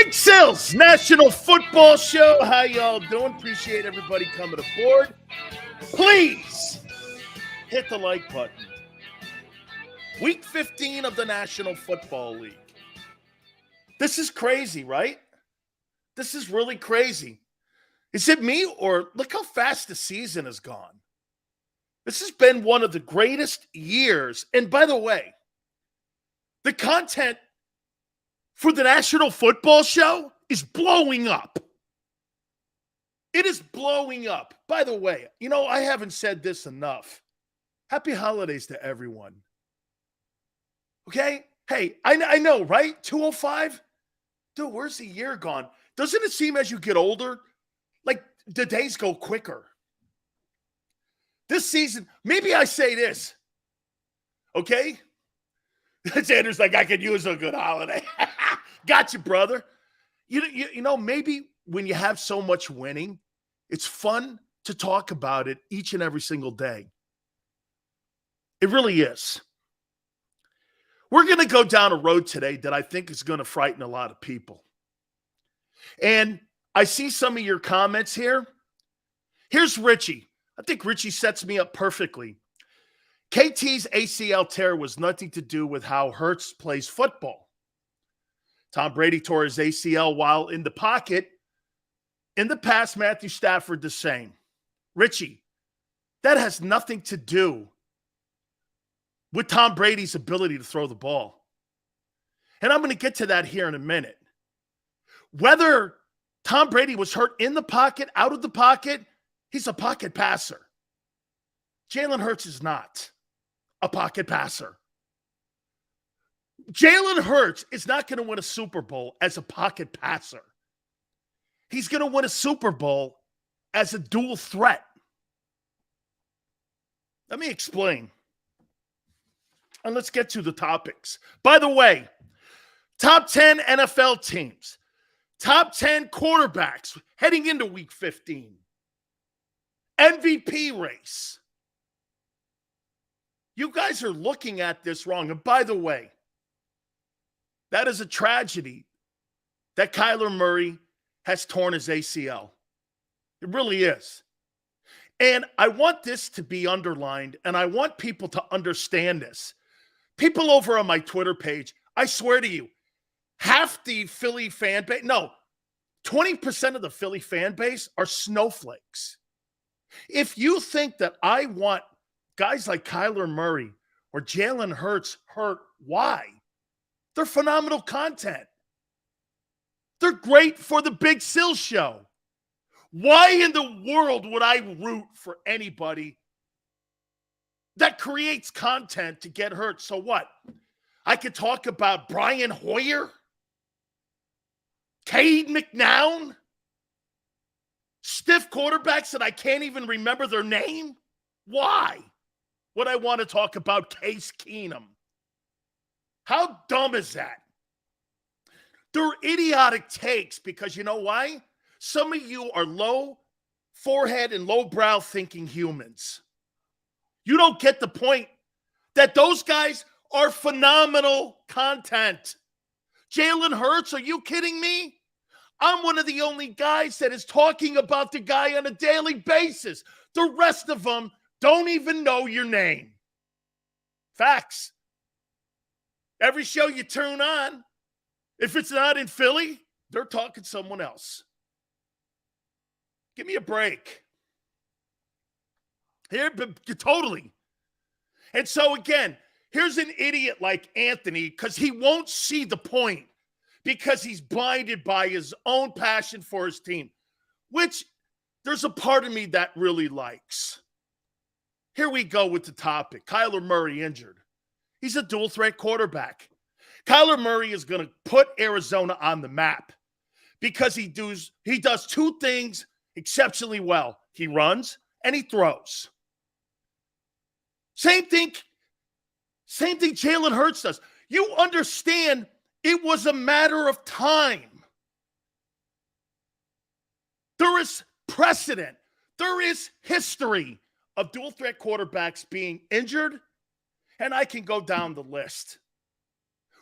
Big Sills National Football Show. How y'all doing? Appreciate everybody coming aboard. Please hit the like button. Week 15 of the National Football League. This is crazy, right? This is really crazy. Is it me, or look how fast the season has gone? This has been one of the greatest years. And by the way, the content for the National Football Show is blowing up. It is blowing up. By the way, you know, I haven't said this enough. Happy holidays to everyone. Okay? Hey, I know, right? 205? Dude, where's the year gone? Doesn't it seem as you get older, like the days go quicker? This season, maybe I say this, okay? Xander's like, I could use a good holiday. Gotcha, brother. You know, maybe when you have so much winning, it's fun to talk about it each and every single day. It really is. We're going to go down a road today that I think is going to frighten a lot of people. And I see some of your comments here. Here's Richie. I think Richie sets me up perfectly. KT's ACL tear was nothing to do with how Hurts plays football. Tom Brady tore his ACL while in the pocket. In the past, Matthew Stafford the same. Richie, that has nothing to do with Tom Brady's ability to throw the ball. And I'm going to get to that here in a minute. Whether Tom Brady was hurt in the pocket, out of the pocket, he's a pocket passer. Jalen Hurts is not a pocket passer. Jalen Hurts is not going to win a Super Bowl as a pocket passer. He's going to win a Super Bowl as a dual threat. Let me explain. And let's get to the topics. By the way, top 10 NFL teams, top 10 quarterbacks heading into week 15, MVP race. You guys are looking at this wrong. And by the way, that is a tragedy that Kyler Murray has torn his ACL. It really is. And I want this to be underlined, and I want people to understand this. People over on my Twitter page, I swear to you, half the Philly fan base, no, 20% of the Philly fan base are snowflakes. If you think that I want guys like Kyler Murray or Jalen Hurts hurt, why? They're phenomenal content. They're great for the Big Sill Show. Why in the world would I root for anybody that creates content to get hurt? So what? I could talk about Brian Hoyer, Cade McNown, stiff quarterbacks that I can't even remember their name. Why would I want to talk about Case Keenum? How dumb is that? They're idiotic takes because you know why? Some of you are low forehead and low brow thinking humans. You don't get the point that those guys are phenomenal content. Jalen Hurts, are you kidding me? I'm one of the only guys that is talking about the guy on a daily basis. The rest of them don't even know your name. Facts. Every show you turn on, if it's not in Philly, they're talking someone else. Give me a break. Here, totally. And so again, here's an idiot like Anthony because he won't see the point because he's blinded by his own passion for his team, which there's a part of me that really likes. Here we go with the topic. Kyler Murray injured. He's a dual threat quarterback. Kyler Murray is going to put Arizona on the map because he does two things exceptionally well. He runs and he throws. Same thing Jalen Hurts does. You understand it was a matter of time. There is precedent. There is history of dual threat quarterbacks being injured, and I can go down the list.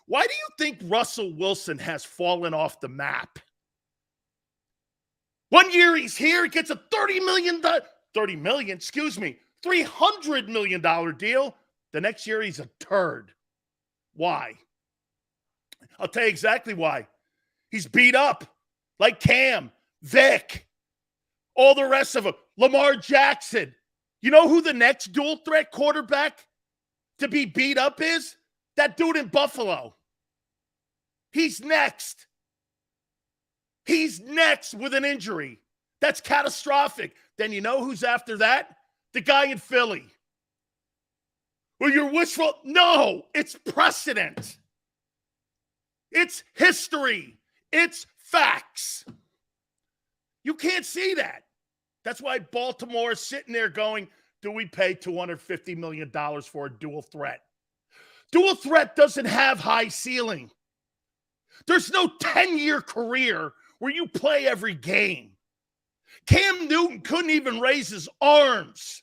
Why do you think Russell Wilson has fallen off the map? 1 year he's here, gets a $300 million deal. The next year he's a turd. Why? I'll tell you exactly why. He's beat up like Cam, Vic, all the rest of them. Lamar Jackson. You know who the next dual threat quarterback to be beat up is? That dude in Buffalo. He's next. He's next with an injury. That's catastrophic. Then you know who's after that? The guy in Philly. Well, you're wishful. No, it's precedent. It's history. It's facts. You can't see that. That's why Baltimore is sitting there going, do we pay $250 million for a dual threat? Dual threat doesn't have high ceiling. There's no 10-year career where you play every game. Cam Newton couldn't even raise his arms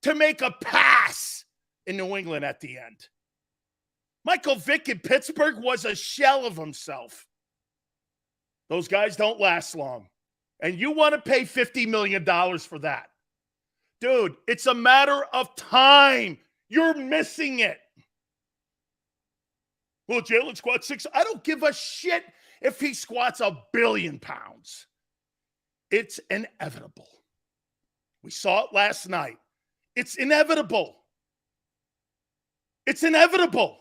to make a pass in New England at the end. Michael Vick in Pittsburgh was a shell of himself. Those guys don't last long. And you want to pay $50 million for that. Dude, it's a matter of time. You're missing it. Well, Jalen squats 6. I don't give a shit if he squats 1 billion pounds. It's inevitable. We saw it last night. It's inevitable. It's inevitable.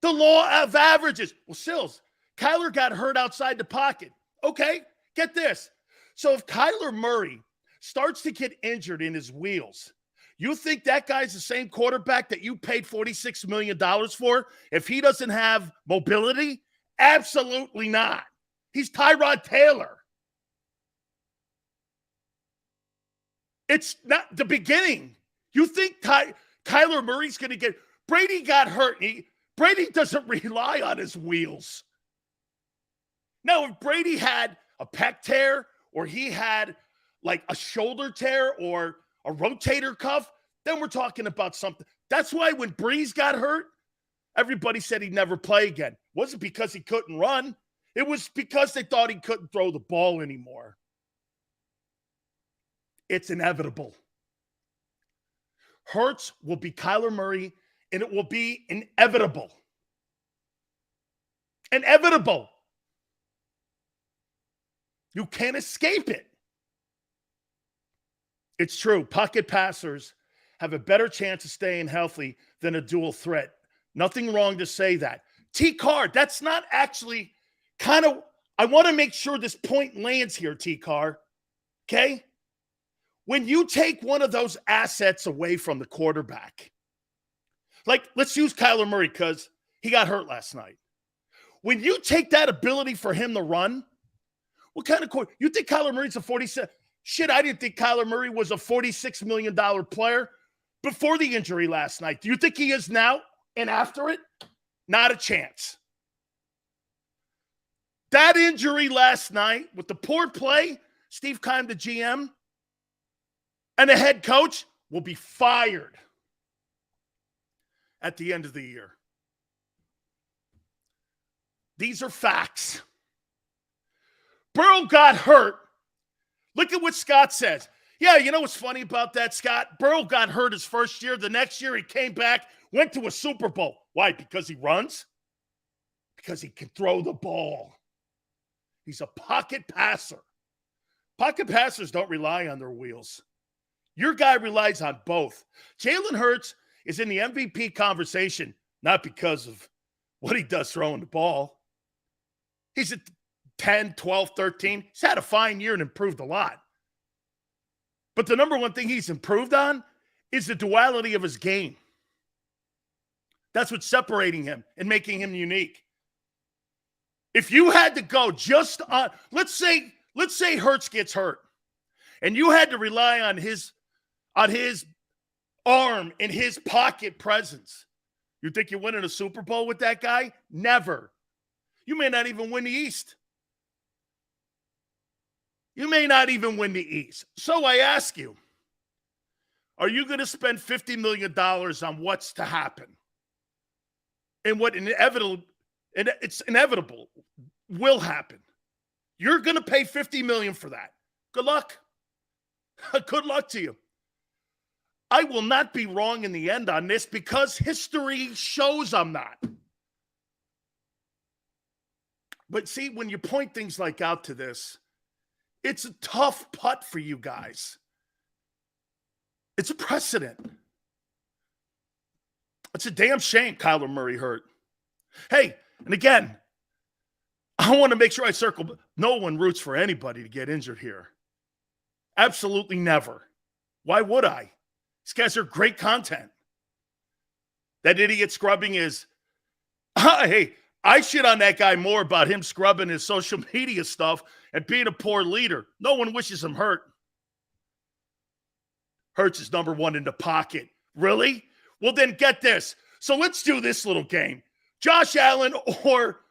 The law of averages. Well, Sills, Kyler got hurt outside the pocket. Okay, get this. So if Kyler Murray starts to get injured in his wheels, you think that guy's the same quarterback that you paid $46 million for if he doesn't have mobility? Absolutely not. He's Tyrod Taylor. It's not the beginning. You think Kyler Murray's going to get – Brady got hurt. Brady doesn't rely on his wheels. Now, if Brady had a pec tear or he had like a shoulder tear or a rotator cuff, then we're talking about something. That's why when Breeze got hurt, everybody said he'd never play again. It wasn't because he couldn't run. It was because they thought he couldn't throw the ball anymore. It's inevitable. Hurts will be Kyler Murray, and it will be inevitable. Inevitable. You can't escape it. It's true. Pocket passers have a better chance of staying healthy than a dual threat. Nothing wrong to say that. T-Car, that's not actually kind of, I want to make sure this point lands here, T-Car. Okay? When you take one of those assets away from the quarterback, like let's use Kyler Murray because he got hurt last night. When you take that ability for him to run, what kind of quarterback? You think Kyler Murray's a 47? Shit, I didn't think Kyler Murray was a $46 million player before the injury last night. Do you think he is now and after it? Not a chance. That injury last night with the poor play, Steve Keim, the GM, and the head coach will be fired at the end of the year. These are facts. Burrow got hurt. Look at what Scott says. Yeah, you know what's funny about that, Scott? Burrow got hurt his first year. The next year he came back, went to a Super Bowl. Why? Because he runs? Because he can throw the ball. He's a pocket passer. Pocket passers don't rely on their wheels. Your guy relies on both. Jalen Hurts is in the MVP conversation, not because of what he does throwing the ball. He's at 10, 12, 13. He's had a fine year and improved a lot. But the number one thing he's improved on is the duality of his game. That's what's separating him and making him unique. If you had to go just on, let's say Hurts gets hurt, and you had to rely on his arm and his pocket presence, you think you're winning a Super Bowl with that guy? Never. You may not even win the East. You may not even win the East. So I ask you, are you going to spend $50 million on what's to happen? and what it's inevitable will happen. You're going to pay $50 million for that. Good luck. Good luck to you. I will not be wrong in the end on this because history shows I'm not. But see, when you point things like out to this, it's a tough putt for you guys. It's a precedent. It's a damn shame Kyler Murray hurt. Hey, and again, I want to make sure I circle. No one roots for anybody to get injured here. Absolutely never. Why would I? These guys are great content. That idiot scrubbing is, hey, I shit on that guy more about him scrubbing his social media stuff and being a poor leader. No one wishes him hurt. Hurts is number one in the pocket. Really? Well, then get this. So let's do this little game. Josh Allen or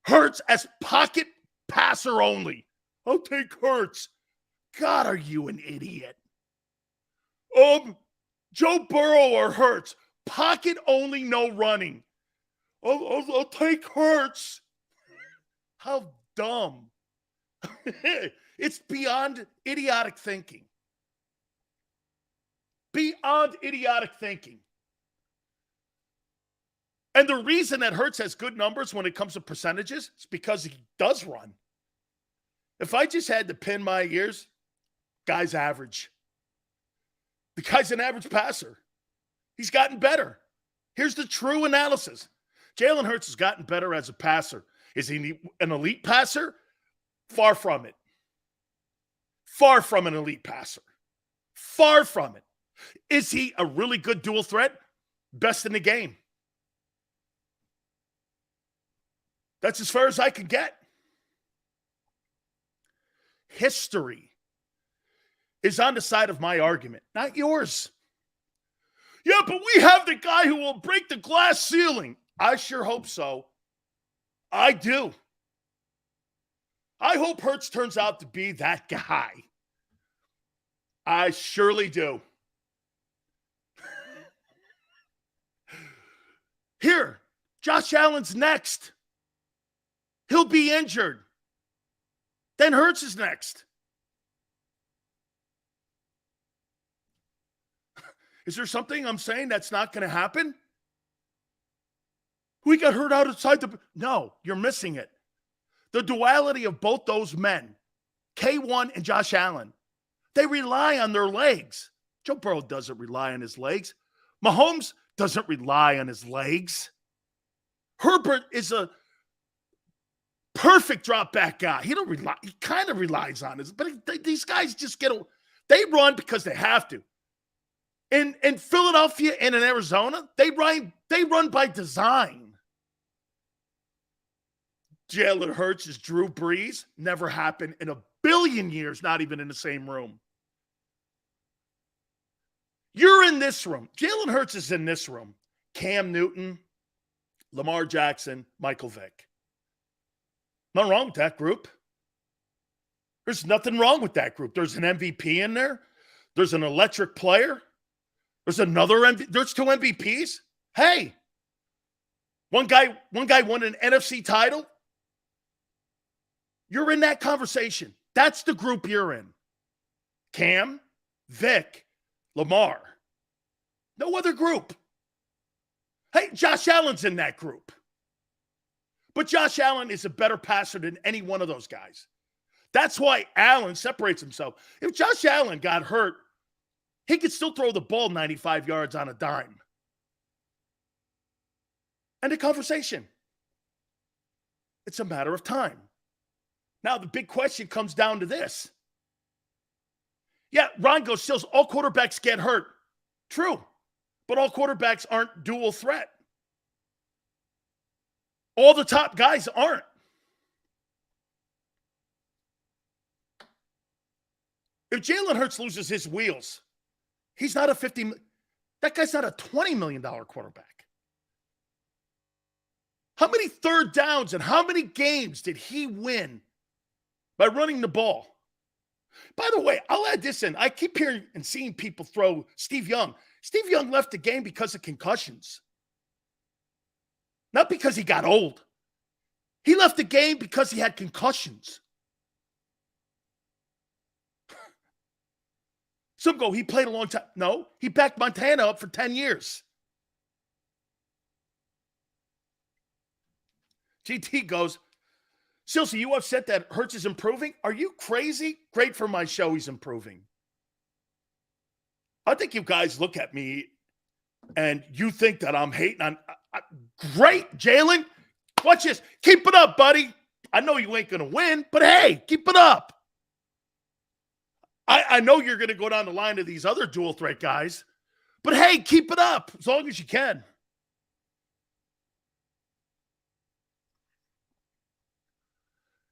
Hurts as pocket passer only. I'll take Hurts. God, are you an idiot? Joe Burrow or Hurts. Pocket only, no running. I'll take Hurts. How dumb. It's beyond idiotic thinking. Beyond idiotic thinking. And the reason that Hurts has good numbers when it comes to percentages is because he does run. If I just had to pin my ears, guy's average. The guy's an average passer. He's gotten better. Here's the true analysis. Jalen Hurts has gotten better as a passer. Is he an elite passer? Far from it. Far from an elite passer. Far from it. Is he a really good dual threat? Best in the game. That's as far as I can get. History is on the side of my argument, not yours. Yeah, but we have the guy who will break the glass ceiling. I sure hope so. I do. I hope Hurts turns out to be that guy. I surely do. Here, Josh Allen's next. He'll be injured. Then Hurts is next. Is there something I'm saying that's not going to happen? We got hurt outside the... No, you're missing it. The duality of both those men, K1 and Josh Allen, they rely on their legs. Joe Burrow doesn't rely on his legs. Mahomes doesn't rely on his legs. Herbert is a perfect drop back guy. He kind of relies on his, but these guys just they run because they have to. In Philadelphia and in Arizona, they run by design. Jalen Hurts is Drew Brees. Never happened in a billion years, not even in the same room. You're in this room. Jalen Hurts is in this room. Cam Newton, Lamar Jackson, Michael Vick. Nothing wrong with that group. There's nothing wrong with that group. There's an MVP in there. There's an electric player. There's another MVP. There's two MVPs. Hey, one guy won an NFC title. You're in that conversation. That's the group you're in. Cam, Vic, Lamar. No other group. Hey, Josh Allen's in that group. But Josh Allen is a better passer than any one of those guys. That's why Allen separates himself. If Josh Allen got hurt, he could still throw the ball 95 yards on a dime. End of conversation. It's a matter of time. Now, the big question comes down to this. Yeah, Ron goes, Sills, all quarterbacks get hurt. True. But all quarterbacks aren't dual threat. All the top guys aren't. If Jalen Hurts loses his wheels, he's not that guy's not a $20 million quarterback. How many third downs and how many games did he win by running the ball? By the way, I'll add this in. I keep hearing and seeing people throw Steve Young. Steve Young left the game because of concussions. Not because he got old. He left the game because he had concussions. Some go, he played a long time. No, he backed Montana up for 10 years. GT goes, Silsey, you upset that Hurts is improving? Are you crazy? Great for my show, he's improving. I think you guys look at me and you think that I'm hating on. Great, Jalen. Watch this. Keep it up, buddy. I know you ain't going to win, but hey, keep it up. I know you're going to go down the line of these other dual threat guys, but hey, keep it up as long as you can.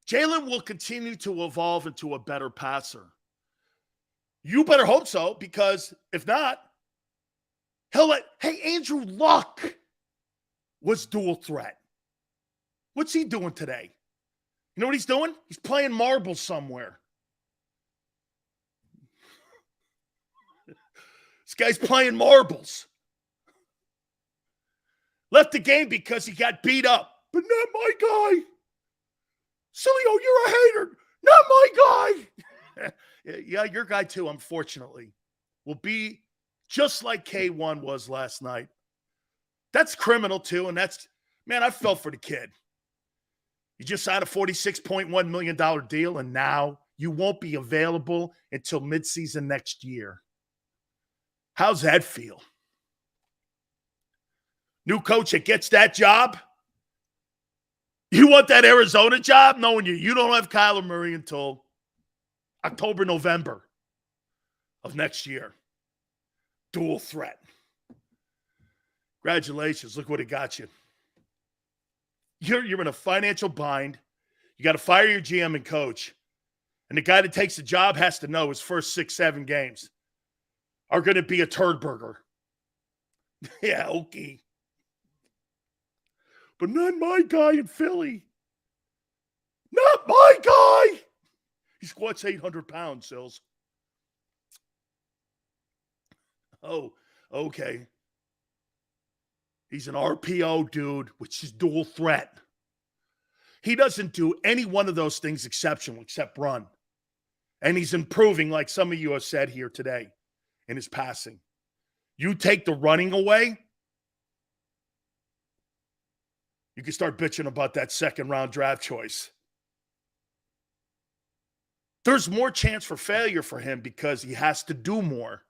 Jalen will continue to evolve into a better passer. You better hope so, because if not, hey, Andrew Luck was dual threat. What's he doing today? You know what he's doing? He's playing marbles somewhere. This guy's playing marbles. Left the game because he got beat up. But not my guy. Sileo, you're a hater. Not my guy. Yeah, your guy too, unfortunately, will be just like K1 was last night. That's criminal too, and man, I felt for the kid. You just signed a $46.1 million deal, and now you won't be available until midseason next year. How's that feel? New coach that gets that job? You want that Arizona job? Knowing you don't have Kyler Murray until October, November of next year. Dual threat. Congratulations. Look what it got you. You're in a financial bind. You got to fire your GM and coach. And the guy that takes the job has to know his first 6-7 games are going to be a turd burger. Yeah, okay. But not my guy in Philly. Not my guy. He squats 800 pounds, Sills. Oh, okay. He's an RPO dude, which is dual threat. He doesn't do any one of those things exceptional except run. And he's improving, like some of you have said here today, in his passing. You take the running away, you can start bitching about that second-round draft choice. There's more chance for failure for him because he has to do more.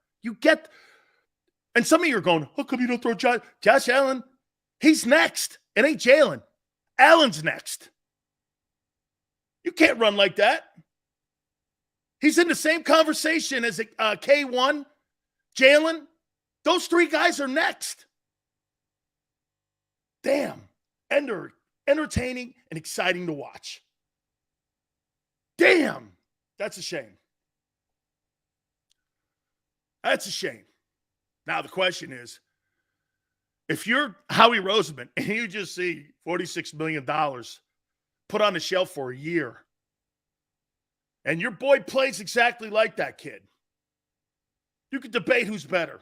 And some of you are going, how come you don't throw Josh Allen? He's next. It ain't Jalen. Allen's next. You can't run like that. He's in the same conversation as K1, Jalen. Those three guys are next. Damn. And they're entertaining and exciting to watch. Damn. That's a shame. That's a shame. Now, the question is, if you're Howie Roseman and you just see $46 million put on the shelf for a year, and your boy plays exactly like that kid, you could debate who's better.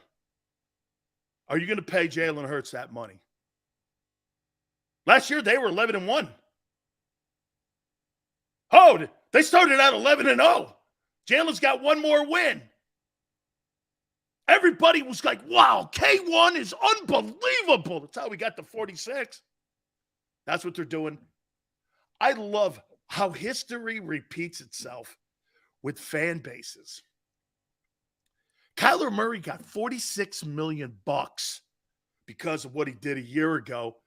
Are you going to pay Jalen Hurts that money? Last year, they were 11-1. Oh, they started out 11-0. Jalen's got one more win. Everybody was like, wow, K1 is unbelievable. That's how we got to 46. That's what they're doing. I love how history repeats itself with fan bases. Kyler Murray got $46 million because of what he did a year ago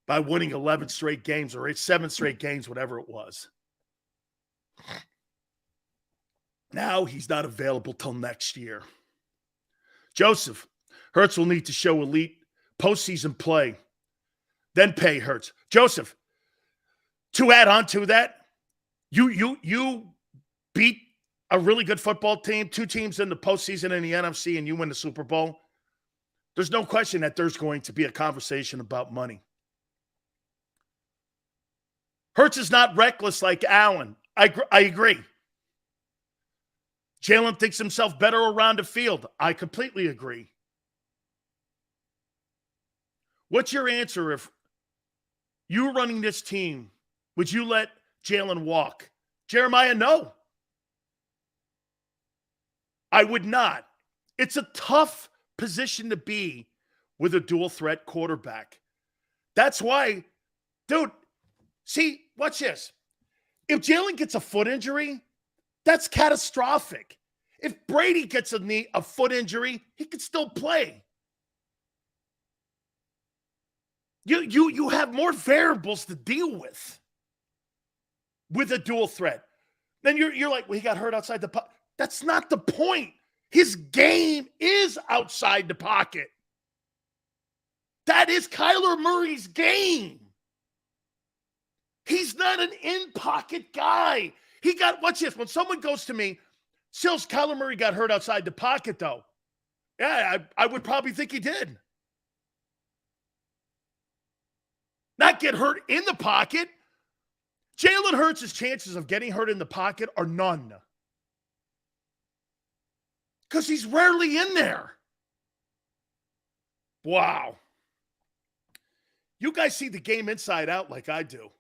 by winning 11 straight games or 7 straight games, whatever it was. Now he's not available till next year. Joseph, Hurts will need to show elite postseason play, then pay Hurts. Joseph, to add on to that, you beat a really good football team, 2 teams in the postseason in the NFC, and you win the Super Bowl. There's no question that there's going to be a conversation about money. Hurts is not reckless like Allen. I agree. Jalen thinks himself better around the field. I completely agree. What's your answer if You running this team, would you let Jalen walk? Jeremiah, no. I would not. It's a tough position to be with a dual threat quarterback. That's why, dude, see, watch this. If Jalen gets a foot injury, that's catastrophic. If Brady gets a foot injury, he can still play. You have more variables to deal with a dual threat. Then you're like, well, he got hurt outside the pocket. That's not the point. His game is outside the pocket. That is Kyler Murray's game. He's not an in-pocket guy. Watch this. When someone goes to me, Sills, Kyler Murray got hurt outside the pocket, though. Yeah, I would probably think he did. Not get hurt in the pocket. Jalen Hurts' chances of getting hurt in the pocket are none. Because he's rarely in there. Wow. You guys see the game inside out like I do.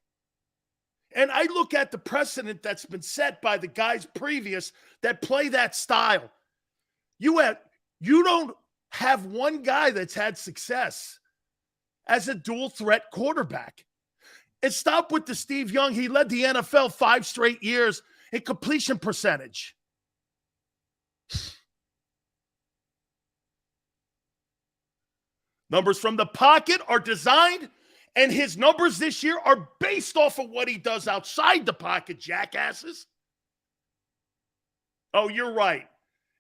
And I look at the precedent that's been set by the guys previous that play that style. You don't have one guy that's had success as a dual threat quarterback. And stop with the Steve Young. He led the NFL 5 straight years in completion percentage. Numbers from the pocket are designed, and his numbers this year are based off of what he does outside the pocket, jackasses. Oh, you're right.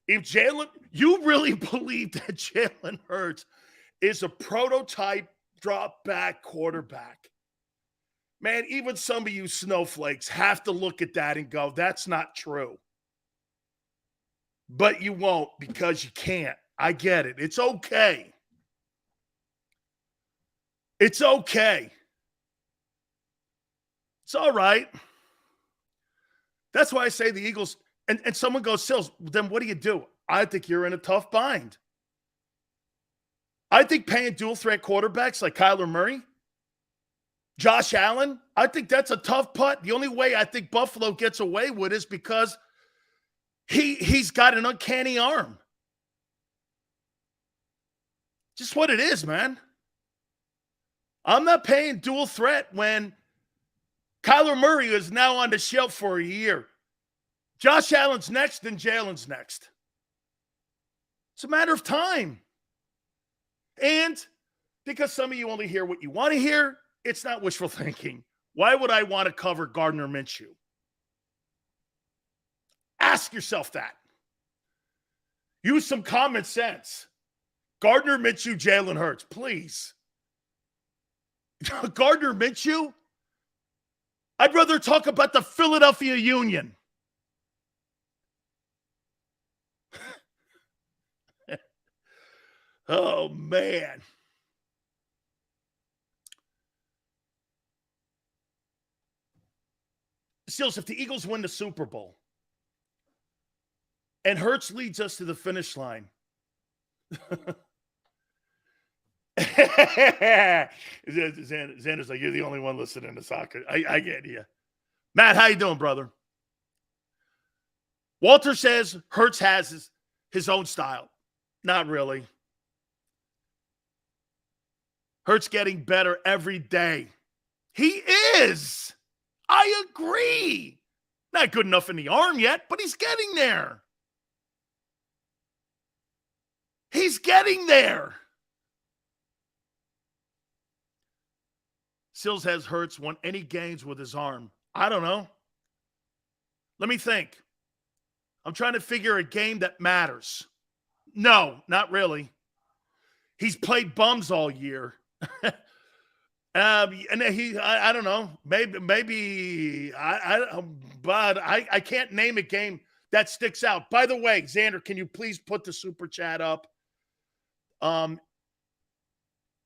You really believe that Jalen Hurts is a prototype drop back quarterback. Man, even some of you snowflakes have to look at that and go, that's not true. But you won't because you can't. I get it. It's okay. It's okay. It's all right. That's why I say the Eagles, and someone goes, Sills, then what do? I think you're in a tough bind. I think paying dual threat quarterbacks like Kyler Murray, Josh Allen, I think that's a tough putt. The only way I think Buffalo gets away with it is because he's got an uncanny arm. Just what it is, man. I'm not paying dual threat when Kyler Murray is now on the shelf for a year. Josh Allen's next and Jalen's next. It's a matter of time. And because some of you only hear what you want to hear, it's not wishful thinking. Why would I want to cover Gardner Minshew? Ask yourself that. Use some common sense. Gardner Minshew, Jalen Hurts, please. Gardner Minshew? I'd rather talk about the Philadelphia Union. Oh, man. Seals, if the Eagles win the Super Bowl and Hurts leads us to the finish line, Xander's like, you're the only one listening to soccer. I get you. Matt, how you doing, brother? Walter says Hurts has his own style. Not really. Hurts getting better every day. He is. I agree. Not good enough in the arm yet, but he's getting there. He's getting there. Sills has Hurts won any games with his arm. I don't know. Let me think. I'm trying to figure a game that matters. No, not really. He's played bums all year. And I don't know. Maybe but I can't name a game that sticks out. By the way, Xander, can you please put the super chat up?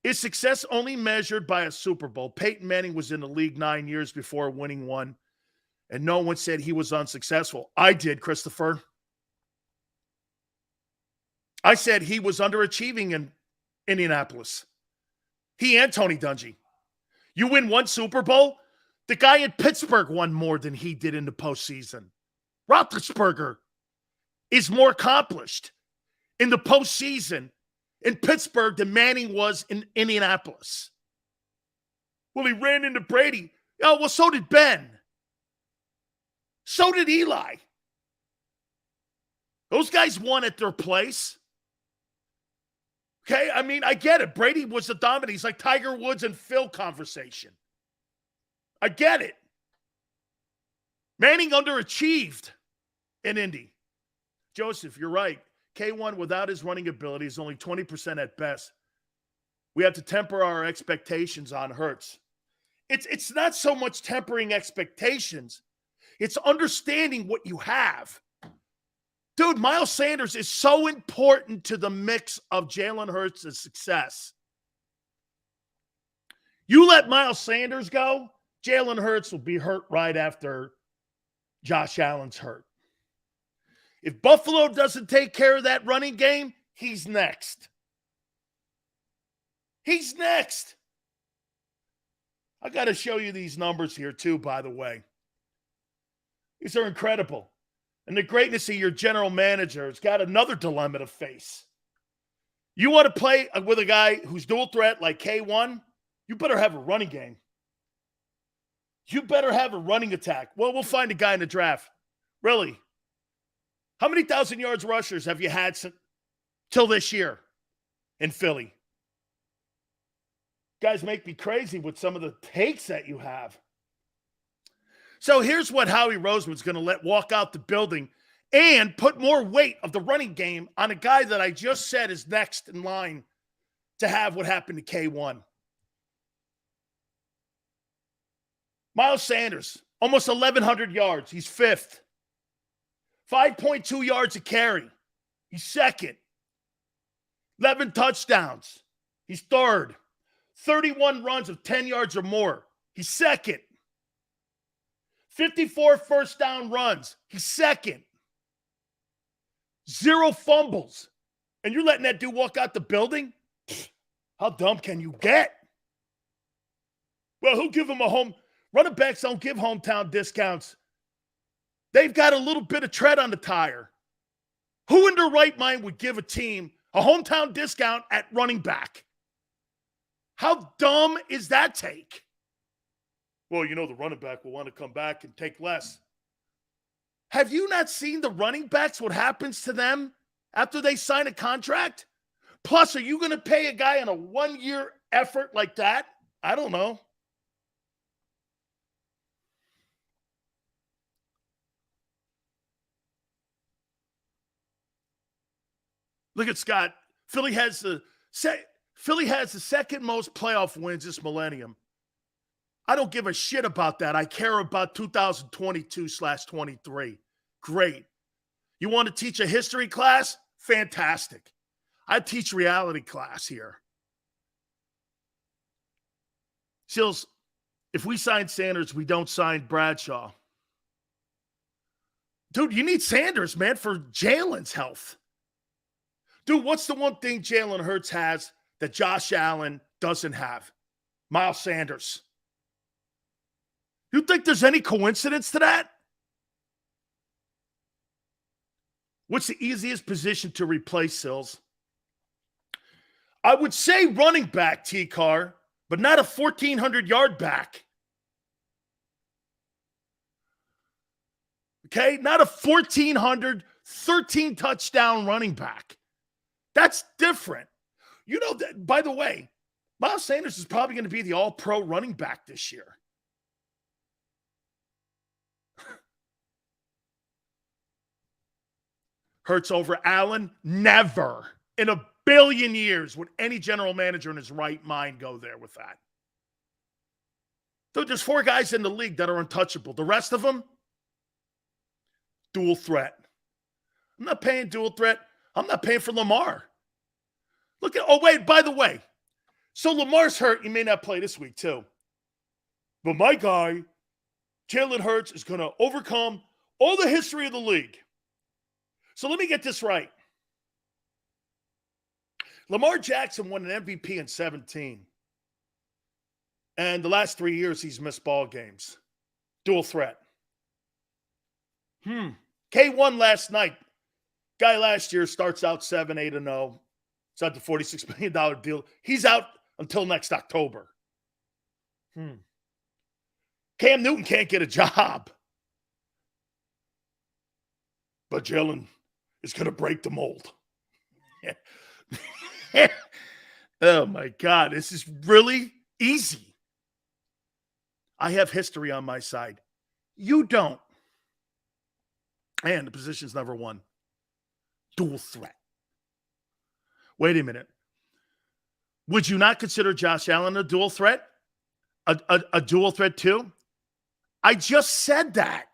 Is success only measured by a Super Bowl? Peyton Manning was in the league 9 years before winning one, and no one said he was unsuccessful. I did, Christopher. I said he was underachieving in Indianapolis. He and Tony Dungy. You win one Super Bowl? The guy in Pittsburgh won more than he did in the postseason. Roethlisberger is more accomplished in the postseason in Pittsburgh than Manning was in Indianapolis. Well, he ran into Brady. Oh, well, so did Ben. So did Eli. Those guys won at their place. Okay, I mean, I get it. Brady was the dominant. He's like Tiger Woods and Phil conversation. I get it. Manning underachieved in Indy. Joseph, you're right. K1 without his running ability is only 20% at best. We have to temper our expectations on Hurts. It's not so much tempering expectations. It's understanding what you have. Dude, Miles Sanders is so important to the mix of Jalen Hurts' success. You let Miles Sanders go, Jalen Hurts will be hurt right after Josh Allen's hurt. If Buffalo doesn't take care of that running game, he's next. He's next. I got to show you these numbers here too, by the way. These are incredible. And the greatness of your general manager has got another dilemma to face. You want to play with a guy who's dual threat like K1? You better have a running game. You better have a running attack. Well, we'll find a guy in the draft. Really? How many 1,000 yards rushers have you had till this year in Philly? Guys make me crazy with some of the takes that you have. So here's what Howie Roseman's going to let walk out the building and put more weight of the running game on a guy that I just said is next in line to have what happened to K1. Miles Sanders, almost 1,100 yards. He's fifth. 5.2 yards a carry. He's second. 11 touchdowns. He's third. 31 runs of 10 yards or more. He's second. 54 first down runs. He's second. 0 fumbles. And you're letting that dude walk out the building? How dumb can you get? Well, who'll give him a home? Running backs don't give hometown discounts. They've got a little bit of tread on the tire. Who in their right mind would give a team a hometown discount at running back? How dumb is that take? Well, you know the running back will want to come back and take less. Have you not seen the running backs, what happens to them after they sign a contract? Plus, are you going to pay a guy on a 1-year effort like that? I don't know. Look at Scott. Philly has the second most playoff wins this millennium. I don't give a shit about that. I care about 2022/23. Great. You want to teach a history class? Fantastic. I teach reality class here. Sills, if we sign Sanders, we don't sign Bradshaw. Dude, you need Sanders, man, for Jalen's health. Dude, what's the one thing Jalen Hurts has that Josh Allen doesn't have? Miles Sanders. You think there's any coincidence to that? What's the easiest position to replace, Sills? I would say running back, T-Car, but not a 1,400-yard back. Okay? Not a 1,400, 13-touchdown running back. That's different. You know, that, by the way, Miles Sanders is probably going to be the all-pro running back this year. Hurts over Allen? Never. In a billion years would any general manager in his right mind go there with that. So there's 4 guys in the league that are untouchable. The rest of them, dual threat. I'm not paying dual threat. I'm not paying for Lamar. Look at, oh, wait, by the way. So Lamar's hurt. He may not play this week, too. But my guy, Jalen Hurts, is going to overcome all the history of the league. So let me get this right. Lamar Jackson won an MVP in 17. And the last 3 years, he's missed ball games. Dual threat. K1 last night. Guy last year starts out 7-8-0. It's at the $46 million deal. He's out until next October. Cam Newton can't get a job. But Jalen is going to break the mold. Oh, my God. This is really easy. I have history on my side. You don't. And the position's number one. Dual threat. Wait a minute. Would you not consider Josh Allen a dual threat? A dual threat too? I just said that.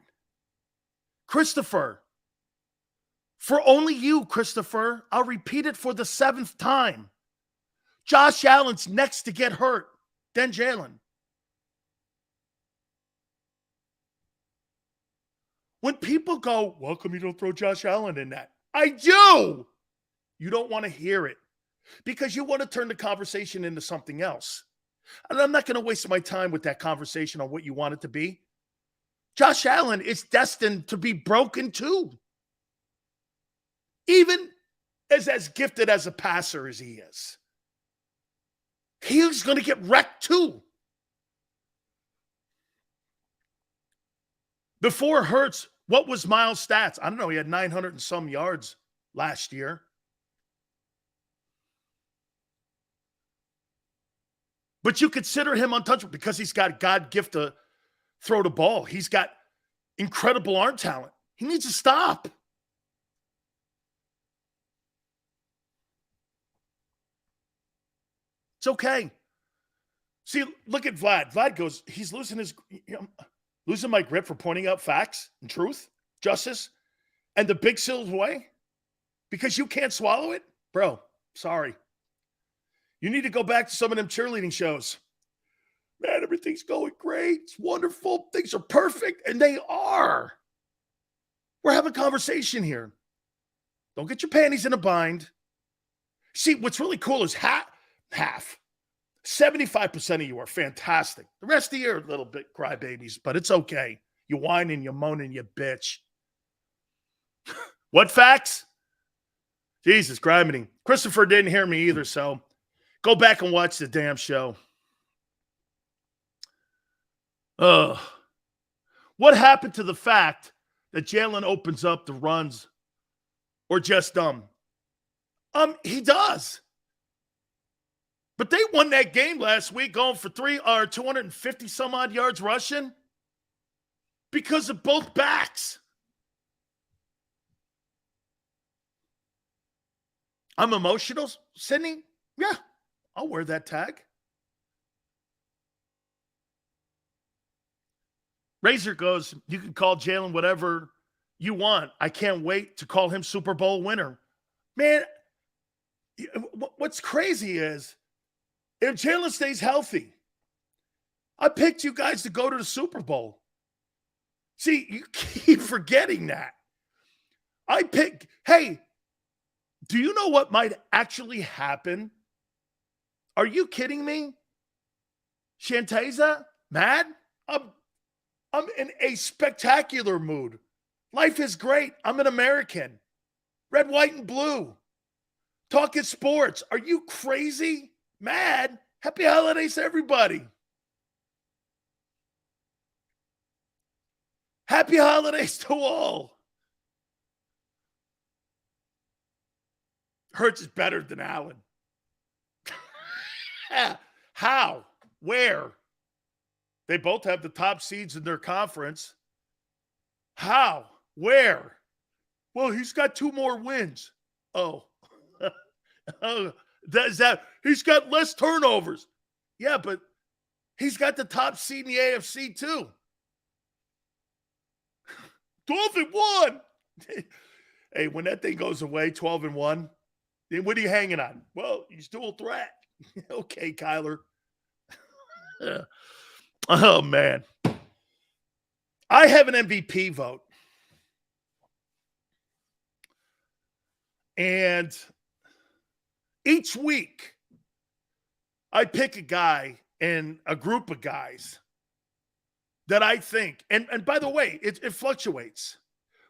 Christopher. For only you, Christopher. I'll repeat it for the 7th time. Josh Allen's next to get hurt. Then Jalen. When people go, well, how come you don't throw Josh Allen in that? I do. You don't want to hear it because you want to turn the conversation into something else. And I'm not going to waste my time with that conversation on what you want it to be. Josh Allen is destined to be broken too. Even as gifted as a passer as he is. He's going to get wrecked too. Before Hurts, what was Miles' stats? I don't know. He had 900 and some yards last year. But you consider him untouchable because he's got God gift to throw the ball. He's got incredible arm talent. He needs to stop. It's okay. See, look at Vlad. Vlad goes, he's losing my grip for pointing out facts and truth, justice, and the big silver way because you can't swallow it? Bro, sorry. You need to go back to some of them cheerleading shows. Man, everything's going great. It's wonderful. Things are perfect. And they are. We're having a conversation here. Don't get your panties in a bind. See, what's really cool is half. 75% of you are fantastic. The rest of you are a little bit crybabies, but it's okay. You whining, you moaning, you bitch. What facts? Jesus, grinding. Christopher didn't hear me either, so go back and watch the damn show. What happened to the fact that Jalen opens up the runs or just dumb? He does. But they won that game last week going for 250 some odd yards rushing because of both backs. I'm emotional, Sydney. Yeah, I'll wear that tag. Razor goes, you can call Jalen whatever you want. I can't wait to call him Super Bowl winner. Man, what's crazy is if Jalen stays healthy, I picked you guys to go to the Super Bowl. See, you keep forgetting that. Hey, do you know what might actually happen? Are you kidding me? Shanteza? Mad? I'm in a spectacular mood. Life is great. I'm an American. Red, white, and blue. Talking sports. Are you crazy? Mad? Happy holidays to everybody. Happy holidays to all. Hurts is better than Allen. How? Where? They both have the top seeds in their conference. How? Where? Well, he's got 2 more wins. Oh. He's got less turnovers. Yeah, but he's got the top seed in the AFC too. 12-1. Hey, when that thing goes away, 12-1, then what are you hanging on? Well, he's dual threat. Okay, Kyler. Oh, man. I have an MVP vote. And each week, I pick a guy in a group of guys that I think, and by the way, it fluctuates.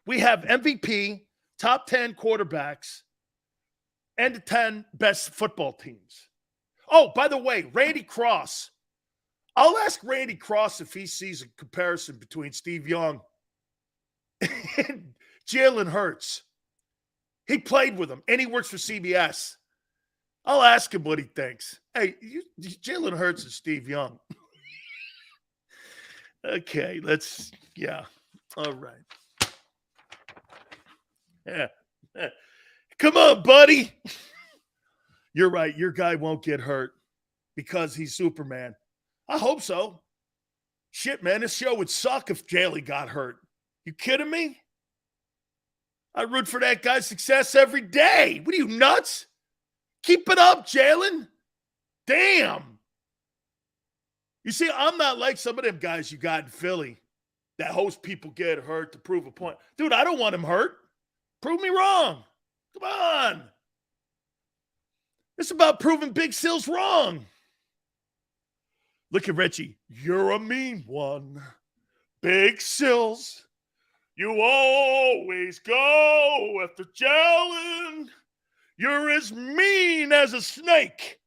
We have MVP, top 10 quarterbacks, and the 10 best football teams. Oh, by the way, Randy Cross. I'll ask Randy Cross if he sees a comparison between Steve Young and Jalen Hurts. He played with him, and he works for CBS. I'll ask him what he thinks. Hey, Jalen Hurts and Steve Young. Okay, all right. Yeah. Come on, buddy. You're right. Your guy won't get hurt because he's Superman. I hope so. Shit, man, this show would suck if Jalen got hurt. You kidding me? I root for that guy's success every day. What are you, nuts? Keep it up, Jalen. Damn. You see, I'm not like some of them guys you got in Philly that host people get hurt to prove a point. Dude, I don't want him hurt. Prove me wrong. Come on. It's about proving Big Sil's wrong. Look at Richie. You're a mean one. Big Sills. You always go after Jalen. You're as mean as a snake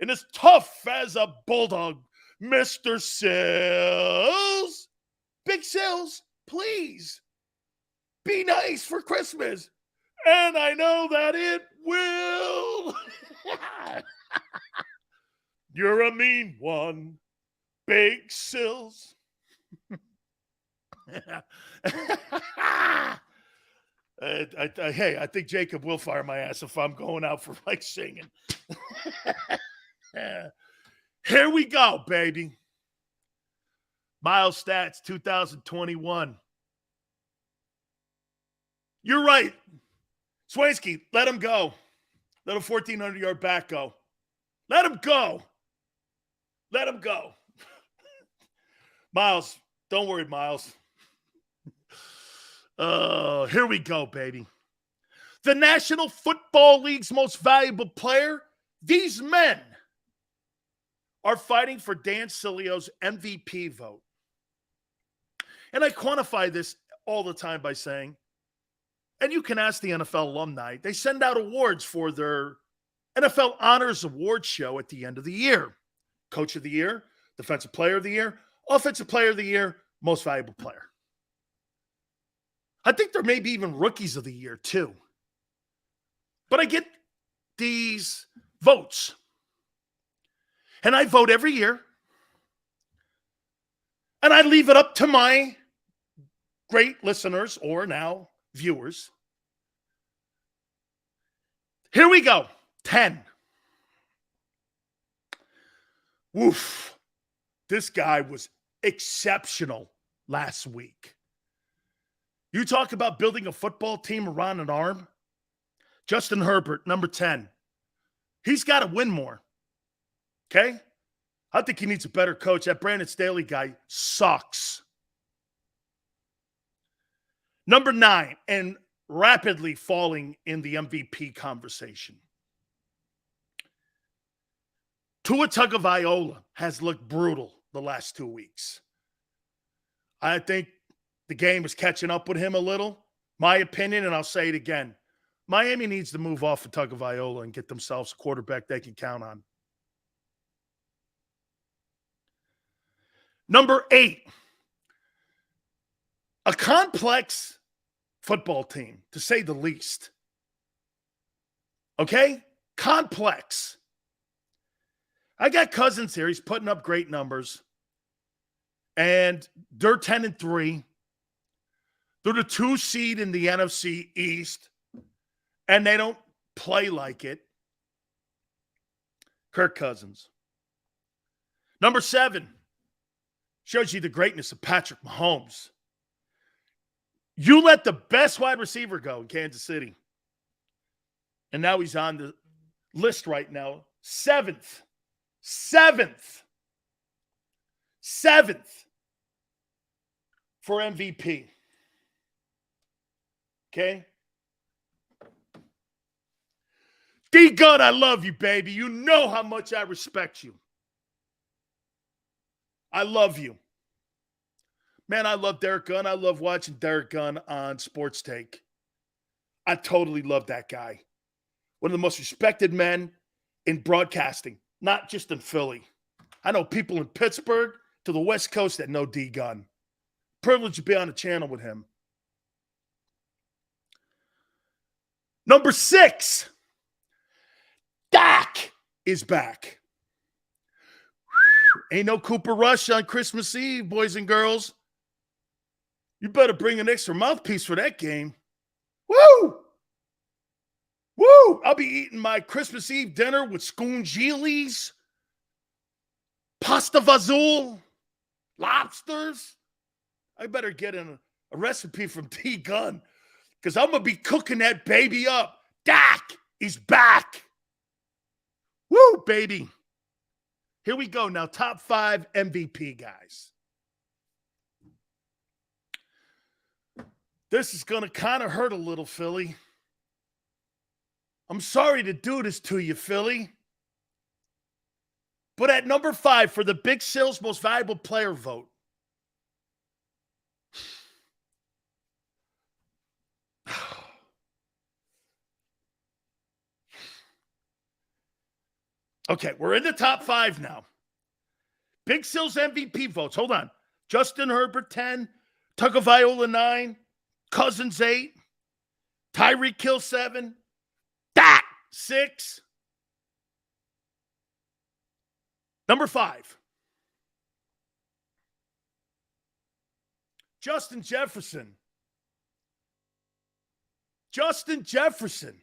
and as tough as a bulldog, Mr. Sills. Big Sills, please be nice for Christmas. And I know that it will. You're a mean one, Big Sills. Hey, I think JAKIB will fire my ass if I'm going out for like singing. Here we go, baby. Miles Stats 2021. You're right. Swansky, let him go. Let a 1,400-yard back go. Let him go. Let him go. Miles, don't worry, Miles. Here we go, baby. The National Football League's most valuable player, these men are fighting for Dan Sileo's MVP vote. And I quantify this all the time by saying, and you can ask the NFL alumni, they send out awards for their NFL Honors Award show at the end of the year. Coach of the Year, Defensive Player of the Year, Offensive Player of the Year, Most Valuable Player. I think there may be even Rookies of the Year too. But I get these votes. And I vote every year. And I leave it up to my great listeners, or now viewers. Here we go. 10. Woof. This guy was exceptional last week. You talk about building a football team around an arm. Justin Herbert, number 10. He's got to win more. Okay? I think he needs a better coach. That Brandon Staley guy sucks. Number 9, and rapidly falling in the MVP conversation. Tua Tagovailoa has looked brutal the last 2 weeks. I think the game is catching up with him a little. My opinion, and I'll say it again, Miami needs to move off of Tagovailoa and get themselves a quarterback they can count on. Number 8, a complex football team, to say the least. Okay? Complex. I got Cousins here. He's putting up great numbers. And they're 10-3. They're the 2 seed in the NFC East. And they don't play like it. Kirk Cousins. Number 7. Shows you the greatness of Patrick Mahomes. You let the best wide receiver go in Kansas City. And now he's on the list right now. 7th. 7th for MVP. Okay? D-Gun, I love you, baby. You know how much I respect you. I love you. Man, I love Derek Gunn. I love watching Derek Gunn on Sports Take. I totally love that guy. One of the most respected men in broadcasting, not just in Philly. I know people in Pittsburgh to the West Coast that know D Gunn. Privileged to be on the channel with him. Number 6, Dak is back. Ain't no Cooper Rush on Christmas Eve, boys and girls. You better bring an extra mouthpiece for that game. Woo! Woo! I'll be eating my Christmas Eve dinner with scungili's, pasta vazul, lobsters. I better get in a recipe from D Gunn because I'm going to be cooking that baby up. Dak is back. Woo, baby. Here we go now. Top 5 MVP guys. This is going to kind of hurt a little, Philly. I'm sorry to do this to you, Philly. But at number 5 for the Big Sales Most Valuable Player vote, okay, we're in the top 5 now. Big Sales MVP votes. Hold on. Justin Herbert, 10. Tagovailoa, 9. Cousins, 8. Tyreek Hill, 7. Dak, 6. Number 5. Justin Jefferson. Justin Jefferson.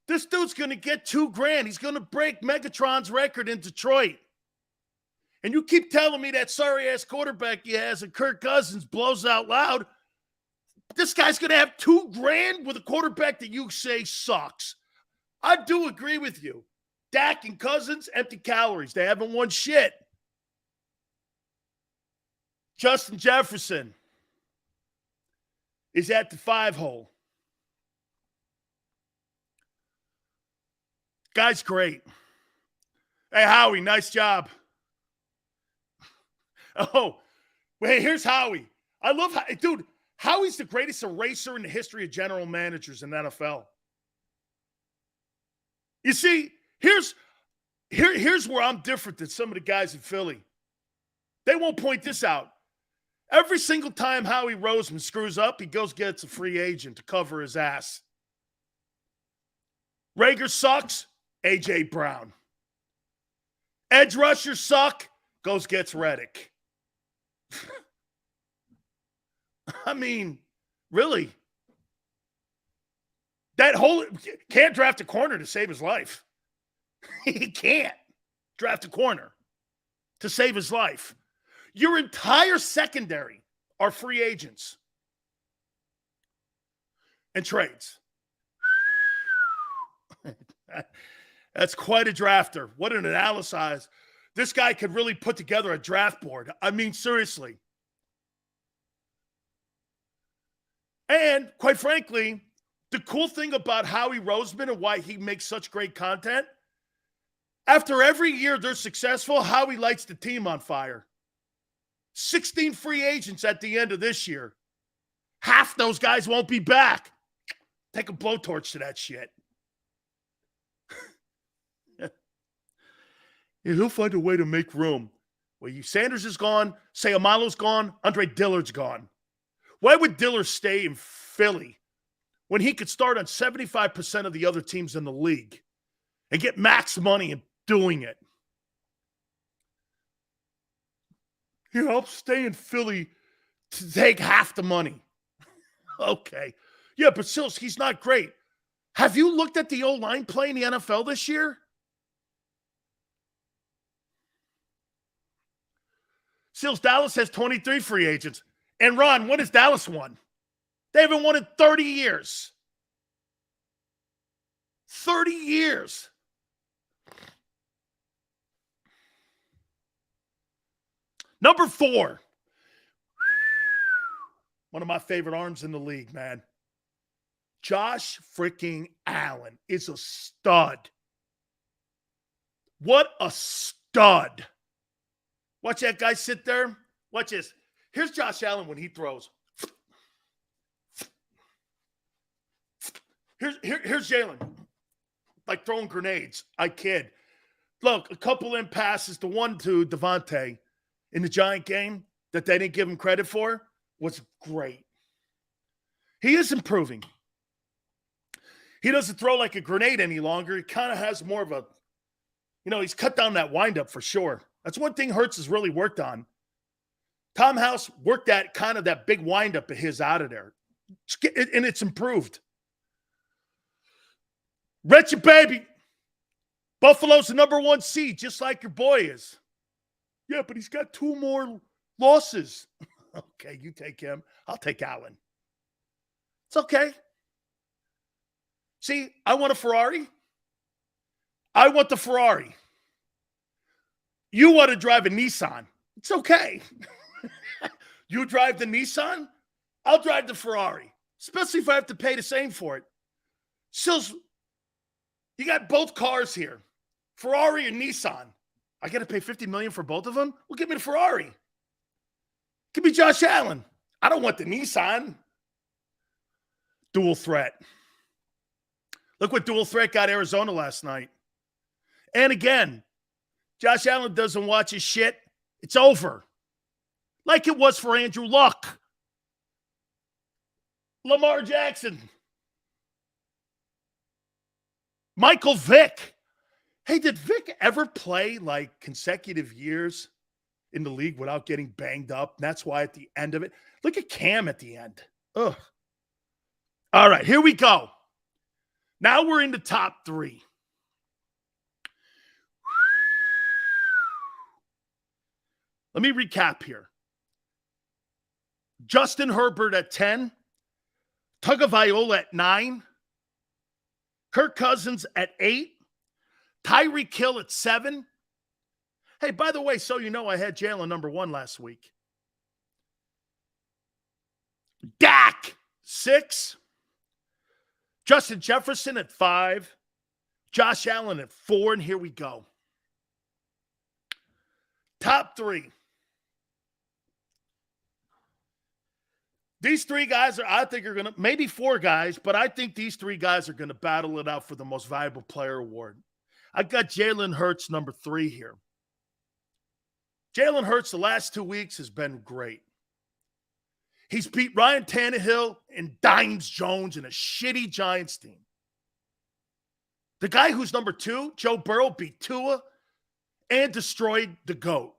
This dude's going to get $2,000. He's going to break Megatron's record in Detroit. And you keep telling me that sorry-ass quarterback he has and Kirk Cousins blows out loud. This guy's going to have $2,000 with a quarterback that you say sucks. I do agree with you. Dak and Cousins, empty calories. They haven't won shit. Justin Jefferson is at the 5 hole. Guy's great. Hey, Howie, nice job. Oh, hey, here's Howie. I love how, dude, Howie's the greatest eraser in the history of general managers in the NFL. You see, here's where I'm different than some of the guys in Philly. They won't point this out. Every single time Howie Roseman screws up, he goes gets a free agent to cover his ass. Rager sucks, A.J. Brown. Edge rushers suck, goes gets Reddick. I mean, really? That whole can't draft a corner to save his life. He can't draft a corner to save his life. Your entire secondary are free agents and trades. That's quite a drafter. What an analysis. This guy could really put together a draft board. I mean, seriously. And quite frankly, the cool thing about Howie Roseman and why he makes such great content, after every year they're successful, Howie lights the team on fire. 16 free agents at the end of this year. Half those guys won't be back. Take a blowtorch to that shit. He'll find a way to make room. Well, Sanders is gone. Sayamalo's gone. Andre Dillard's gone. Why would Dillard stay in Philly when he could start on 75% of the other teams in the league and get max money in doing it? Here, I'll stay in Philly to take half the money. Okay. Yeah, but Sills, he's not great. Have you looked at the O-line play in the NFL this year? Sills, Dallas has 23 free agents. And Ron, when has Dallas won? They haven't won in 30 years. 30 years. Number 4. One of my favorite arms in the league, man. Josh freaking Allen is a stud. What a stud. Watch that guy sit there. Watch this. Here's Josh Allen when he throws. Here's Jalen. Like throwing grenades. I kid. Look, a couple in passes, the one to Devontae in the Giant game that they didn't give him credit for was great. He is improving. He doesn't throw like a grenade any longer. He kind of has more of a, he's cut down that windup for sure. That's one thing Hurts has really worked on. Tom House worked that big windup of his out of there. And it's improved. Wretched baby. Buffalo's the number 1 seed, just like your boy is. Yeah, but he's got 2 more losses. Okay, you take him. I'll take Allen. It's okay. See, I want a Ferrari. I want the Ferrari. You want to drive a Nissan. It's okay. You drive the Nissan, I'll drive the Ferrari, especially if I have to pay the same for it. So you got both cars here, Ferrari and Nissan. I got to pay $50 million for both of them? Well, give me the Ferrari. Give me Josh Allen. I don't want the Nissan. Dual threat. Look what dual threat got Arizona last night. And again, Josh Allen doesn't watch his shit. It's over. Like it was for Andrew Luck. Lamar Jackson. Michael Vick. Hey, did Vick ever play like consecutive years in the league without getting banged up? And that's why at the end of it, look at Cam at the end. Ugh. All right, here we go. Now we're in the top 3. Let me recap here. Justin Herbert at 10. Tagovailoa at 9. Kirk Cousins at 8. Tyreek Hill at 7. Hey, by the way, so you know I had Jalen number 1 last week. Dak, 6. Justin Jefferson at 5. Josh Allen at 4. And here we go. Top 3. These 3 guys I think are going to, maybe 4 guys, but I think these 3 guys are going to battle it out for the most valuable player award. I got Jalen Hurts number 3 here. Jalen Hurts the last 2 weeks has been great. He's beat Ryan Tannehill and Dimes Jones in a shitty Giants team. The guy who's number 2, Joe Burrow, beat Tua and destroyed the GOAT.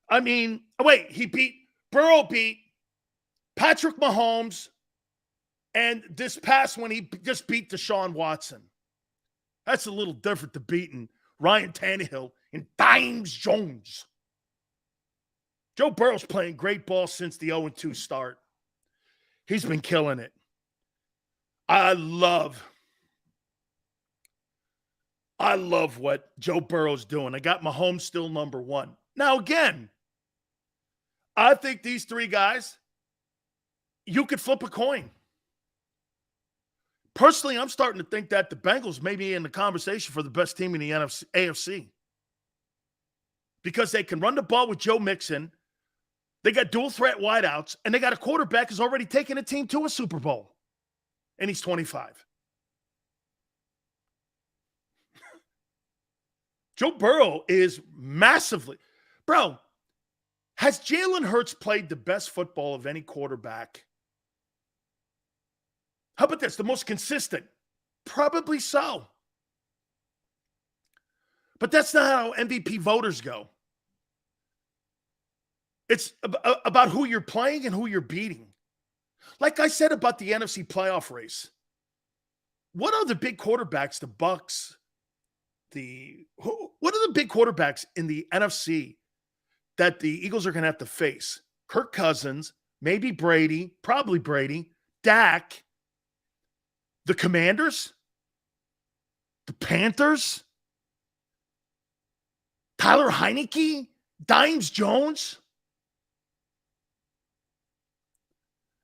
I mean, Burrow beat Patrick Mahomes, and this past one, he just beat Deshaun Watson. That's a little different than beating Ryan Tannehill and Dimes Jones. Joe Burrow's playing great ball since the 0-2 start. He's been killing it. I love what Joe Burrow's doing. I got Mahomes still number 1. Now, again, I think these 3 guys, you could flip a coin. Personally, I'm starting to think that the Bengals may be in the conversation for the best team in the AFC. Because they can run the ball with Joe Mixon. They got dual threat wideouts, and they got a quarterback who's already taken a team to a Super Bowl. And he's 25. Joe Burrow is massively. Bro, has Jalen Hurts played the best football of any quarterback? How about this? The most consistent? Probably so. But that's not how MVP voters go. It's about who you're playing and who you're beating. Like I said about the NFC playoff race. What are the big quarterbacks, the Bucks, what are the big quarterbacks in the NFC that the Eagles are going to have to face? Kirk Cousins, maybe Brady, probably Brady, Dak, the Commanders, the Panthers, Tyler Heineke, Dimes Jones.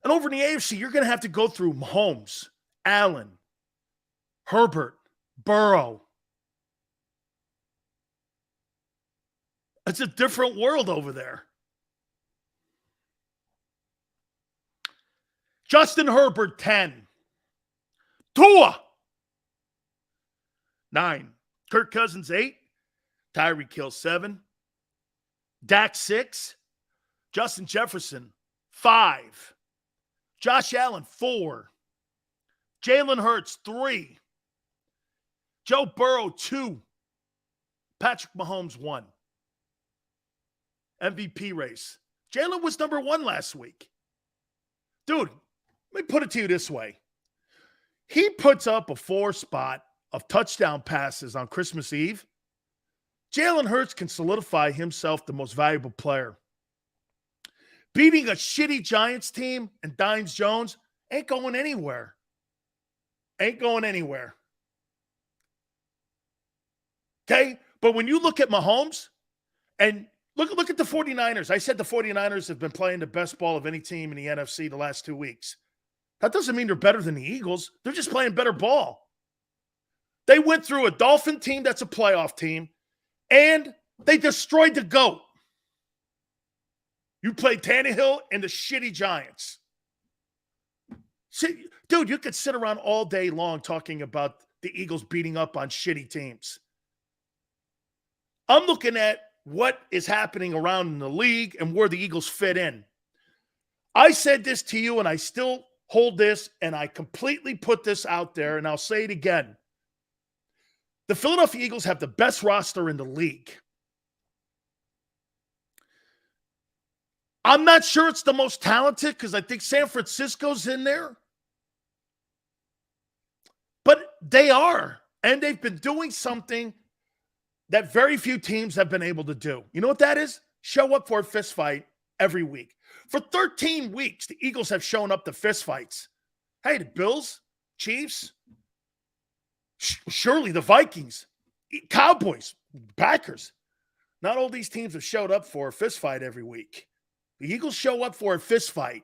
And over in the AFC, you're going to have to go through Mahomes, Allen, Herbert, Burrow. It's a different world over there. Justin Herbert, 10. Tua, 9. Kirk Cousins, 8. Tyreek Hill, 7. Dak, 6. Justin Jefferson, 5. Josh Allen, 4. Jalen Hurts, 3. Joe Burrow, 2. Patrick Mahomes, 1. MVP race. Jalen was number 1 last week. Dude, let me put it to you this way. He puts up a 4 spot of touchdown passes on Christmas Eve. Jalen Hurts can solidify himself the most valuable player. Beating a shitty Giants team and Dines Jones ain't going anywhere. Ain't going anywhere. Okay? But when you look at Mahomes and look at the 49ers. I said the 49ers have been playing the best ball of any team in the NFC the last 2 weeks. That doesn't mean they're better than the Eagles. They're just playing better ball. They went through a Dolphin team that's a playoff team, and they destroyed the GOAT. You played Tannehill and the shitty Giants. See, dude, you could sit around all day long talking about the Eagles beating up on shitty teams. I'm looking at what is happening around in the league and where the Eagles fit in. I said this to you, and I still hold this, and I completely put this out there, and I'll say it again. The Philadelphia Eagles have the best roster in the league. I'm not sure it's the most talented because I think San Francisco's in there. But they are, and they've been doing something that very few teams have been able to do. You know what that is? Show up for a fist fight every week. For 13 weeks, the Eagles have shown up to fist fights. Hey, the Bills, Chiefs, surely the Vikings, Cowboys, Packers. Not all these teams have showed up for a fist fight every week. The Eagles show up for a fist fight.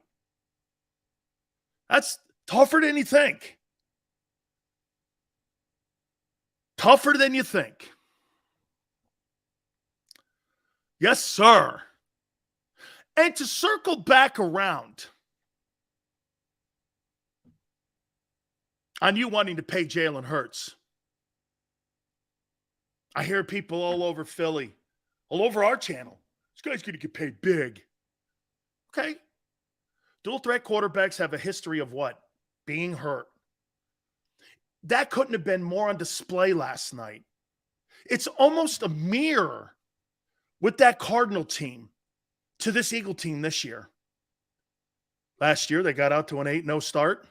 That's tougher than you think. Tougher than you think. Yes, sir. And to circle back around on you wanting to pay Jalen Hurts, I hear people all over Philly, all over our channel. This guy's going to get paid big. Okay. Dual threat quarterbacks have a history of what? Being hurt. That couldn't have been more on display last night. It's almost a mirror with that Cardinal team to this Eagle team this year. Last year, they got out to an 8-0 start.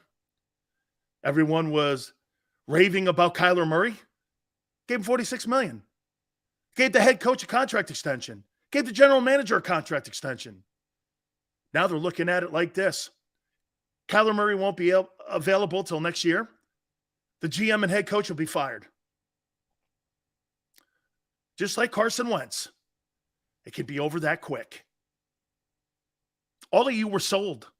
Everyone was raving about Kyler Murray. Gave him $46 million. Gave the head coach a contract extension. Gave the general manager a contract extension. Now they're looking at it like this. Kyler Murray won't be available till next year. The GM and head coach will be fired. Just like Carson Wentz. It can be over that quick. All of you were sold.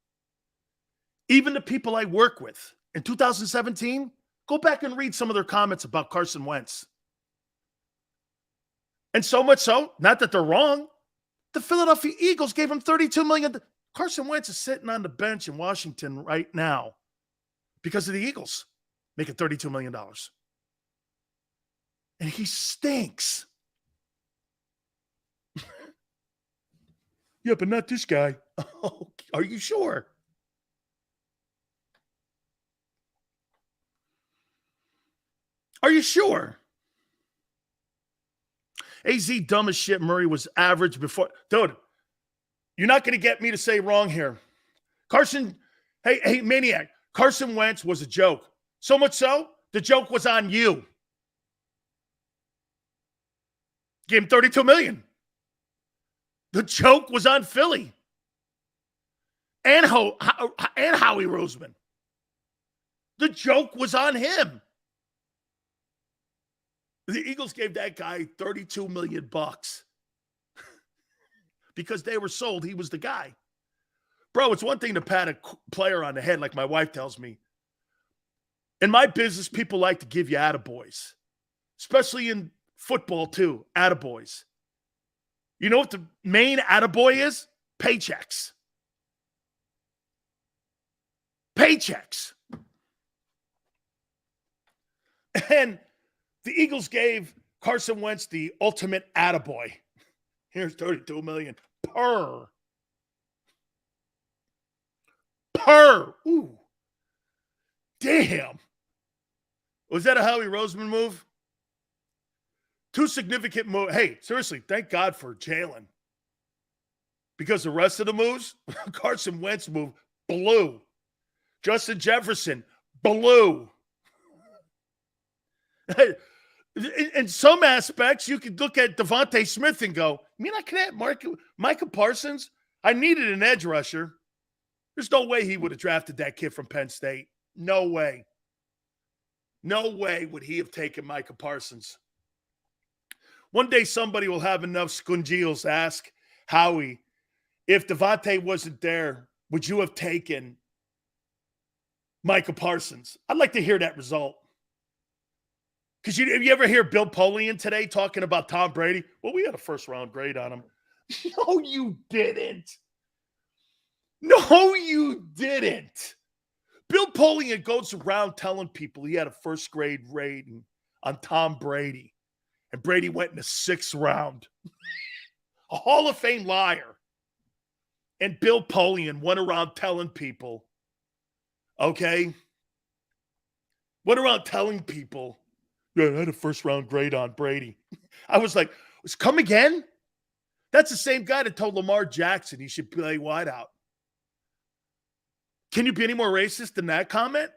Even the people I work with in 2017, go back and read some of their comments about Carson Wentz. And so much so, not that they're wrong, the Philadelphia Eagles gave him $32 million. Carson Wentz is sitting on the bench in Washington right now because of the Eagles making $32 million. And he stinks. Yeah, but not this guy. Oh, are you sure? Are you sure? AZ dumb as shit. Murray was average before. Dude, you're not going to get me to say wrong here. Carson, hey, maniac. Carson Wentz was a joke. So much so, the joke was on you. Gave him $32 million. The joke was on Philly. And Howie Roseman. The joke was on him. The Eagles gave that guy $32 million because they were sold he was the guy. Bro, it's one thing to pat a player on the head like my wife tells me. In my business, people like to give you attaboys, especially in football too, attaboys. You know what the main attaboy is? Paychecks. Paychecks. And the Eagles gave Carson Wentz the ultimate attaboy. Here's $32 million per. Ooh. Damn. Was that a Howie Roseman move? Two significant moves. Hey, seriously, thank God for Jalen. Because the rest of the moves, Carson Wentz move blew. Justin Jefferson blew. In some aspects, you could look at Devontae Smith and go, I could have Micah Parsons. I needed an edge rusher. There's no way he would have drafted that kid from Penn State. No way. No way would he have taken Micah Parsons. One day somebody will have enough scungios to ask Howie, if Devontae wasn't there, would you have taken Micah Parsons? I'd like to hear that result. Because you ever hear Bill Polian today talking about Tom Brady? Well, we had a first-round grade on him. No, you didn't. No, you didn't. Bill Polian goes around telling people he had a first-grade rating on Tom Brady. And Brady went in the 6th round. A Hall of Fame liar. And Bill Polian went around telling people, okay? Went around telling people, yeah, I had a first-round grade on Brady. I was like, come again? That's the same guy that told Lamar Jackson he should play wideout. Can you be any more racist than that comment?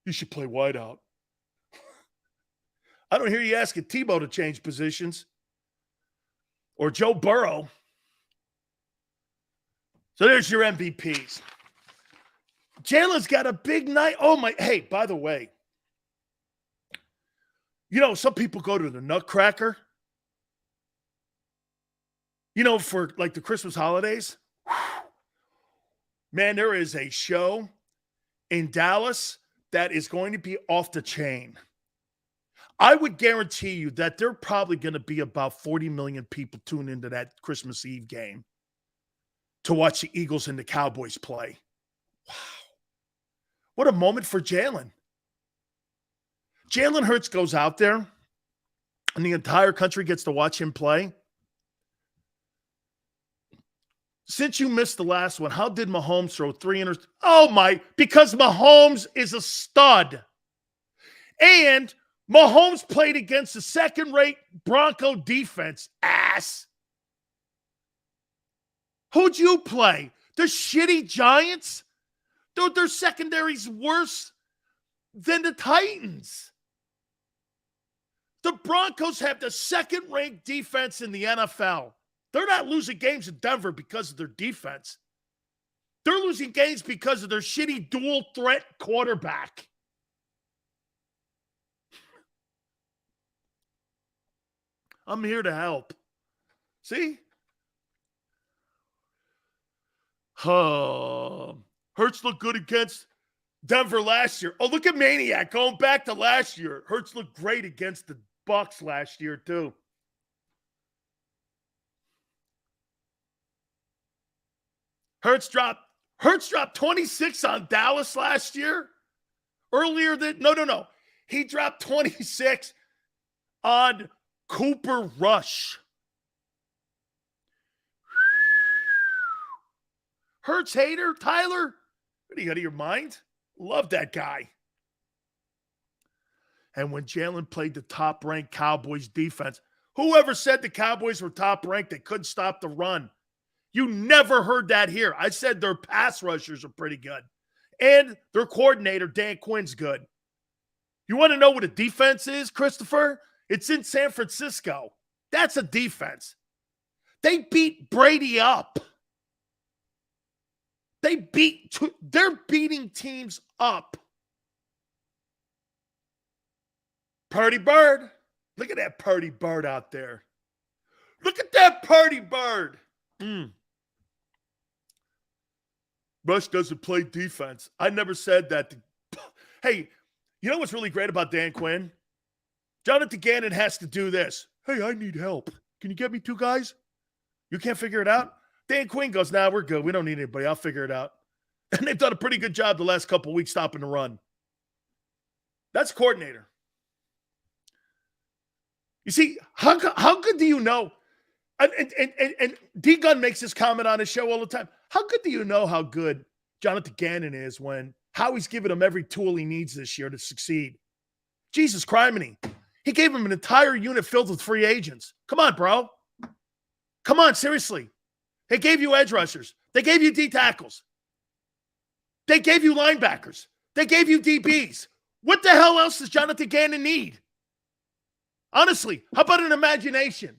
You should play wideout. I don't hear you asking Tebow to change positions. Or Joe Burrow. So there's your MVPs. Jalen's got a big night. Oh, my. Hey, by the way, some people go to the Nutcracker, for like the Christmas holidays. Man, there is a show in Dallas that is going to be off the chain. I would guarantee you that there are probably going to be about 40 million people tuned into that Christmas Eve game to watch the Eagles and the Cowboys play. Wow. What a moment for Jalen. Jalen Hurts goes out there and the entire country gets to watch him play. Since you missed the last one, how did Mahomes throw 300? Because Mahomes is a stud. And Mahomes played against the second-rate Bronco defense, ass. Who'd you play? The shitty Giants? Dude, their secondary's worse than the Titans. The Broncos have the second-ranked defense in the NFL. They're not losing games in Denver because of their defense. They're losing games because of their shitty dual-threat quarterback. I'm here to help. See? Hurts looked good against Denver last year. Oh, look at Maniac going back to last year. Hurts looked great against the Bucs last year, too. Hurts dropped 26 on Dallas last year. Earlier than no. He dropped 26 on Cooper Rush. Hurts hater, Tyler? What are you out of your mind? Love that guy. And when Jalen played the top-ranked Cowboys defense, whoever said the Cowboys were top-ranked, they couldn't stop the run. You never heard that here. I said their pass rushers are pretty good. And their coordinator, Dan Quinn's good. You want to know what a defense is, Christopher? It's in San Francisco. That's a defense. They beat Brady up. They're beating teams up. Purdy Bird. Look at that Purdy Bird out there. Look at that Purdy Bird. Rush doesn't play defense. I never said that. Hey, you know what's really great about Dan Quinn? Jonathan Gannon has to do this. Hey, I need help. Can you get me 2 guys? You can't figure it out? Dan Quinn goes, nah, we're good. We don't need anybody. I'll figure it out. And they've done a pretty good job the last couple of weeks stopping the run. That's coordinator. You see, how good do you know? And D. Gunn makes this comment on his show all the time. How good do you know how good Jonathan Gannon is when Howie's giving him every tool he needs this year to succeed? Jesus criminy. He gave him an entire unit filled with free agents. Come on, bro. Come on, seriously. They gave you edge rushers. They gave you D tackles. They gave you linebackers. They gave you DBs. What the hell else does Jonathan Gannon need? Honestly, how about an imagination?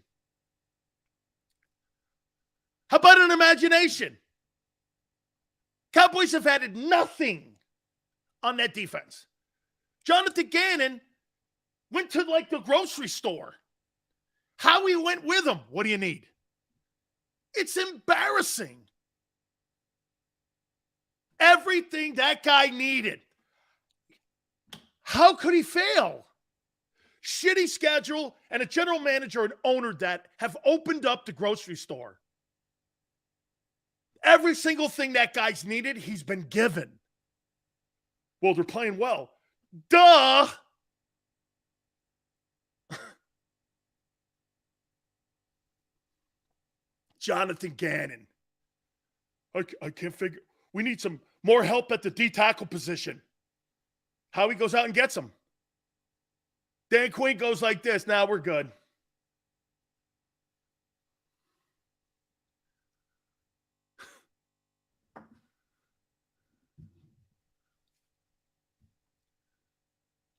How about an imagination? Cowboys have added nothing on that defense. Jonathan Gannon went to like the grocery store. Howie went with him. What do you need? It's embarrassing. Everything that guy needed. How could he fail? Shitty schedule and a general manager and owner that have opened up the grocery store. Every single thing that guy's needed, he's been given. Well, they're playing well. Duh! Jonathan Gannon. I can't figure. We need some more help at the D tackle position. Howie goes out and gets him. Dan Quinn goes like this. Now we're good.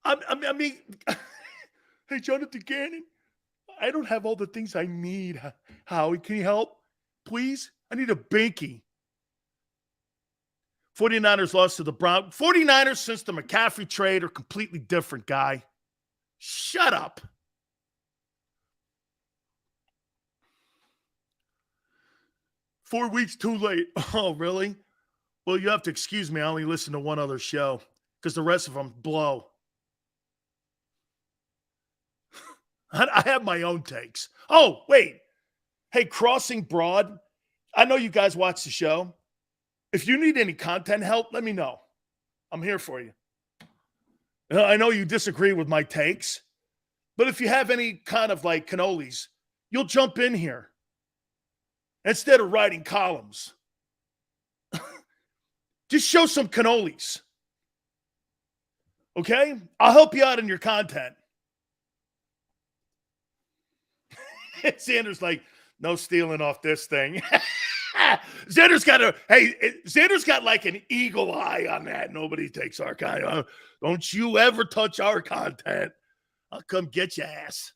I mean, hey, Jonathan Gannon, I don't have all the things I need. Howie, can you help? Please? I need a binky. 49ers lost to the Browns. 49ers, since the McCaffrey trade, are completely different, guy. Shut up. Four weeks too late. Oh, really? Well, you have to excuse me. I only listen to one other show because the rest of them blow. I have my own takes. Oh, wait. Hey, Crossing Broad, I know you guys watch the show. If you need any content help, let me know. I'm here for you. I know you disagree with my takes, but if you have any kind of like cannolis, you'll jump in here instead of writing columns. Just show some cannolis. Okay? I'll help you out in your content. Xander's like, no stealing off this thing. Xander's got like an eagle eye on that. Nobody takes our content. Don't you ever touch our content. I'll come get your ass.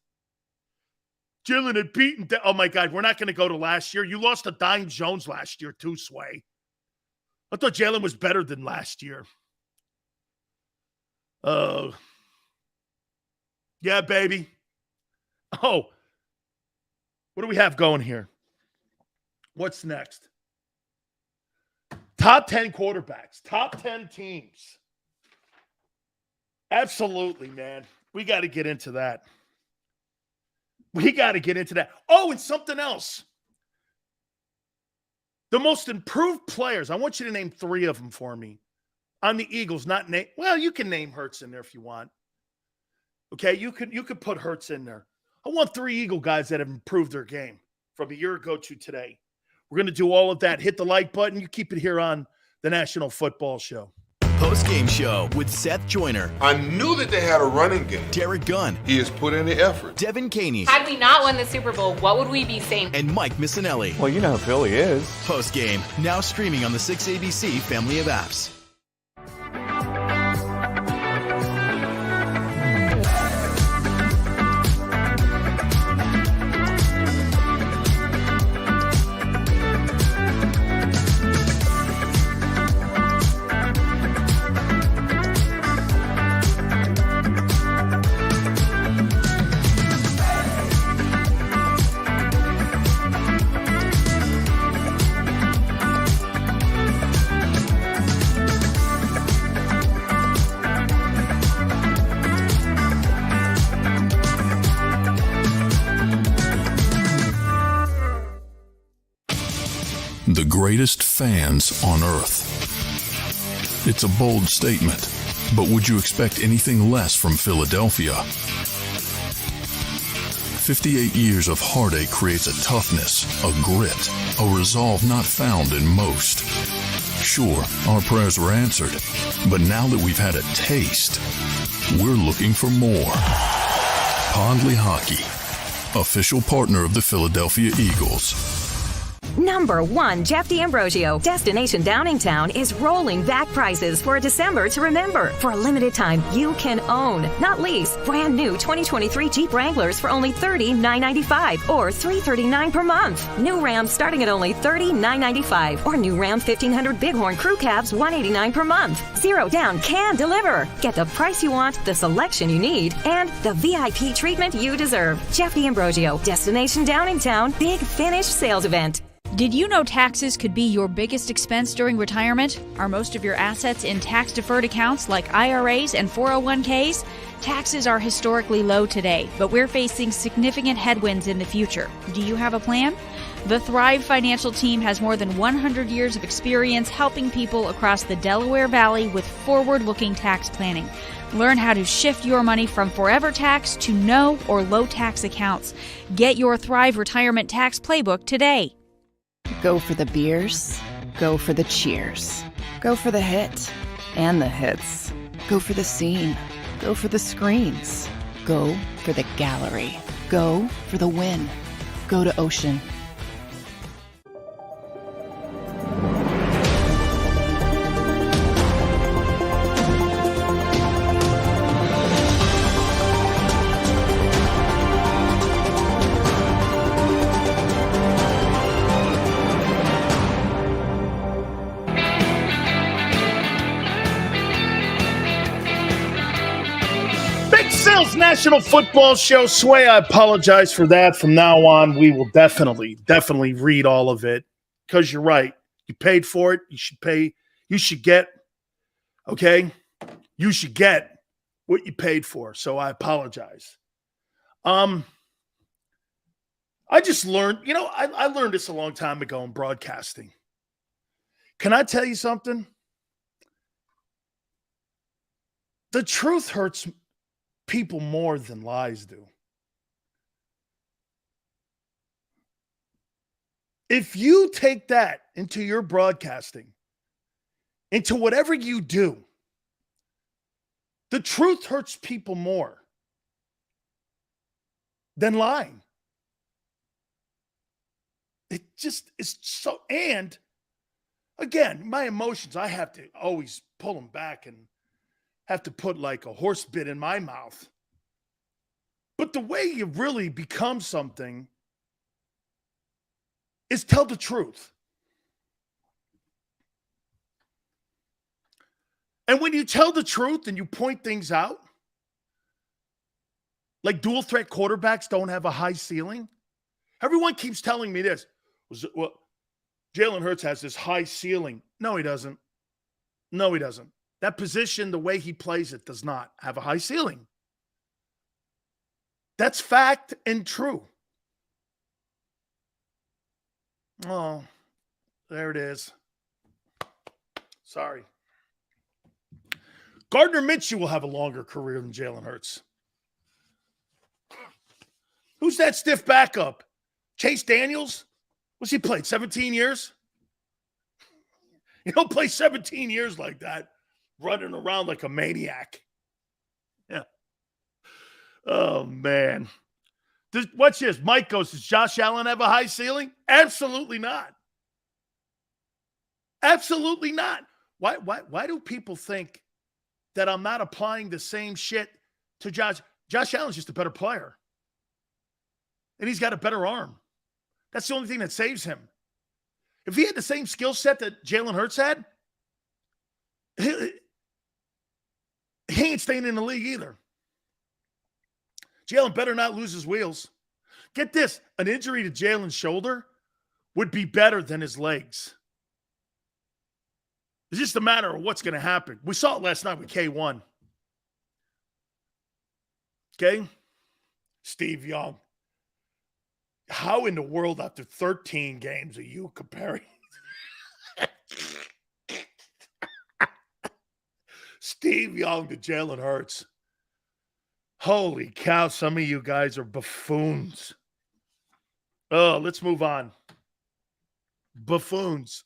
Jalen had beaten. Oh my God, we're not going to go to last year. You lost to Dime Jones last year too, Sway. I thought Jalen was better than last year. Yeah, baby. Oh. What do we have going here? What's next? Top 10 quarterbacks. Top 10 teams. Absolutely, man. We got to get into that. Oh, and something else. The most improved players. I want you to name 3 of them for me. On the Eagles, not name. Well, you can name Hurts in there if you want. Okay, you could put Hurts in there. I want 3 Eagle guys that have improved their game from a year ago to today. We're going to do all of that. Hit the like button. You keep it here on the National Football Show. Post-game show with Seth Joyner. I knew that they had a running game. Derek Gunn. He has put in the effort. Devin Caney. Had we not won the Super Bowl, what would we be saying? And Mike Missinelli. Well, you know who Philly is. Post-game, now streaming on the 6ABC family of apps. the greatest fans on earth. It's a bold statement, but would you expect anything less from Philadelphia? 58 years of heartache creates a toughness, a grit, a resolve not found in most. Sure, our prayers were answered, but now that we've had a taste, we're looking for more. Pondley Hockey, official partner of the Philadelphia Eagles. Number 1, Jeff D'Ambrosio. Destination Downingtown is rolling back prices for December to remember. For a limited time, you can own, not lease, brand new 2023 Jeep Wranglers for only $30,995 or $339 per month. New Ram starting at only $30,995 or new Ram 1500 Bighorn Crew Cabs $189 per month. Zero down can deliver. Get the price you want, the selection you need, and the VIP treatment you deserve. Jeff D'Ambrosio, Destination Downingtown, Big Finish Sales Event. Did you know taxes could be your biggest expense during retirement? Are most of your assets in tax-deferred accounts like IRAs and 401ks? Taxes are historically low today, but we're facing significant headwinds in the future. Do you have a plan? The Thrive Financial team has more than 100 years of experience helping people across the Delaware Valley with forward-looking tax planning. Learn how to shift your money from forever tax to no or low tax accounts. Get your Thrive Retirement Tax Playbook today. Go for the beers, go for the cheers, go for the hit and the hits, go for the scene, go for the screens, go for the gallery, go for the win, go to Ocean. National Football Show. Sway, I apologize for that. From now on, we will definitely read all of it because you're right. You paid for it. You should pay. You should get, okay? You should get what you paid for. So I apologize. I just learned, I learned this a long time ago in broadcasting. Can I tell you something? The truth hurts people more than lies do. If you take that into your broadcasting, into whatever you do, the truth hurts people more than lying. It just is so, and again, my emotions, I have to always pull them back and have to put like a horse bit in my mouth. But the way you really become something is tell the truth. And when you tell the truth and you point things out, like dual threat quarterbacks don't have a high ceiling. Everyone keeps telling me this. Well, Jalen Hurts has this high ceiling. No, he doesn't. No, he doesn't. That position, the way he plays it, does not have a high ceiling. That's fact and true. Oh, there it is. Sorry. Gardner Minshew will have a longer career than Jalen Hurts. Who's that stiff backup? Chase Daniels? What's he played, 17 years? You don't play 17 years like that, running around like a maniac. Yeah. Oh, man. Watch this. Mike goes, does Josh Allen have a high ceiling? Absolutely not. Absolutely not. Why do people think that I'm not applying the same shit to Josh? Josh Allen's just a better player. And he's got a better arm. That's the only thing that saves him. If he had the same skill set that Jalen Hurts had, he ain't staying in the league either. Jalen better not lose his wheels. Get this, an injury to Jalen's shoulder would be better than his legs. It's just a matter of what's going to happen. We saw it last night with K1. Okay? Steve Young. How in the world after 13 games are you comparing Steve Young to Jalen Hurts. Holy cow, some of you guys are buffoons. Oh, let's move on. Buffoons.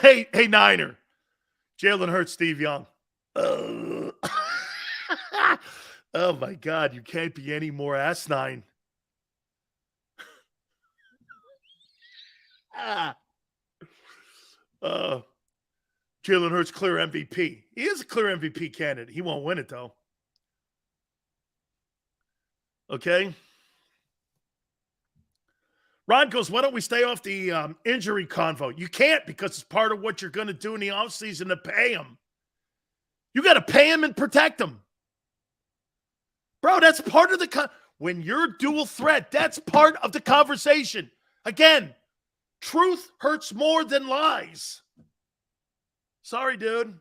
Hey, Niner. Jalen Hurts, Steve Young. Oh, my God, you can't be any more asinine. Jalen Hurts, clear MVP. He is a clear MVP candidate. He won't win it, though. Okay? Ron goes, why don't we stay off the injury convo? You can't, because it's part of what you're going to do in the offseason to pay him. You got to pay him and protect him. Bro, that's part of the when you're dual threat, that's part of the conversation. Again, truth hurts more than lies. Sorry, dude.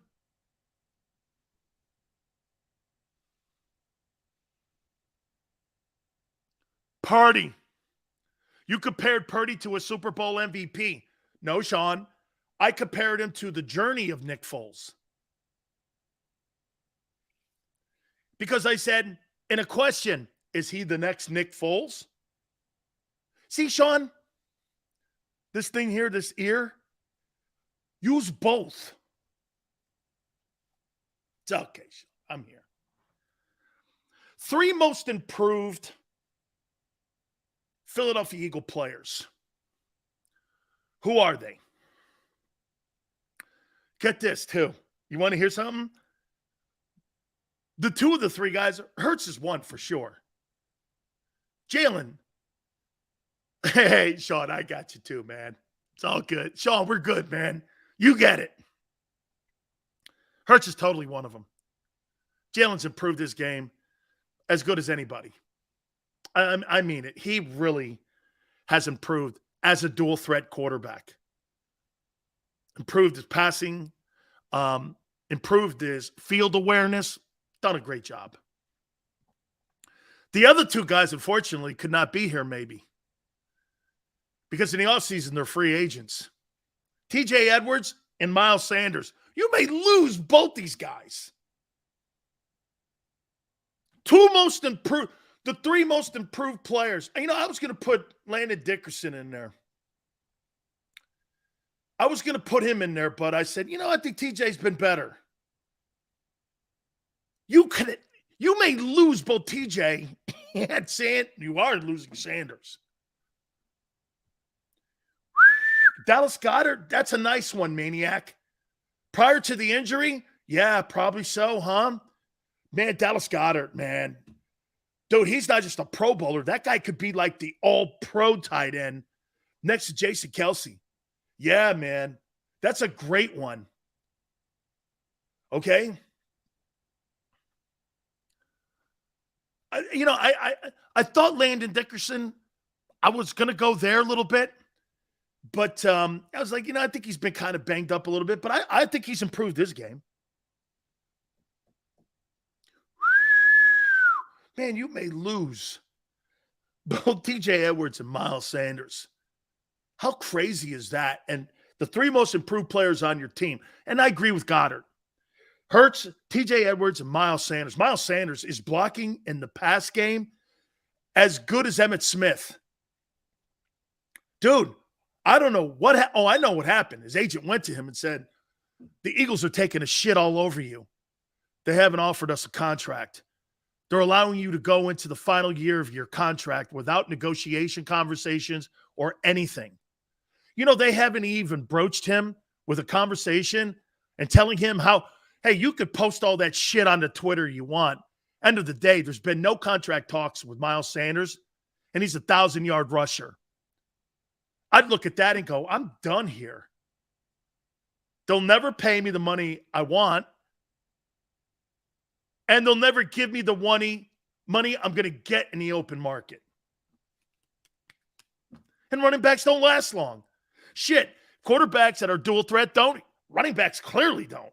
Purdy. You compared Purdy to a Super Bowl MVP. No, Sean. I compared him to the journey of Nick Foles. Because I said, in a question, is he the next Nick Foles? See, Sean, this thing here, this ear, use both. It's okay, I'm here. 3 most improved Philadelphia Eagle players. Who are they? Get this, too. You want to hear something? The 2 of the 3 guys, Hurts is 1 for sure. Jalen. Hey, Sean, I got you too, man. It's all good. Sean, we're good, man. You get it. Hurts is totally one of them. Jalen's improved his game as good as anybody. I mean it. He really has improved as a dual threat quarterback. Improved his passing, improved his field awareness, done a great job. The other 2 guys, unfortunately, could not be here maybe. Because in the offseason, they're free agents. TJ Edwards and Miles Sanders. You may lose both these guys. 2 most improved, the 3 most improved players. You know, I was going to put Landon Dickerson in there. I was going to put him in there, but I said, you know, I think TJ's been better. You may lose both TJ and Sand. You are losing Sanders. Dallas Goedert, that's a nice one, Maniac. Prior to the injury, yeah, probably so, huh? Man, Dallas Goedert, man. Dude, he's not just a Pro Bowler. That guy could be like the all-pro tight end next to Jason Kelce. Yeah, man. That's a great one. Okay? I thought Landon Dickerson, I was going to go there a little bit. But I was like, I think he's been kind of banged up a little bit. But I think he's improved his game. Man, you may lose both TJ Edwards and Miles Sanders. How crazy is that? And the 3 most improved players on your team. And I agree with Goddard. Hurts, TJ Edwards, and Miles Sanders. Miles Sanders is blocking in the pass game as good as Emmitt Smith. Dude, I don't know what I know what happened. His agent went to him and said, the Eagles are taking a shit all over you. They haven't offered us a contract. They're allowing you to go into the final year of your contract without negotiation conversations or anything. They haven't even broached him with a conversation and telling him how, hey, you could post all that shit on the Twitter you want. End of the day, there's been no contract talks with Miles Sanders, and he's a 1,000-yard rusher. I'd look at that and go, I'm done here. They'll never pay me the money I want, and they'll never give me the money I'm going to get in the open market. And running backs don't last long. Shit, quarterbacks that are dual threat don't. Running backs clearly don't.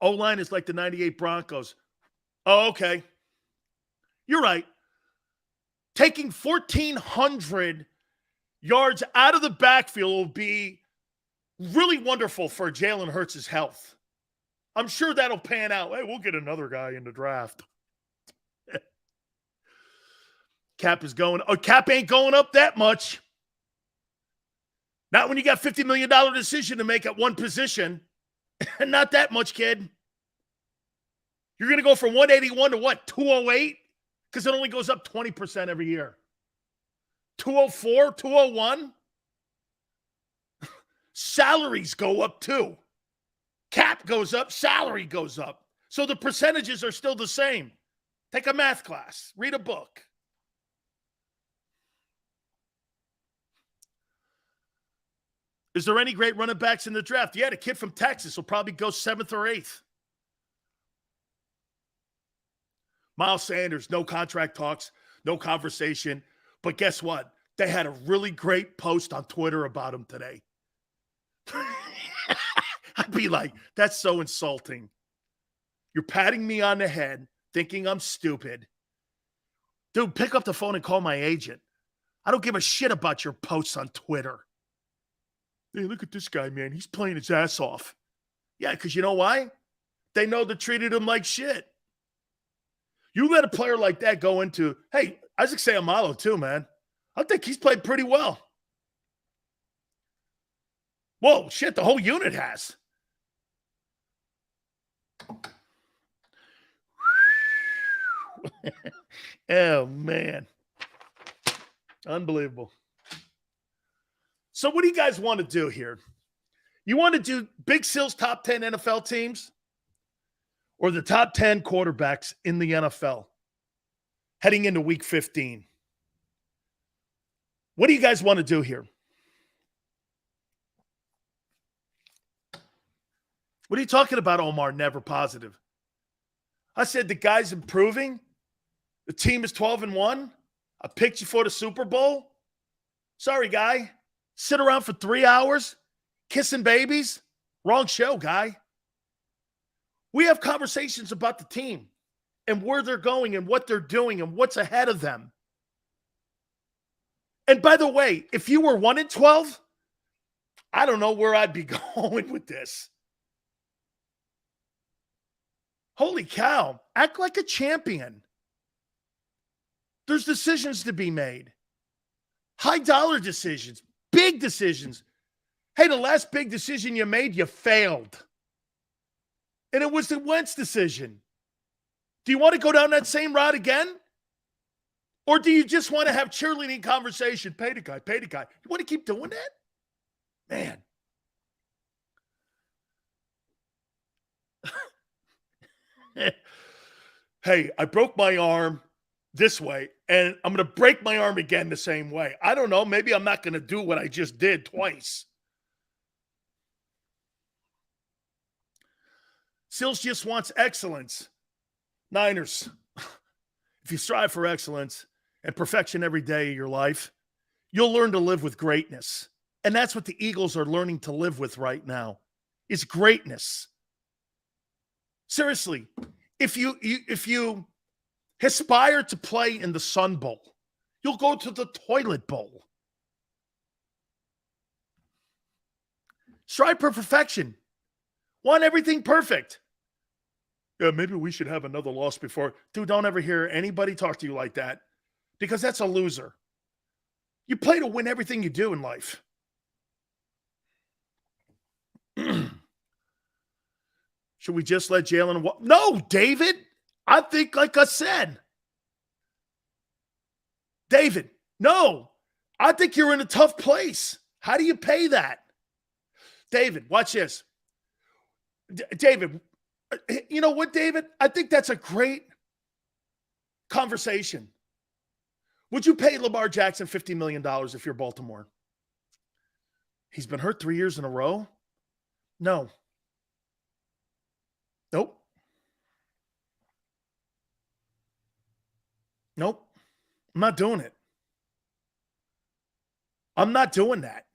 O-line is like the 98 Broncos. Oh, okay. You're right. Taking 1,400 yards out of the backfield will be really wonderful for Jalen Hurts' health. I'm sure that'll pan out. Hey, we'll get another guy in the draft. Cap ain't going up that much. Not when you got $50 million decision to make at one position. Not that much, kid. You're going to go from 181 to what, 208? Because it only goes up 20% every year. 204, 201? Salaries go up too. Cap goes up, salary goes up. So the percentages are still the same. Take a math class. Read a book. Is there any great running backs in the draft? Yeah, the kid from Texas will probably go 7th or 8th. Miles Sanders, no contract talks, no conversation. But guess what? They had a really great post on Twitter about him today. I'd be like, that's so insulting. You're patting me on the head, thinking I'm stupid. Dude, pick up the phone and call my agent. I don't give a shit about your posts on Twitter. Hey, look at this guy, man. He's playing his ass off. Yeah, because you know why? They know they treated him like shit. You let a player like that go into, hey, Isaac Seumalo too, man. I think he's played pretty well. Whoa, shit, the whole unit has. Oh, man. Unbelievable. So what do you guys want to do here? You want to do Big Sil's top 10 NFL teams or the top 10 quarterbacks in the NFL heading into week 15? What do you guys want to do here? What are you talking about, Omar? Never positive. I said the guy's improving. The team is 12-1. I picked you for the Super Bowl. Sorry, guy. Sit around for 3 hours kissing babies? Wrong show, guy. We have conversations about the team and where they're going and what they're doing and what's ahead of them. And by the way, if you were 1-12, I don't know where I'd be going with this. Holy cow. Act like a champion. There's decisions to be made. High dollar decisions. Big decisions. Hey, the last big decision you made, you failed. And it was the Wentz decision. Do you want to go down that same route again? Or do you just want to have cheerleading conversation? Pay the guy, pay the guy. You want to keep doing that? Man. Hey, I broke my arm this way, and I'm going to break my arm again the same way. I don't know. Maybe I'm not going to do what I just did twice. Sills just wants excellence. Niners, if you strive for excellence and perfection every day of your life, you'll learn to live with greatness. And that's what the Eagles are learning to live with right now, is greatness. Seriously, if you aspire to play in the Sun Bowl, you'll go to the toilet bowl. Strive for perfection. Want everything perfect. Yeah, maybe we should have another loss before. Dude, don't ever hear anybody talk to you like that, because that's a loser. You play to win everything you do in life. Should we just let Jalen walk? No, David. I think, like I said, David, no. I think you're in a tough place. How do you pay that? David, watch this. David, you know what, David? I think that's a great conversation. Would you pay Lamar Jackson $50 million if you're Baltimore? He's been hurt 3 years in a row? No. Nope. Nope. I'm not doing it. I'm not doing that.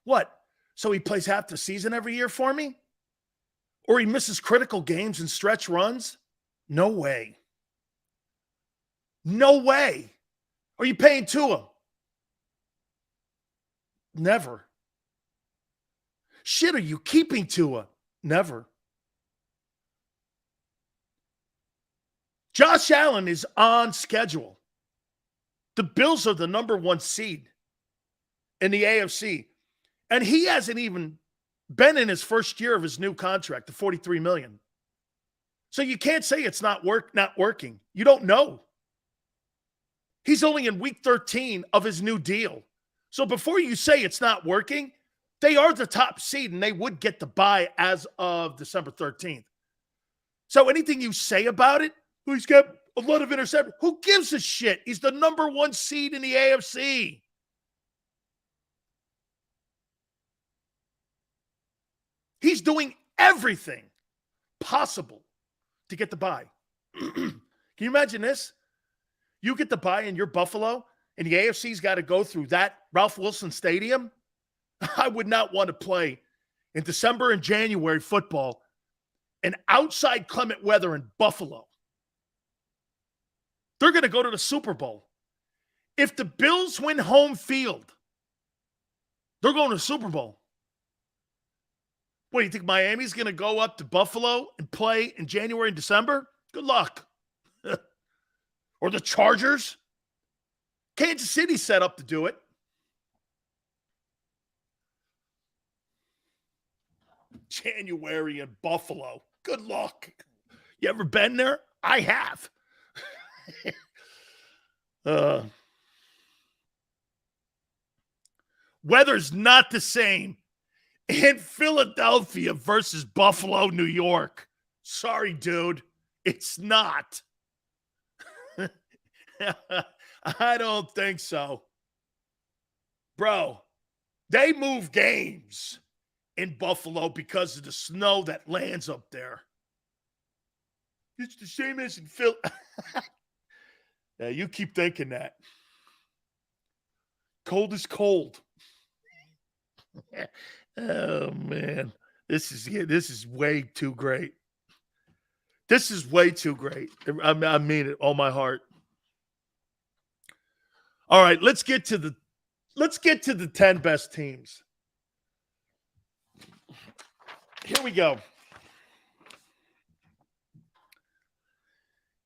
What? So he plays half the season every year for me? Or he misses critical games and stretch runs? No way. No way. Are you paying Tua? Never. Shit, are you keeping Tua? Never. Josh Allen is on schedule. The Bills are the number 1 seed in the AFC. And he hasn't even been in his first year of his new contract, the $43 million. So you can't say it's not working. You don't know. He's only in week 13 of his new deal. So before you say it's not working, they are the top seed and they would get the bye as of December 13th. So anything you say about it, he's got a lot of interceptions. Who gives a shit? He's the number 1 seed in the AFC. He's doing everything possible to get the bye. Can you imagine this? You get the bye in your Buffalo, and the AFC's got to go through that Ralph Wilson Stadium. I would not want to play in December and January football in outside clement weather in Buffalo. They're going to go to the Super Bowl. If the Bills win home field, they're going to the Super Bowl. What, do you think Miami's going to go up to Buffalo and play in January and December? Good luck. Or the Chargers? Kansas City set up to do it. January in Buffalo. Good luck. You ever been there? I have. Weather's not the same in Philadelphia versus Buffalo, New York. Sorry, dude. It's not. I don't think so. Bro, they move games in Buffalo because of the snow that lands up there. It's the same as in Philly. Yeah, you keep thinking that. Cold is cold. Oh, man. This is way too great. This is way too great. I mean it, all my heart. All right, let's get to the 10 best teams. Here we go.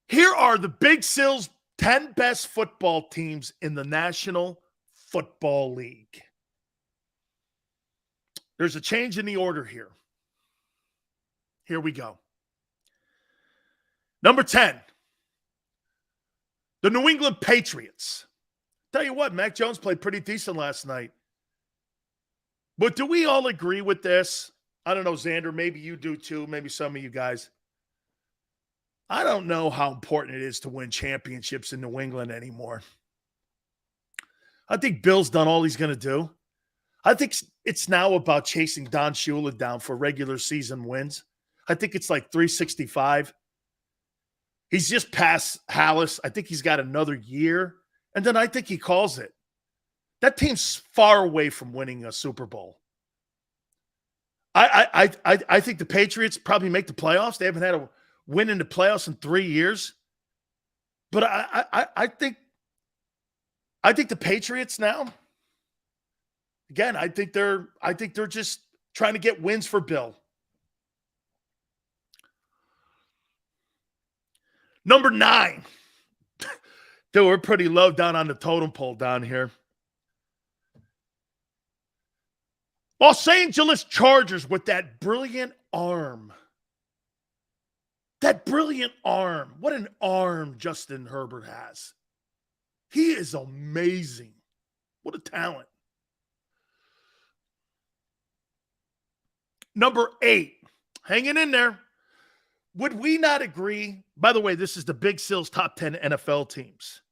Here are the Big Sil's 10 best football teams in the National Football League. There's a change in the order here. Here we go. Number 10, the New England Patriots. Tell you what, Mac Jones played pretty decent last night. But do we all agree with this? I don't know, Xander, maybe you do too, maybe some of you guys. I don't know how important it is to win championships in New England anymore. I think Bill's done all he's going to do. I think it's now about chasing Don Shula down for regular season wins. I think it's like 365. He's just past Hallis. I think he's got another year. And then I think he calls it. That team's far away from winning a Super Bowl. I think the Patriots probably make the playoffs. They haven't had a win in the playoffs in 3 years. But I think the Patriots now, again, I think they're just trying to get wins for Bill. Number 9. Dude, we're pretty low down on the totem pole down here. Los Angeles Chargers with that brilliant arm. That brilliant arm. What an arm Justin Herbert has. He is amazing. What a talent. Number 8. Hanging in there. Would we not agree? By the way, this is the Big Sil's top 10 NFL teams.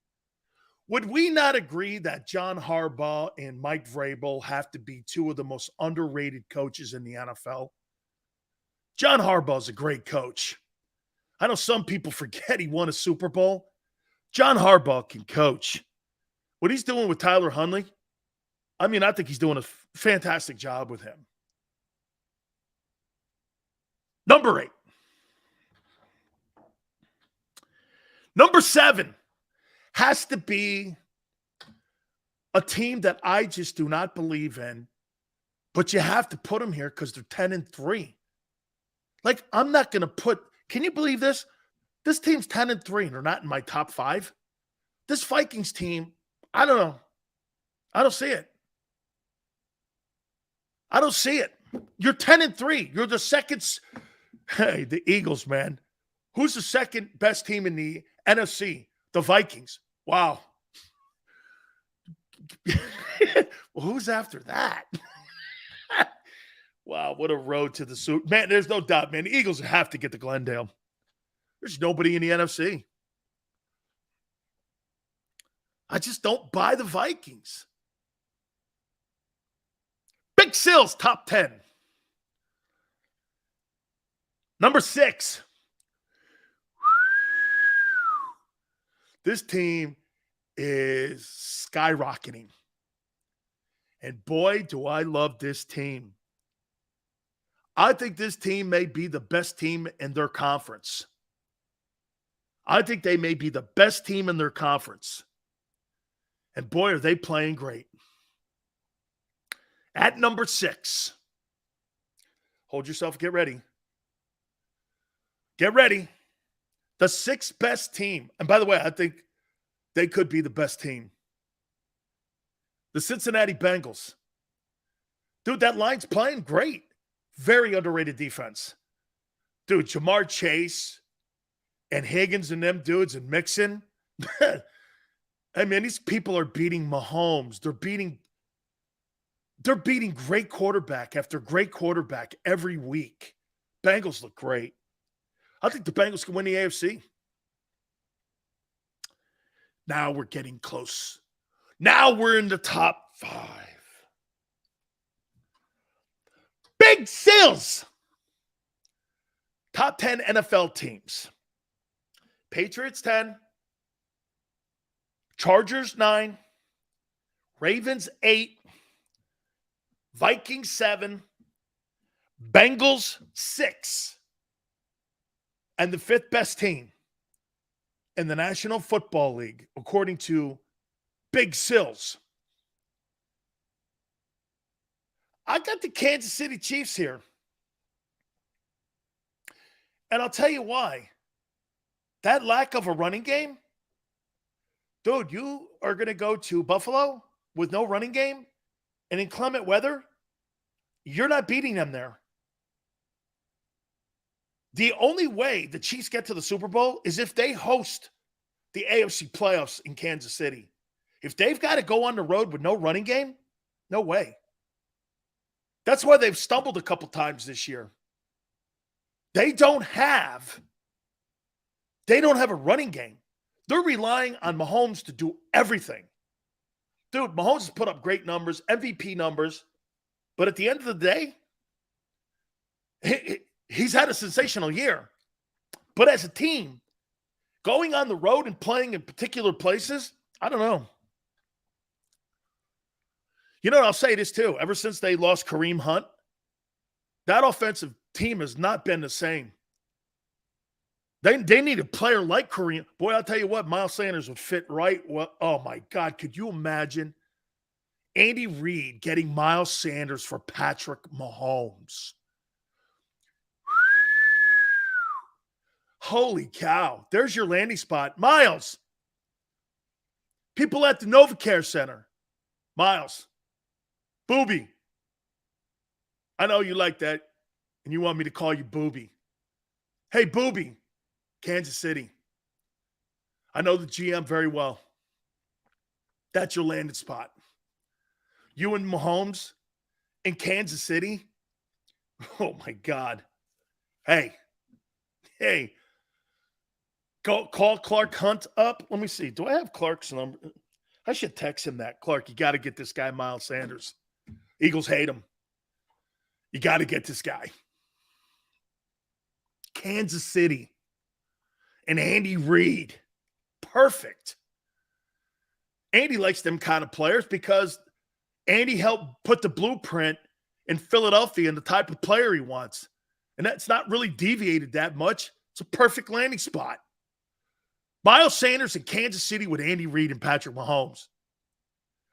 Would we not agree that John Harbaugh and Mike Vrabel have to be two of the most underrated coaches in the NFL? John Harbaugh is a great coach. I know some people forget he won a Super Bowl. John Harbaugh can coach. What he's doing with Tyler Huntley, I mean, I think he's doing a fantastic job with him. Number 8. Number 7 has to be a team that I just do not believe in, but you have to put them here because they're 10-3. Like, I'm not going to put, can you believe this? This team's 10-3 and they're not in my top 5. This Vikings team, I don't know. I don't see it. I don't see it. You're 10-3. You're the second. Hey, the Eagles, man. Who's the second best team in the NFC? The Vikings. Wow. Well, who's after that? Wow, what a road to the suit. Man, there's no doubt, man. The Eagles have to get to Glendale. There's nobody in the NFC. I just don't buy the Vikings. Big Sills, top 10. Number 6. This team is skyrocketing. And boy, do I love this team. I think this team may be the best team in their conference. I think they may be the best team in their conference. And boy, are they playing great. At number 6, hold yourself, get ready. Get ready. The 6th best team. And by the way, I think they could be the best team. The Cincinnati Bengals. Dude, that line's playing great. Very underrated defense. Dude, Jamar Chase and Higgins and them dudes and Mixon. I mean, these people are beating Mahomes. They're beating great quarterback after great quarterback every week. Bengals look great. I think the Bengals can win the AFC. Now we're getting close. Now we're in the top 5. Big Sills. Top 10 NFL teams. Patriots 10. Chargers 9. Ravens 8. Vikings 7. Bengals 6. And the 5th best team in the National Football League, according to Big Sills. I got the Kansas City Chiefs here. And I'll tell you why. That lack of a running game, dude, you are going to go to Buffalo with no running game and inclement weather, you're not beating them there. The only way the Chiefs get to the Super Bowl is if they host the AFC playoffs in Kansas City. If they've got to go on the road with no running game, no way. That's why they've stumbled a couple times this year. They don't have a running game. They're relying on Mahomes to do everything. Dude, Mahomes has put up great numbers, MVP numbers, but at the end of the day, he's had a sensational year. But as a team, going on the road and playing in particular places, I don't know. You know, I'll say this too. Ever since they lost Kareem Hunt, that offensive team has not been the same. They need a player like Kareem. Boy, I'll tell you what, Miles Sanders would fit right. Well, oh, my God. Could you imagine Andy Reid getting Miles Sanders for Patrick Mahomes? Holy cow. There's your landing spot. Miles. People at the NovaCare Center. Miles. Booby. I know you like that, and you want me to call you Booby. Hey, Booby. Kansas City. I know the GM very well. That's your landing spot. You and Mahomes in Kansas City. Oh, my God. Hey. Call Clark Hunt up. Let me see. Do I have Clark's number? I should text him that. Clark, you got to get this guy, Miles Sanders. Eagles hate him. You got to get this guy. Kansas City. And Andy Reid. Perfect. Andy likes them kind of players because Andy helped put the blueprint in Philadelphia and the type of player he wants. And that's not really deviated that much. It's a perfect landing spot. Miles Sanders in Kansas City with Andy Reid and Patrick Mahomes.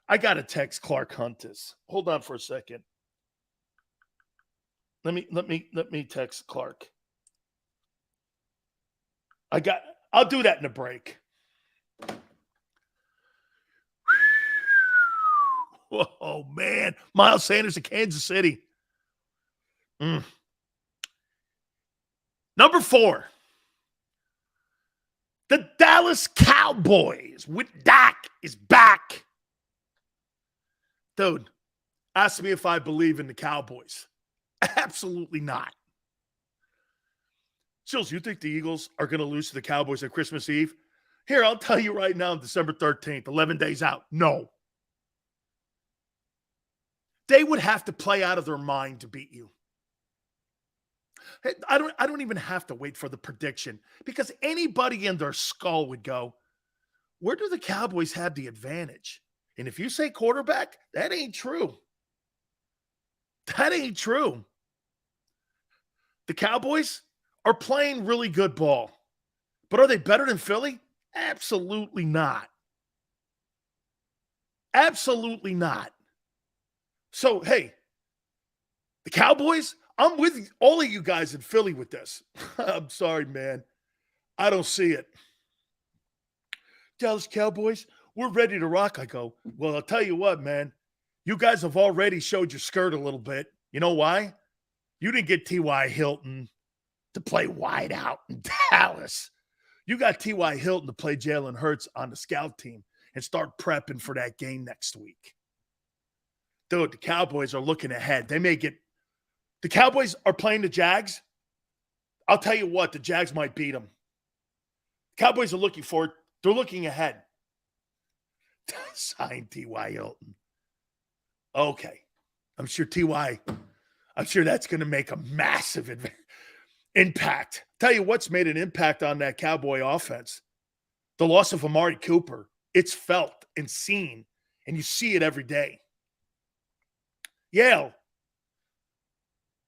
I got to text Clark Hunt this. Hold on for a second. Let me text Clark. I'll do that in a break. Oh, man. Miles Sanders of Kansas City. Number 4. The Dallas Cowboys with Dak is back. Dude, ask me if I believe in the Cowboys. Absolutely not. Sills, you think the Eagles are going to lose to the Cowboys on Christmas Eve? Here, I'll tell you right now, December 13th, 11 days out. No. They would have to play out of their mind to beat you. I don't even have to wait for the prediction because anybody in their skull would go, where do the Cowboys have the advantage? And if you say quarterback, that ain't true. That ain't true. The Cowboys are playing really good ball. But are they better than Philly? Absolutely not. Absolutely not. So, hey, the Cowboys, I'm with all of you guys in Philly with this. I'm sorry, man. I don't see it. Dallas Cowboys, we're ready to rock. I go, well, I'll tell you what, man. You guys have already showed your skirt a little bit. You know why? You didn't get T.Y. Hilton to play wide out in Dallas. You got T.Y. Hilton to play Jalen Hurts on the scout team and start prepping for that game next week. Dude, the Cowboys are looking ahead. The Cowboys are playing the Jags. I'll tell you what, the Jags might beat them. Cowboys are looking forward. They're looking ahead. Sign T.Y. Hilton. Okay. I'm sure that's going to make a massive impact. Tell you what's made an impact on that Cowboy offense. The loss of Amari Cooper. It's felt and seen, and you see it every day. Yale.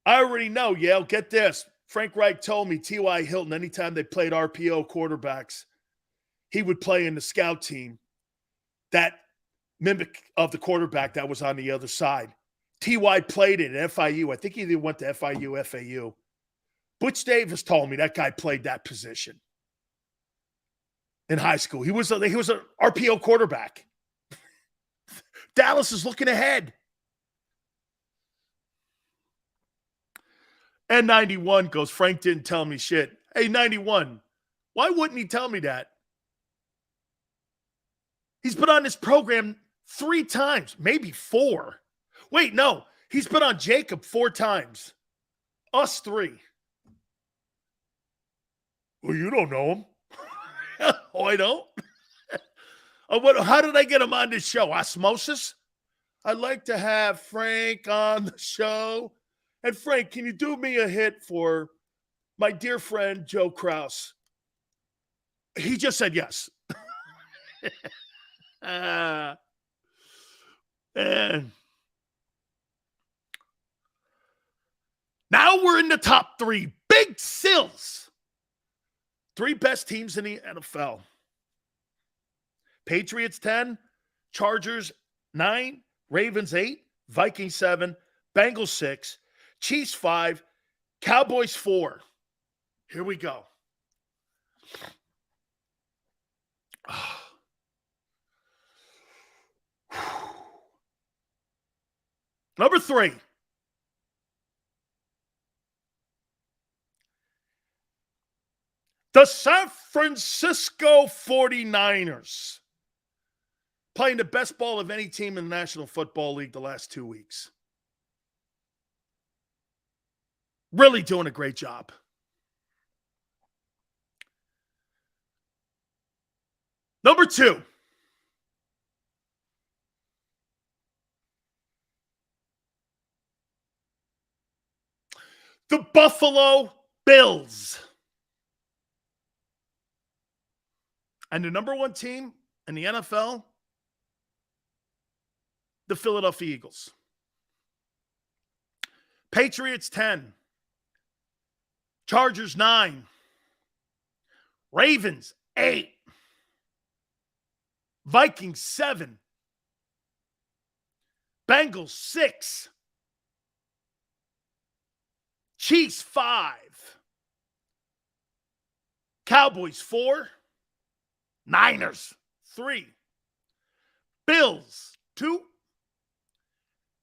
I already know, Yale. Get this. Frank Reich told me T.Y. Hilton, anytime they played RPO quarterbacks, he would play in the scout team, that mimic of the quarterback that was on the other side. T.Y. played it at FIU. I think he went to FIU, FAU. Butch Davis told me that guy played that position in high school. He was an RPO quarterback. Dallas is looking ahead. And 91 goes, Frank didn't tell me shit. Hey, 91, why wouldn't he tell me that? He's been on this program 3 times, maybe 4. Wait, no. He's been on JAKIB 4 times. Us 3. Well, you don't know him. Oh, I don't? How did I get him on this show? Osmosis? I'd like to have Frank on the show. And Frank, can you do me a hit for my dear friend Joe Krause? He just said yes. And now we're in the top 3. Big Sills. 3 best teams in the NFL. Patriots 10, Chargers 9, Ravens 8, Vikings 7, Bengals 6, Chiefs 5, Cowboys 4. Here we go. Number 3. The San Francisco 49ers. Playing the best ball of any team in the National Football League the last 2 weeks. Really doing a great job. Number 2. The Buffalo Bills. And the number 1 team in the NFL, the Philadelphia Eagles. Patriots 10. Chargers 9. Ravens 8. Vikings 7. Bengals 6. Chiefs 5. Cowboys 4. Niners 3. Bills 2.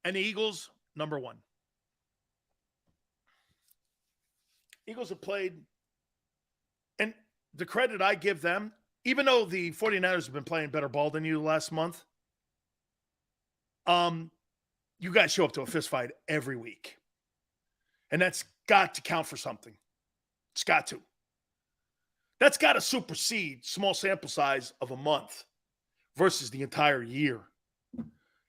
And the Eagles number 1. Eagles have played, and the credit I give them, even though the 49ers have been playing better ball than you last month, you guys show up to a fist fight every week. And that's got to count for something. It's got to. That's got to supersede small sample size of a month versus the entire year.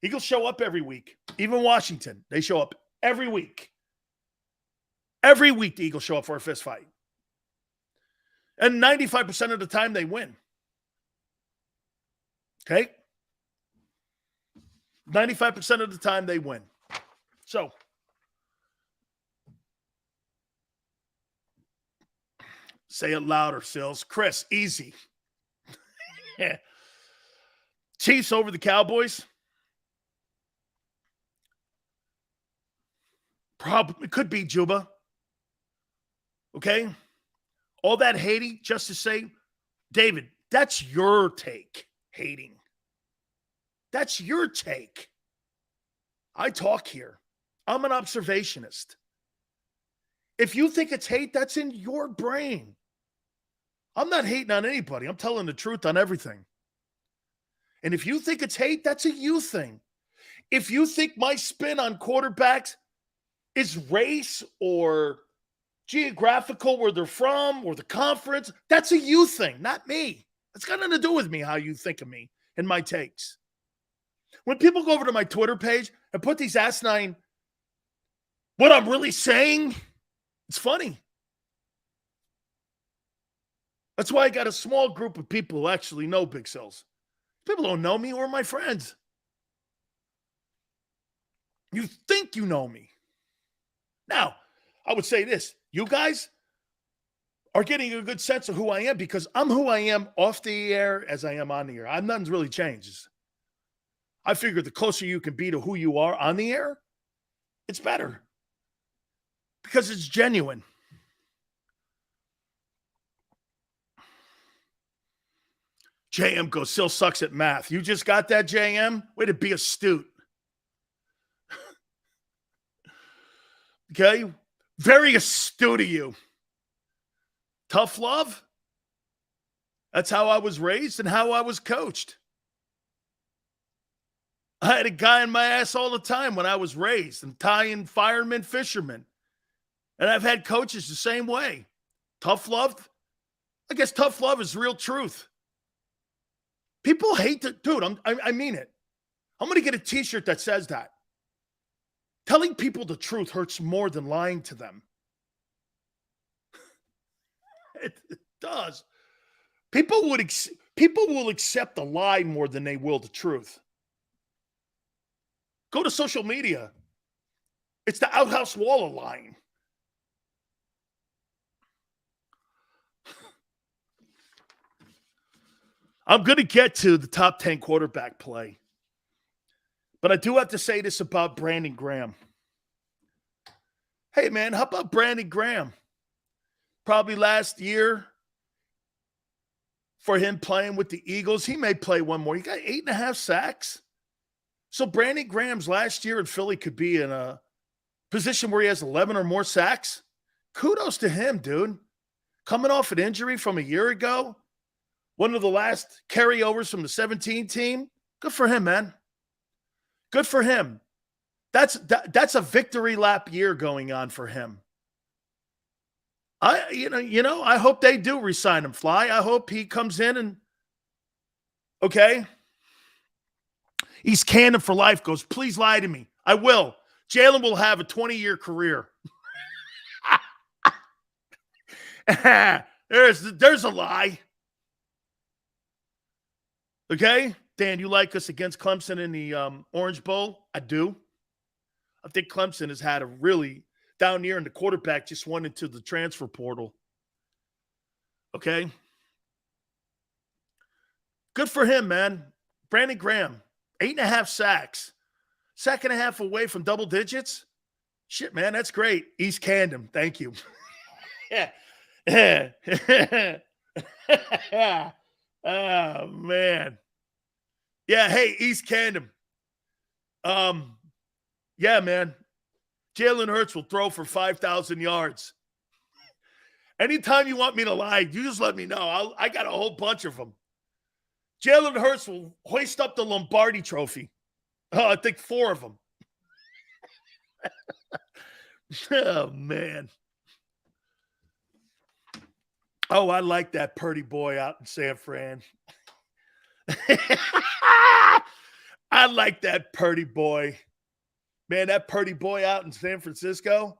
Eagles show up every week. Even Washington, they show up every week. Every week the Eagles show up for a fist fight. And 95% of the time they win. Okay? 95% of the time they win. So, say it louder, Sills. Chris, easy. Chiefs over the Cowboys. Probably could be Juba. Okay? All that hating just to say, David, that's your take, hating. That's your take. I talk here. I'm an observationist. If you think it's hate, that's in your brain. I'm not hating on anybody. I'm telling the truth on everything. And if you think it's hate, that's a you thing. If you think my spin on quarterbacks is race or geographical, where they're from, or the conference, that's a you thing, not me. It's got nothing to do with me, how you think of me and my takes. When people go over to my Twitter page and put these asinine, what I'm really saying, it's funny. That's why I got a small group of people who actually know Big Sills. People don't know me or my friends. You think you know me. Now, I would say this. You guys are getting a good sense of who I am because I'm who I am off the air as I am on the air. Nothing's really changed. I figure the closer you can be to who you are on the air, it's better because it's genuine. JM goes, Sil sucks at math. You just got that, JM? Way to be astute. Okay? Very astute of you. Tough love? That's how I was raised and how I was coached. I had a guy in my ass all the time when I was raised. I'm Italian fireman, fisherman. And I've had coaches the same way. Tough love? I guess tough love is real truth. People hate to, dude, I mean it. I'm going to get a t-shirt that says that. Telling people the truth hurts more than lying to them. It does. People will accept the lie more than they will the truth. Go to social media. It's the outhouse wall of lying. I'm going to get to the top 10 quarterback play. But I do have to say this about Brandon Graham. Hey, man, how about Brandon Graham? Probably last year for him playing with the Eagles. He may play one more. He got 8.5 sacks. So Brandon Graham's last year in Philly could be in a position where he has 11 or more sacks. Kudos to him, dude. Coming off an injury from a year ago. One of the last carryovers from the 17 team. Good for him, man. Good for him. That's a victory lap year going on for him. I hope they do re-sign him, Fly. I hope he comes in and okay. East Cannon for life goes, please lie to me. I will. Jalen will have a 20-year career. There's a lie. Okay? Dan, you like us against Clemson in the Orange Bowl? I do. I think Clemson has had a really down year, and the quarterback just went into the transfer portal. Okay? Good for him, man. Brandon Graham, 8.5 sacks. second half away from double digits. Shit, man, that's great. East Camden, thank you. Yeah. Oh, man. Yeah, hey, East Camden. Yeah, man. Jalen Hurts will throw for 5,000 yards. Anytime you want me to lie, you just let me know. I got a whole bunch of them. Jalen Hurts will hoist up the Lombardi trophy. Oh, I think 4 of them. Oh, man. Oh, I like that Purdy boy out in San Fran. I like that Purdy boy. Man, that Purdy boy out in San Francisco.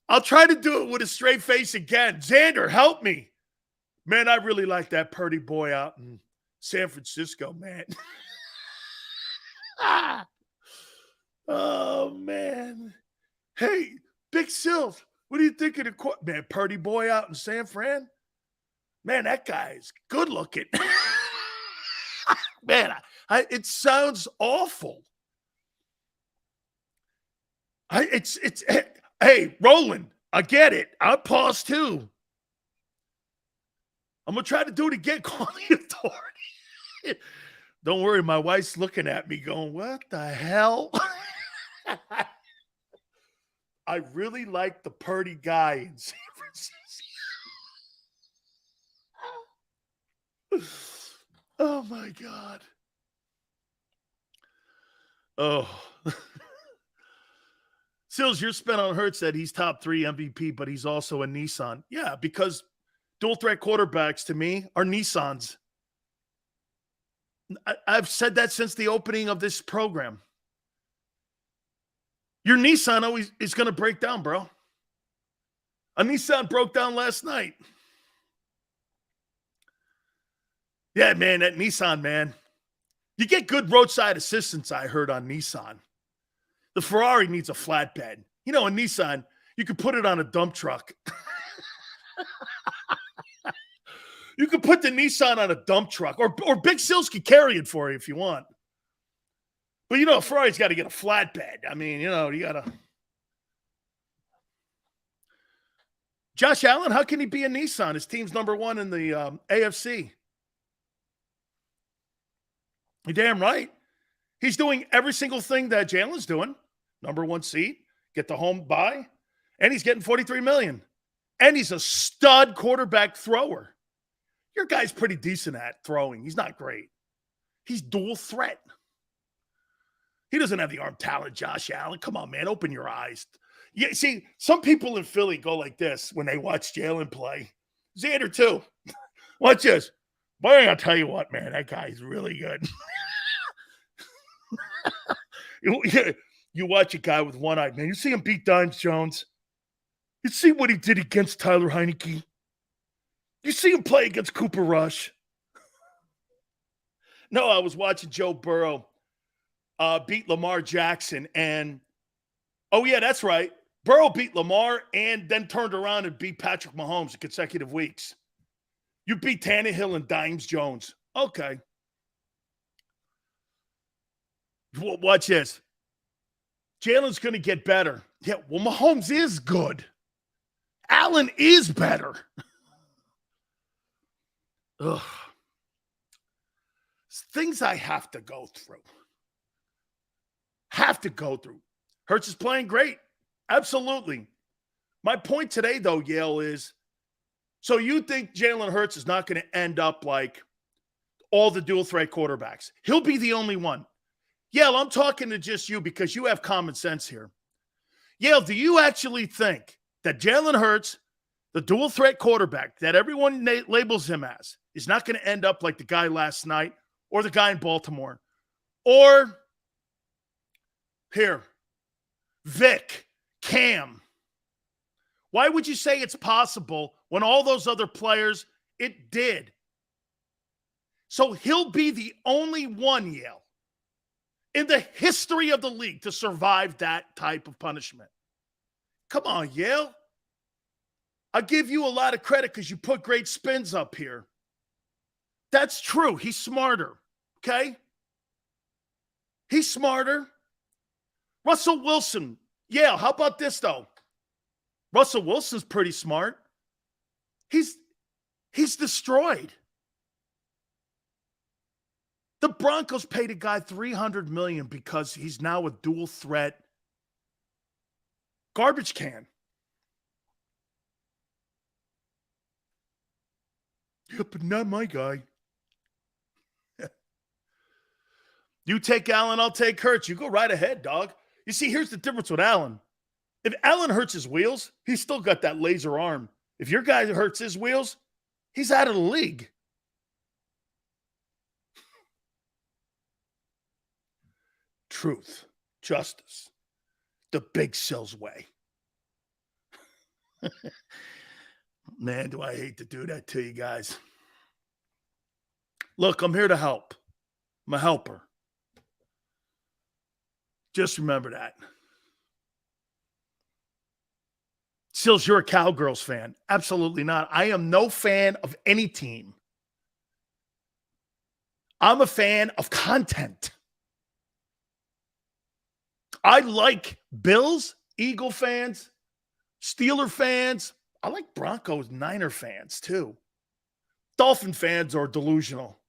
I'll try to do it with a straight face again. Xander, help me. Man, I really like that Purdy boy out in San Francisco, man. Oh, man. Hey, Big Sills, what do you think of the man, Purdy boy out in San Fran? Man, that guy is good looking. Man, it sounds awful. Hey, Roland, I get it. I paused too. I'm going to try to do it again. Call the authority. Don't worry, my wife's looking at me going, what the hell? I really like the Purdy guy in San Francisco. Oh, my God. Oh. Sills, your spin on Hurts said he's top 3 MVP, but he's also a Nissan. Yeah, because dual threat quarterbacks to me are Nissans. I've said that since the opening of this program. Your Nissan always is going to break down, bro. A Nissan broke down last night. Yeah, man, that Nissan, man. You get good roadside assistance, I heard, on Nissan. The Ferrari needs a flatbed. You know, a Nissan, you could put it on a dump truck. You could put the Nissan on a dump truck, or Big Sills could carry it for you if you want. But, you know, Ferrari's got to get a flatbed. I mean, you know, you got to. Josh Allen, how can he be a Nissan? His team's number 1 in the AFC. You're damn right. He's doing every single thing that Jalen's doing. Number 1 seat, get the home buy, and he's getting $43 million. And he's a stud quarterback thrower. Your guy's pretty decent at throwing. He's not great. He's dual threat. He doesn't have the arm talent, Josh Allen. Come on, man. Open your eyes. Yeah, see, some people in Philly go like this when they watch Jalen play. Xander, too. Watch this. Boy, I'll tell you what, man. That guy's really good. You watch a guy with one eye, man. You see him beat Dimes Jones. You see what he did against Tyler Heineke. You see him play against Cooper Rush. No, I was watching Joe Burrow beat Lamar Jackson. And, oh, yeah, that's right. Burrow beat Lamar and then turned around and beat Patrick Mahomes in consecutive weeks. You beat Tannehill and Dimes Jones. Okay. Watch this. Jalen's going to get better. Yeah, well, Mahomes is good. Allen is better. Ugh. Things I have to go through. Hurts is playing great. Absolutely. My point today, though, Yale, is so you think Jalen Hurts is not going to end up like all the dual threat quarterbacks. He'll be the only one. Yale, I'm talking to just you because you have common sense here. Yale, do you actually think that Jalen Hurts, the dual threat quarterback that everyone labels him as, is not going to end up like the guy last night or the guy in Baltimore? Or here, Vic, Cam. Why would you say it's possible when all those other players, it did? So he'll be the only one, Yale, in the history of the league to survive that type of punishment. Come on, Yale. I give you a lot of credit because you put great spins up here. That's true. He's smarter, okay? He's smarter. Russell Wilson. Yeah, how about this, though? Russell Wilson's pretty smart. He's destroyed. The Broncos paid a guy $300 million because he's now a dual threat garbage can. Yeah, but not my guy. You take Allen, I'll take Hurts. You go right ahead, dog. You see, here's the difference with Allen. If Allen hurts his wheels, he's still got that laser arm. If your guy hurts his wheels, he's out of the league. Truth, justice, the Big Sills way. Man, do I hate to do that to you guys. Look, I'm here to help. I'm a helper. Just remember that. Sills, you're a Cowgirls fan. Absolutely not. I am no fan of any team. I'm a fan of content. I like Bills, Eagle fans, Steeler fans. I like Broncos, Niner fans too. Dolphin fans are delusional.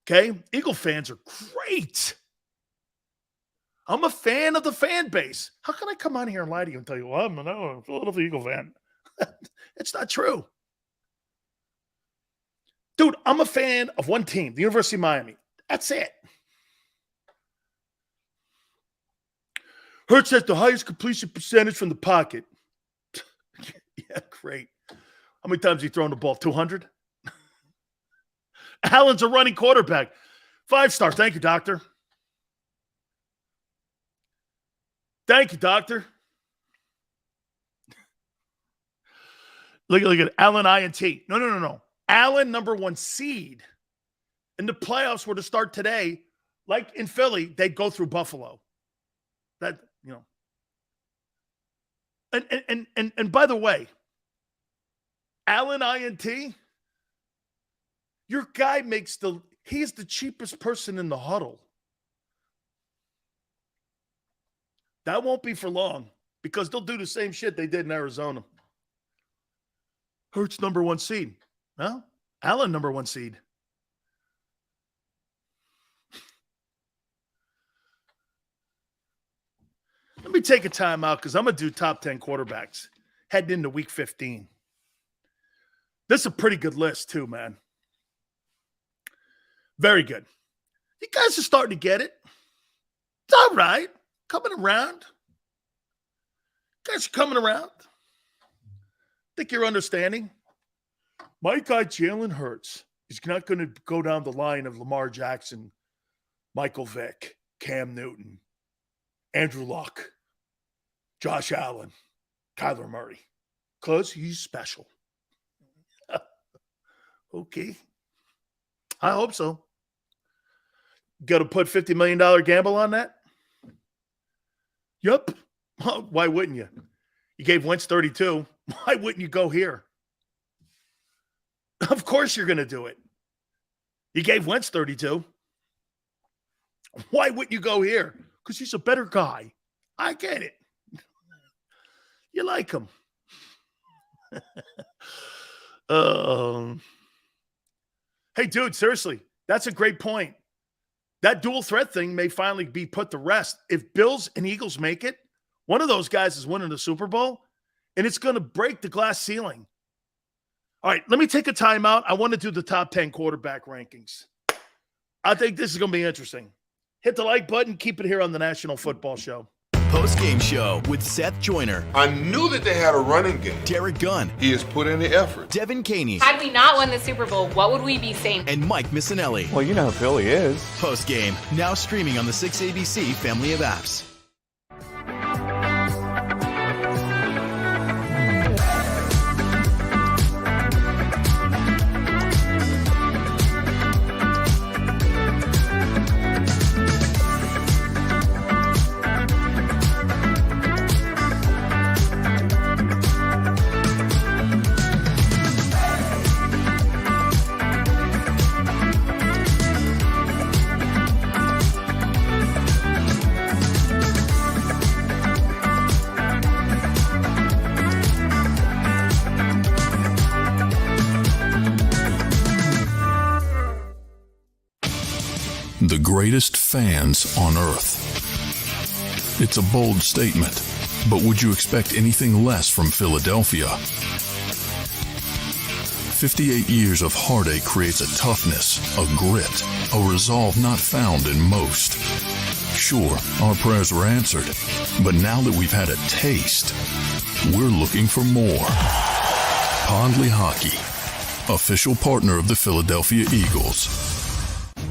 Okay? Eagle fans are great. I'm a fan of the fan base. How can I come on here and lie to you and tell you, well, I'm a Philadelphia Eagle fan? It's not true. Dude, I'm a fan of one team, the University of Miami. That's it. Hurts has the highest completion percentage from the pocket. Yeah, great. How many times has he thrown the ball? 200? Allen's a running quarterback. 5-star. Thank you, doctor. Thank you, doctor. Look at Allen INT. No. Allen, number 1 seed. And the playoffs were to start today. Like in Philly, they'd go through Buffalo. That, you know. And by the way, Allen INT, your guy he's the cheapest person in the huddle. That won't be for long because they'll do the same shit they did in Arizona. Hurts number 1 seed. Well, Allen number 1 seed. Let me take a time out because I'm going to do top 10 quarterbacks heading into week 15. This is a pretty good list too, man. Very good. You guys are starting to get it. It's all right. Coming around. You guys are coming around. Think you're understanding. My guy, Jalen Hurts, is not going to go down the line of Lamar Jackson, Michael Vick, Cam Newton, Andrew Luck, Josh Allen, Kyler Murray, because he's special. Okay. I hope so. Got to put $50 million gamble on that? Yep. Why wouldn't you? You gave Wentz 32. Why wouldn't you go here? Of course you're going to do it. You gave Wentz 32. Why wouldn't you go here? Because he's a better guy. I get it. You like him. Hey, dude, seriously, that's a great point. That dual threat thing may finally be put to rest. If Bills and Eagles make it, one of those guys is winning the Super Bowl, and it's going to break the glass ceiling. All right, let me take a timeout. I want to do the top 10 quarterback rankings. I think this is going to be interesting. Hit the like button. Keep it here on the National Football Show. Post-game show with Seth Joyner, I knew that they had a running game. Derek Gunn, He has put in the effort. Devin Caney, Had we not won the Super Bowl, what would we be saying? and Mike Missinelli. Well, you know who Philly is. Post-game, now streaming on the 6ABC family of apps. greatest fans on earth. It's a bold statement, but would you expect anything less from Philadelphia? 58 years of heartache creates a toughness, a grit, a resolve not found in most. Sure, our prayers were answered, but now that we've had a taste, we're looking for more. Pondley Hockey, official partner of the Philadelphia Eagles.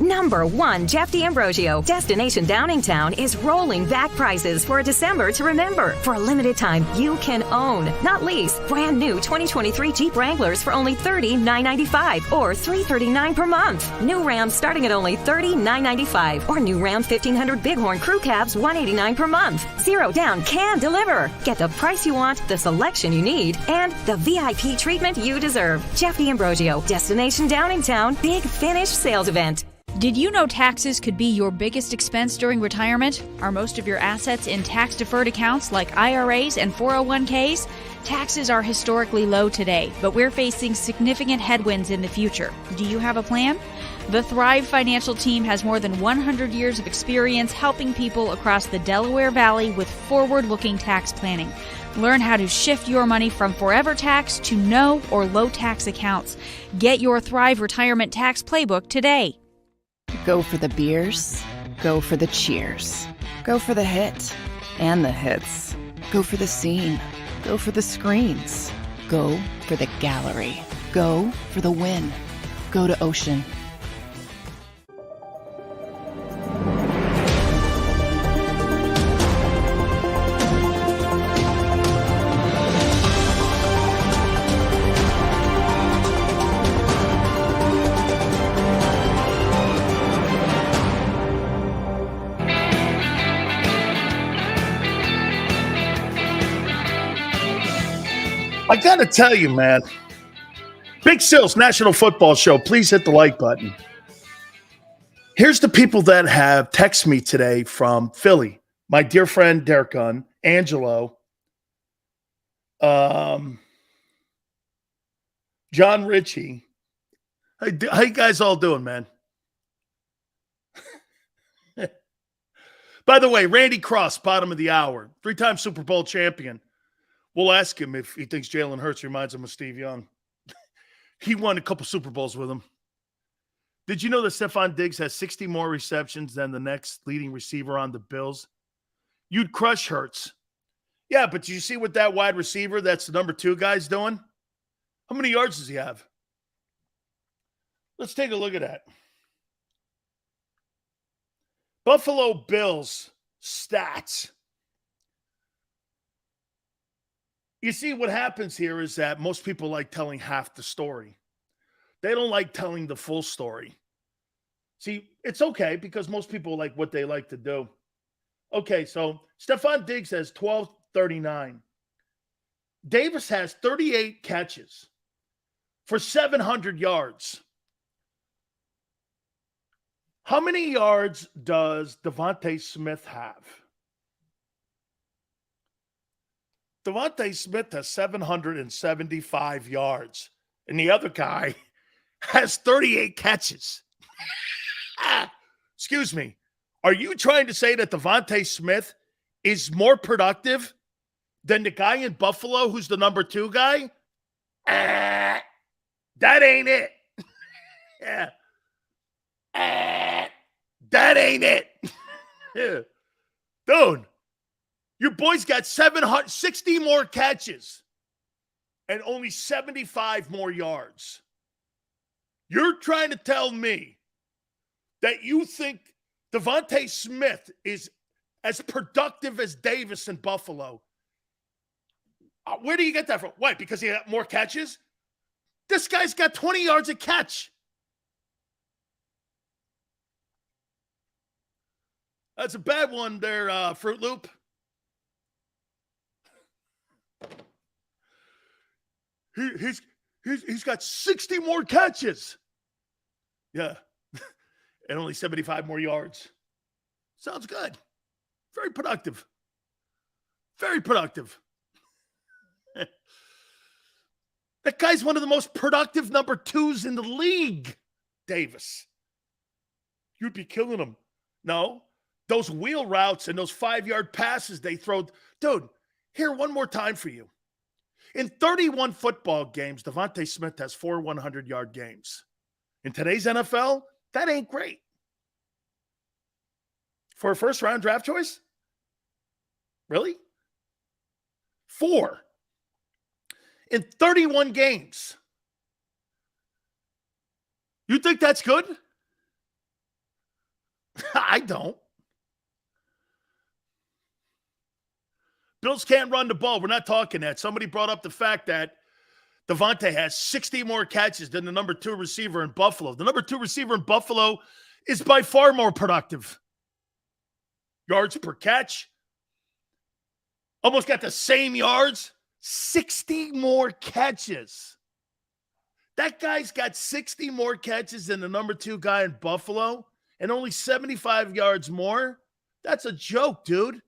Number 1, Jeff D'Ambrosio. Destination Downingtown is rolling back prices for a December to remember. For a limited time, you can own, not lease, brand new 2023 Jeep Wranglers for only $30,995 or $339 per month. New Ram starting at only $30,995 or new Ram 1500 Bighorn Crew Cabs $189 per month. Zero down can deliver. Get the price you want, the selection you need, and the VIP treatment you deserve. Jeff D'Ambrosio, Destination Downingtown, Big Finish Sales Event. Did you know taxes could be your biggest expense during retirement? Are most of your assets in tax-deferred accounts like IRAs and 401ks? Taxes are historically low today, but we're facing significant headwinds in the future. Do you have a plan? The Thrive Financial team has more than 100 years of experience helping people across the Delaware Valley with forward-looking tax planning. Learn how to shift your money from forever tax to no or low tax accounts. Get your Thrive Retirement Tax Playbook today. Go for the beers, go for the cheers, go for the hit and the hits, go for the scene, go for the screens, go for the gallery, go for the win, go to Ocean. I got to tell you, man, Big Sills National Football Show, please hit the like button. Here's the people that have texted me today from Philly. My dear friend Derek Gunn, Angelo, John Ritchie. How you guys all doing, man? By the way, Randy Cross, bottom of the hour, 3-time Super Bowl champion. We'll ask him if he thinks Jalen Hurts reminds him of Steve Young. He won a couple Super Bowls with him. Did you know that Stephon Diggs has 60 more receptions than the next leading receiver on the Bills? You'd crush Hurts. Yeah, but you see what that wide receiver, that's the number 2 guy's doing? How many yards does he have? Let's take a look at that. Buffalo Bills stats. You see, what happens here is that most people like telling half the story. They don't like telling the full story. See, it's okay because most people like what they like to do. Okay, so Stephon Diggs has 1239. Davis has 38 catches for 700 yards. How many yards does Devontae Smith have? Devontae Smith has 775 yards, and the other guy has 38 catches. Excuse me. Are you trying to say that Devontae Smith is more productive than the guy in Buffalo who's the number 2 guy? That ain't it. Yeah. That ain't it. Dude. Your boy's got 760 more catches and only 75 more yards. You're trying to tell me that you think Devontae Smith is as productive as Davis in Buffalo. Where do you get that from? Why? Because he had more catches? This guy's got 20 yards a catch. That's a bad one there, Fruit Loop. He's got 60 more catches. Yeah. And only 75 more yards. Sounds good. Very productive. Very productive. That guy's one of the most productive number 2s in the league, Davis. You'd be killing him. No. Those wheel routes and those 5-yard passes they throw. Dude, here, one more time for you. In 31 football games, Devontae Smith has 4 100-yard games. In today's NFL, that ain't great. For a first-round draft choice? Really? 4. In 31 games. You think that's good? I don't. Bills can't run the ball. We're not talking that. Somebody brought up the fact that Devontae has 60 more catches than the number 2 receiver in Buffalo. The number 2 receiver in Buffalo is by far more productive. Yards per catch. Almost got the same yards. 60 more catches. That guy's got 60 more catches than the number 2 guy in Buffalo and only 75 yards more. That's a joke, dude.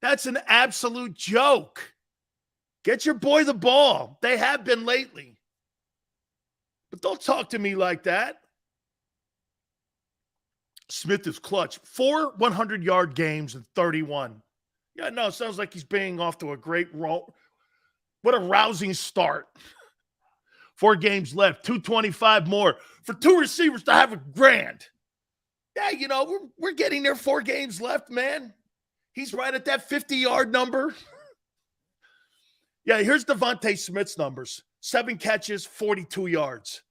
That's an absolute joke. Get your boy the ball. They have been lately. But don't talk to me like that. Smith is clutch. 4 100-yard games in 31. Yeah, no, it sounds like he's being off to a great roll. What a rousing start. 4 games left, 225 more. For 2 receivers to have a grand. Yeah, you know, we're getting there. 4 games left, man. He's right at that 50-yard number. Yeah, here's Devontae Smith's numbers. 7 catches, 42 yards.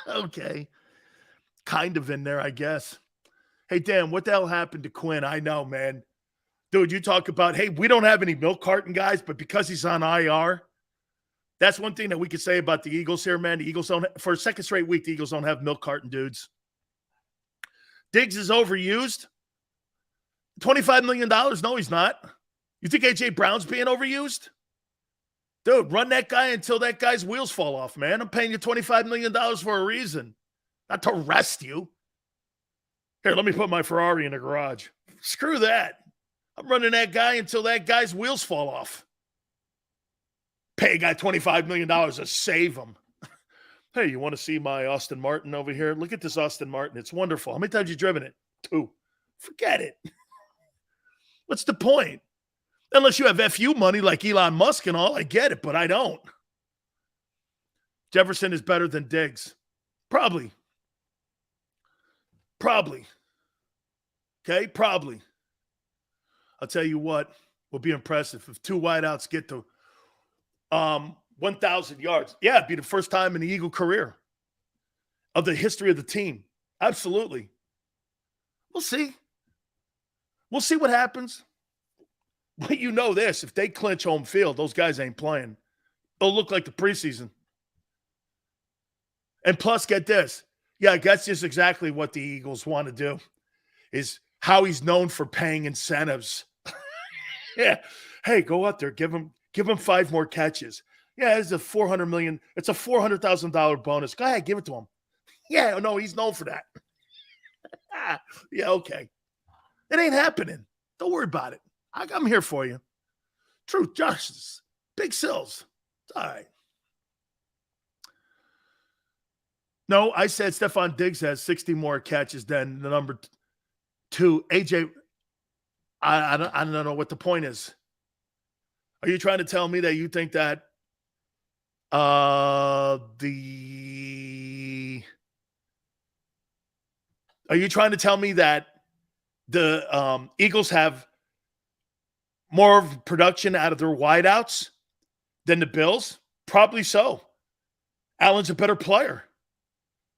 Okay. Kind of in there, I guess. Hey, Dan, what the hell happened to Quinn? I know, man. Dude, you talk about, hey, we don't have any milk carton guys, but because he's on IR, that's one thing that we could say about the Eagles here, man. The Eagles don't, for a second straight week, the Eagles don't have milk carton dudes. Diggs is overused. $25 million? No, he's not. You think A.J. Brown's being overused? Dude, run that guy until that guy's wheels fall off, man. I'm paying you $25 million for a reason, not to rest you. Here, let me put my Ferrari in the garage. Screw that. I'm running that guy until that guy's wheels fall off. Pay a guy $25 million to save him. Hey, you want to see my Aston Martin over here? Look at this Aston Martin. It's wonderful. How many times have you driven it? 2. Forget it. What's the point? Unless you have FU money like Elon Musk and all, I get it, but I don't. Jefferson is better than Diggs. Probably. Okay, probably. I'll tell you what will be impressive. If 2 wideouts get to 1,000 yards. Yeah, it'd be the first time in the Eagle career of the history of the team. Absolutely. We'll see. We'll see what happens. But you know this, if they clinch home field, those guys ain't playing. They'll look like the preseason. And plus, get this. Yeah, that's just exactly what the Eagles want to do, is how he's known for paying incentives. Yeah. Hey, go out there, give him 5 more catches. Yeah, it's a $400 million. It's a $400,000 bonus. Go ahead, give it to him. Yeah, no, he's known for that. Yeah, okay. It ain't happening. Don't worry about it. I'm here for you. Truth, justice, big sills. It's all right. No, I said Stephon Diggs has 60 more catches than the number 2. AJ, I don't know what the point is. Are you trying to tell me that you think that are you trying to tell me that the Eagles have more of production out of their wideouts than the Bills? Probably so. Allen's a better player.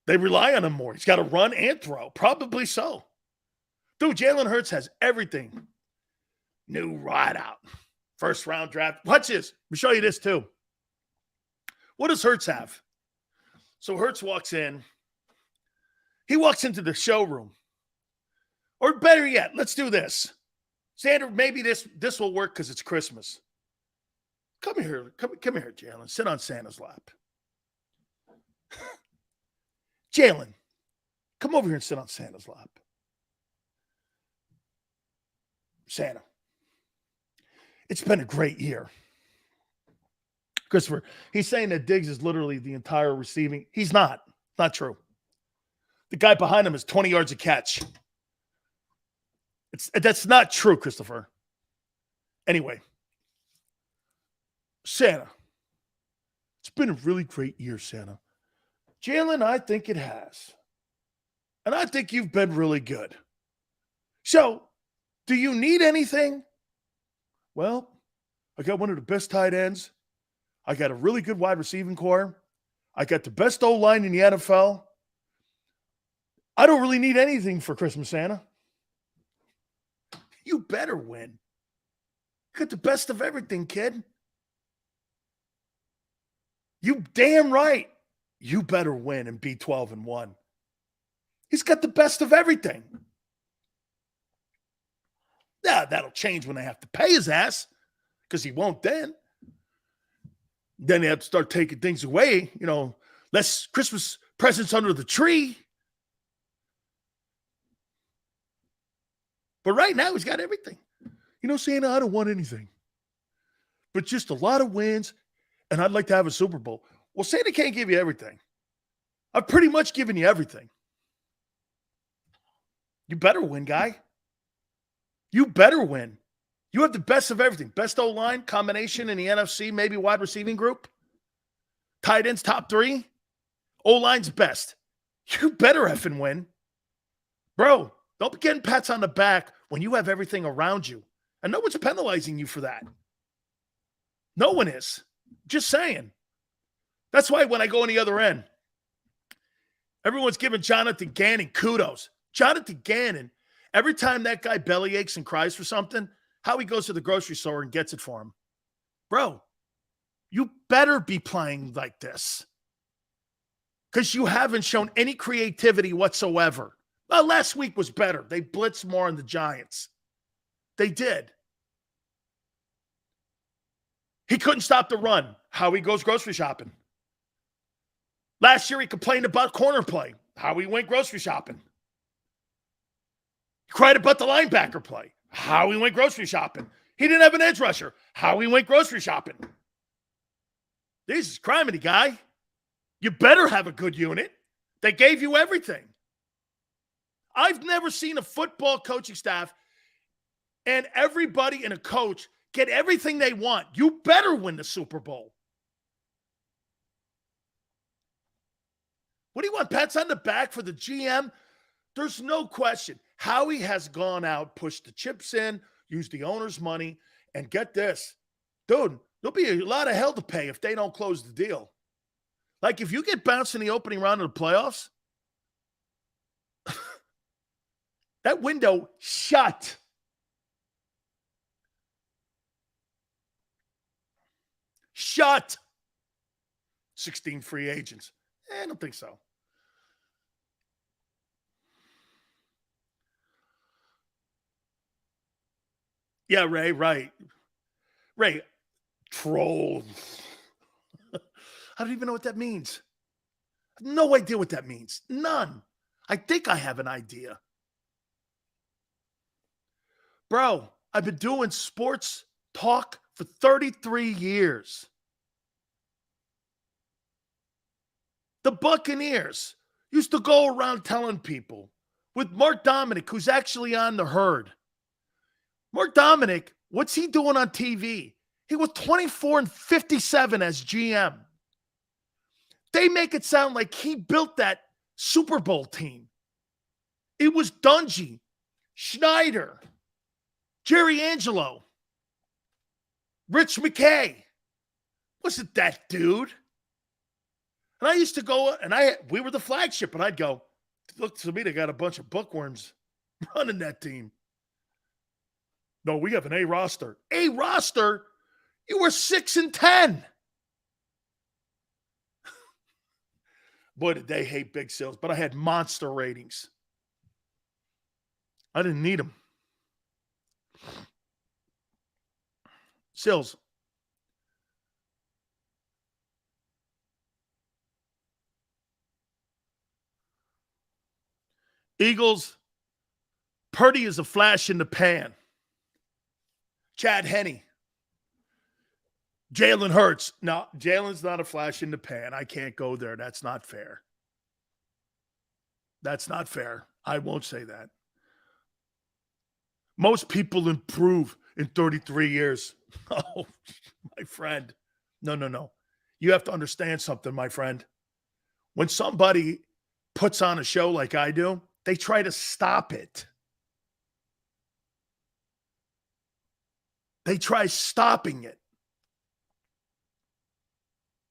They rely on him more. He's got to run and throw. Probably so. Dude, Jalen Hurts has everything. New wideout. First round draft. Watch this. Let me show you this too. What does Hurts have? So Hurts walks in. He walks into the showroom. Or better yet, let's do this. Sandra, maybe this will work because it's Christmas. Come here. Come here, Jalen. Sit on Santa's lap. Jalen, come over here and sit on Santa's lap. Santa, it's been a great year. Christopher, he's saying that Diggs is literally the entire receiving. He's not. Not true. The guy behind him is 20 yards a catch. That's not true, Christopher. Anyway, Santa. It's been a really great year, Santa. Jalen, I think it has. And I think you've been really good. So, do you need anything? Well, I got one of the best tight ends. I got a really good wide receiving core. I got the best O-line in the NFL. I don't really need anything for Christmas, Santa. You better win. You got the best of everything, kid. You damn right. You better win and be 12-1. He's got the best of everything. Yeah, that'll change when they have to pay his ass, because he won't then. Then they have to start taking things away, less Christmas presents under the tree. But right now, he's got everything. Santa, I don't want anything. But just a lot of wins, and I'd like to have a Super Bowl. Well, Santa can't give you everything. I've pretty much given you everything. You better win, guy. You better win. You have the best of everything. Best O-line combination in the NFC, maybe wide receiving group. Tight ends, top 3. O-line's best. You better effing win. Bro, don't be getting pats on the back when you have everything around you. And no one's penalizing you for that. No one is. Just saying. That's why when I go on the other end, everyone's giving Jonathan Gannon kudos. Jonathan Gannon, every time that guy belly aches and cries for something, Howie goes to the grocery store and gets it for him. Bro, you better be playing like this, because you haven't shown any creativity whatsoever. Well, last week was better. They blitzed more on the Giants. They did. He couldn't stop the run. Howie goes grocery shopping. Last year, he complained about corner play. Howie went grocery shopping. He cried about the linebacker play. Howie went grocery shopping. He didn't have an edge rusher. Howie went grocery shopping. Jesus criminy, guy. You better have a good unit. They gave you everything. I've never seen a football coaching staff and everybody and a coach get everything they want. You better win the Super Bowl. What do you want, pats on the back for the GM? There's no question. Howie has gone out, pushed the chips in, used the owner's money, and get this. Dude, there'll be a lot of hell to pay if they don't close the deal. Like, if you get bounced in the opening round of the playoffs, that window shut. Shut. 16 free agents. I don't think so. Yeah, Ray, right. Ray, troll. I don't even know what that means. I have no idea what that means. None. I think I have an idea. Bro, I've been doing sports talk for 33 years. The Buccaneers used to go around telling people with Mark Dominic, who's actually on the herd. Mark Dominic, what's he doing on TV? He was 24-57 as GM. They make it sound like he built that Super Bowl team. It was Dungy, Schneider, Jerry Angelo, Rich McKay. Wasn't that dude? And I used to go, and we were the flagship, and I'd go, look, to me, they got a bunch of bookworms running that team. No, we have an A roster. A roster? You were 6-10. Boy, did they hate big sales, but I had monster ratings. I didn't need them. Sills. Eagles, Purdy is a flash in the pan. Chad Henne. Jalen Hurts. No, Jalen's not a flash in the pan. I can't go there. That's not fair. That's not fair. I won't say that. Most people improve in 33 years. Oh, my friend. No. You have to understand something, my friend. When somebody puts on a show like I do, they try to stop it. They try stopping it.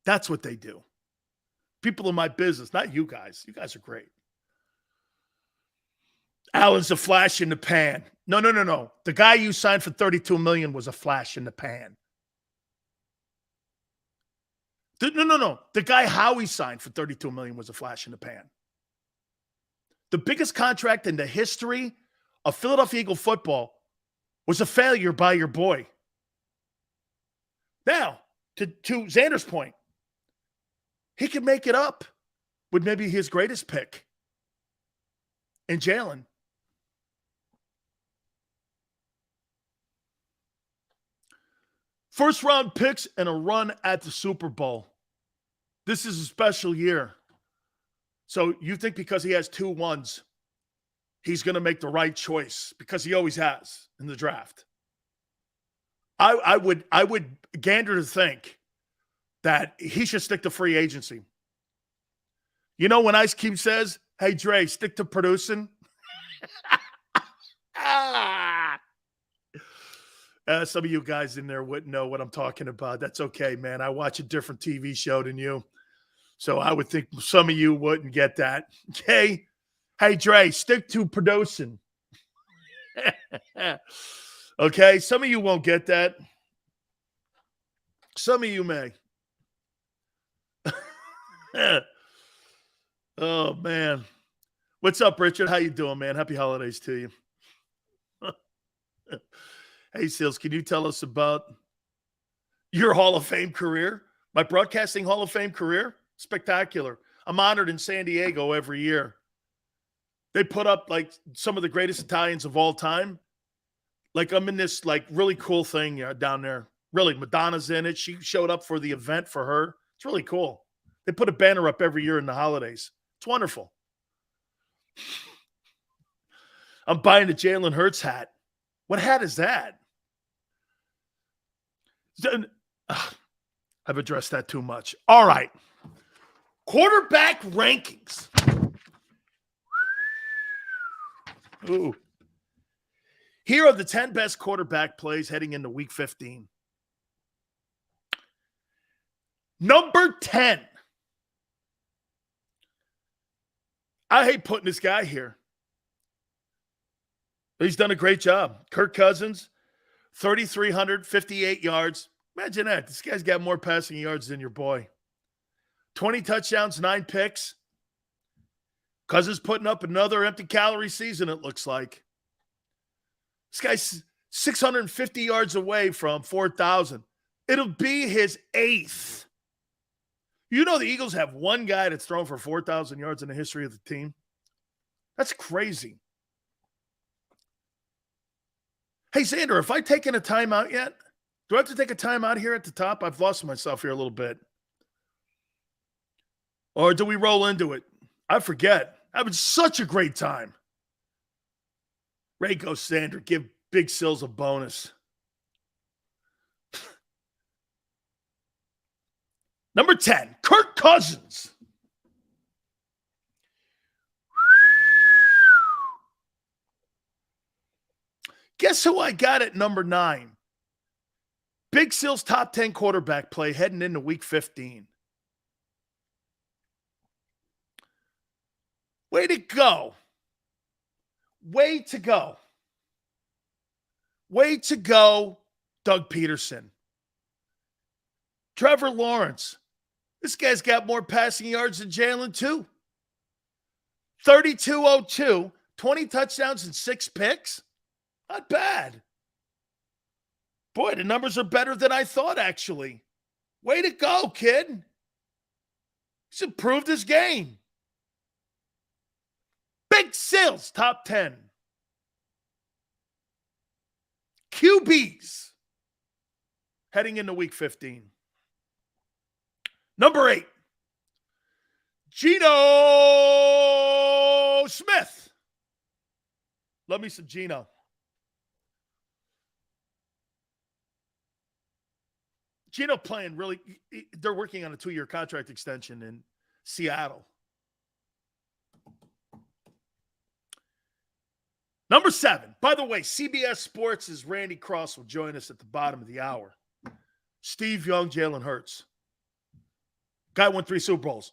That's what they do. People in my business, not you guys. You guys are great. Allen's a flash in the pan. No. The guy you signed for $32 million was a flash in the pan. No. The guy Howie signed for $32 million was a flash in the pan. The biggest contract in the history of Philadelphia Eagle football was a failure by your boy. Now, to Xander's point, he could make it up with maybe his greatest pick in Jalen. First round picks and a run at the Super Bowl. This is a special year. So you think because he has 2 1s, he's going to make the right choice, because he always has in the draft. I would gander to think that he should stick to free agency. You know, when Ice Cube says, hey, Dre, stick to producing. Some of you guys in there wouldn't know what I'm talking about. That's okay, man. I watch a different TV show than you. So I would think some of you wouldn't get that. Okay? Hey, Dre, stick to producing. Okay? Some of you won't get that. Some of you may. Oh, man. What's up, Richard? How you doing, man? Happy holidays to you. Hey, Seals, can you tell us about your Hall of Fame career? My broadcasting Hall of Fame career? Spectacular. I'm honored in San Diego every year. They put up like some of the greatest Italians of all time. Like I'm in this like really cool thing down there. Really, Madonna's in it. She showed up for the event for her. It's really cool. They put a banner up every year in the holidays. It's wonderful. I'm buying a Jalen Hurts hat. What hat is that? I've addressed that too much. All right. Quarterback rankings. Ooh. Here are the 10 best quarterback plays heading into week 15. Number 10. I hate putting this guy here. But he's done a great job. Kirk Cousins, 3,358 yards. Imagine that. This guy's got more passing yards than your boy. 20 touchdowns, 9 picks. Cousins putting up another empty calorie season, it looks like. This guy's 650 yards away from 4,000. It'll be his 8th. You know the Eagles have one guy that's thrown for 4,000 yards in the history of the team? That's crazy. Hey, Xander, have I taken a timeout yet? Do I have to take a timeout here at the top? I've lost myself here a little bit. Or do we roll into it? I forget. Having such a great time. Ray goes, Xander, give Big Sills a bonus. Number 10, Kirk Cousins. Guess who I got at number 9? Big Sills top 10 quarterback play heading into week 15. Way to go. Way to go. Way to go, Doug Peterson. Trevor Lawrence. This guy's got more passing yards than Jalen, too. 3,202, 20 touchdowns and 6 picks. Not bad. Boy, the numbers are better than I thought, actually. Way to go, kid. He's improved his game. Big Sills, top 10. QBs heading into week 15. Number 8, Geno Smith. Love me some Geno. Geno playing really, they're working on a 2-year contract extension in Seattle. Number 7. By the way, CBS Sports' Randy Cross will join us at the bottom of the hour. Steve Young, Jalen Hurts. Guy won 3 Super Bowls.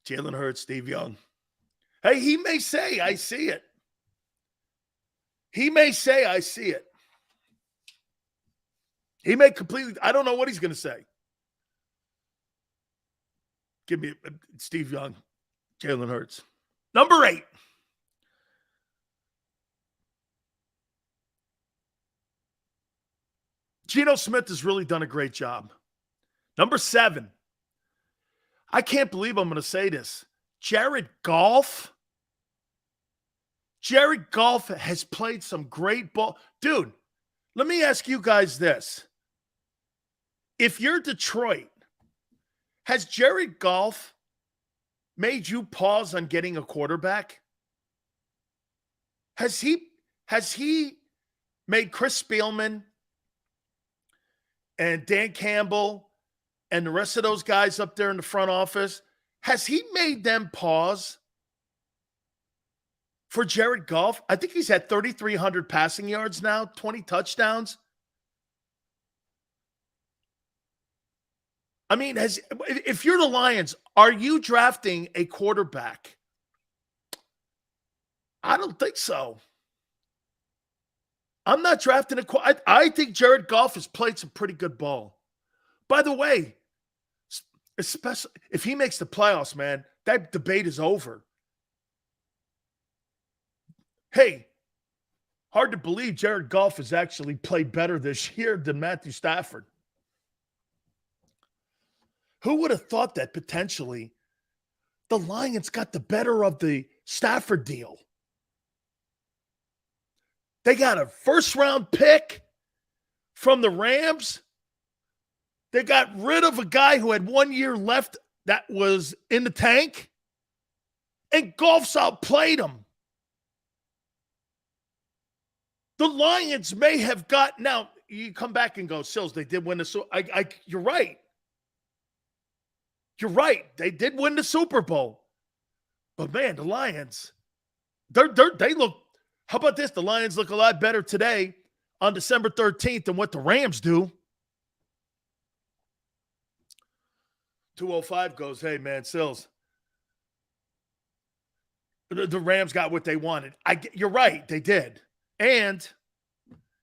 Jalen Hurts, Steve Young. Hey, he may say, I see it. He may say, I see it. He may completely, I don't know what he's going to say. Give me Steve Young, Jalen Hurts. Number 8. Geno Smith has really done a great job. Number 7. I can't believe I'm going to say this. Jared Goff. Jared Goff has played some great ball. Dude, let me ask you guys this. If you're Detroit, has Jared Goff made you pause on getting a quarterback? Has he made Chris Spielman and Dan Campbell and the rest of those guys up there in the front office, has he made them pause for Jared Goff? I think he's had 3,300 passing yards now, 20 touchdowns. I mean, if you're the Lions, are you drafting a quarterback? I don't think so. I'm not drafting I think Jared Goff has played some pretty good ball. By the way, especially if he makes the playoffs, man, that debate is over. Hey, hard to believe Jared Goff has actually played better this year than Matthew Stafford. Who would have thought that potentially the Lions got the better of the Stafford deal? They got a first-round pick from the Rams. They got rid of a guy who had 1 year left that was in the tank. And Goff's outplayed him. The Lions may have got... Now, you come back and go, Sills, they did win the Super Bowl. You're right. You're right. They did win the Super Bowl. But, man, the Lions, they look... How about this? The Lions look a lot better today on December 13th than what the Rams do. 205 goes, hey, man, Sills. The Rams got what they wanted. You're right. They did. And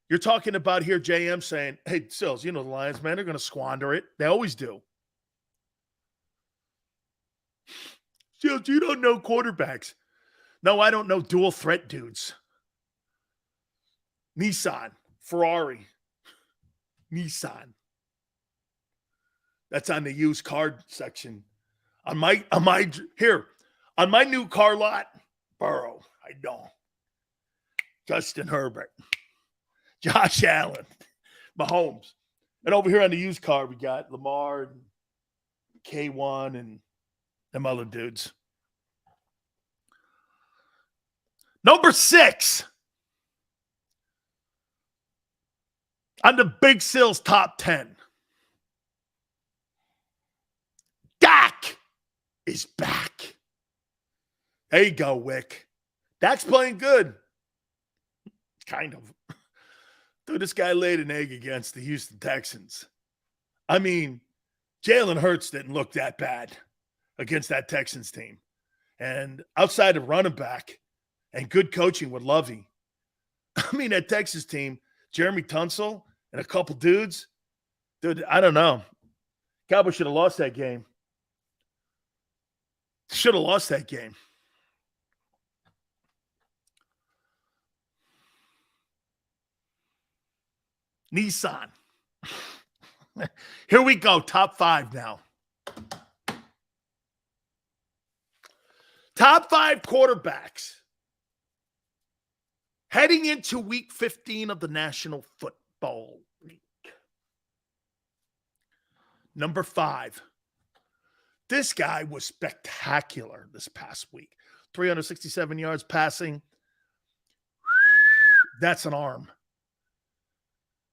you're talking about here JM saying, hey, Sills, you know the Lions, man, they're going to squander it. They always do. Sills, you don't know quarterbacks. No, I don't know dual threat dudes. Nissan, Ferrari, Nissan. That's on the used car section. On my new car lot, Burrow, I know. Justin Herbert, Josh Allen, Mahomes. And over here on the used car, we got Lamar and K1 and them other dudes. Number 6. On the Big Sills top 10. Dak is back. There you go, Wick. Dak's playing good. Kind of. Dude, this guy laid an egg against the Houston Texans. I mean, Jalen Hurts didn't look that bad against that Texans team. And outside of running back and good coaching with Lovey, I mean, that Texas team, Jeremy Tunsil and a couple dudes, dude, I don't know. Cowboys should have lost that game. Should have lost that game. Nissan. Here we go. Top 5 now. Top 5 quarterbacks heading into week 15 of the National Football League. Number 5, This guy was spectacular this past week. 367 yards passing. That's an arm.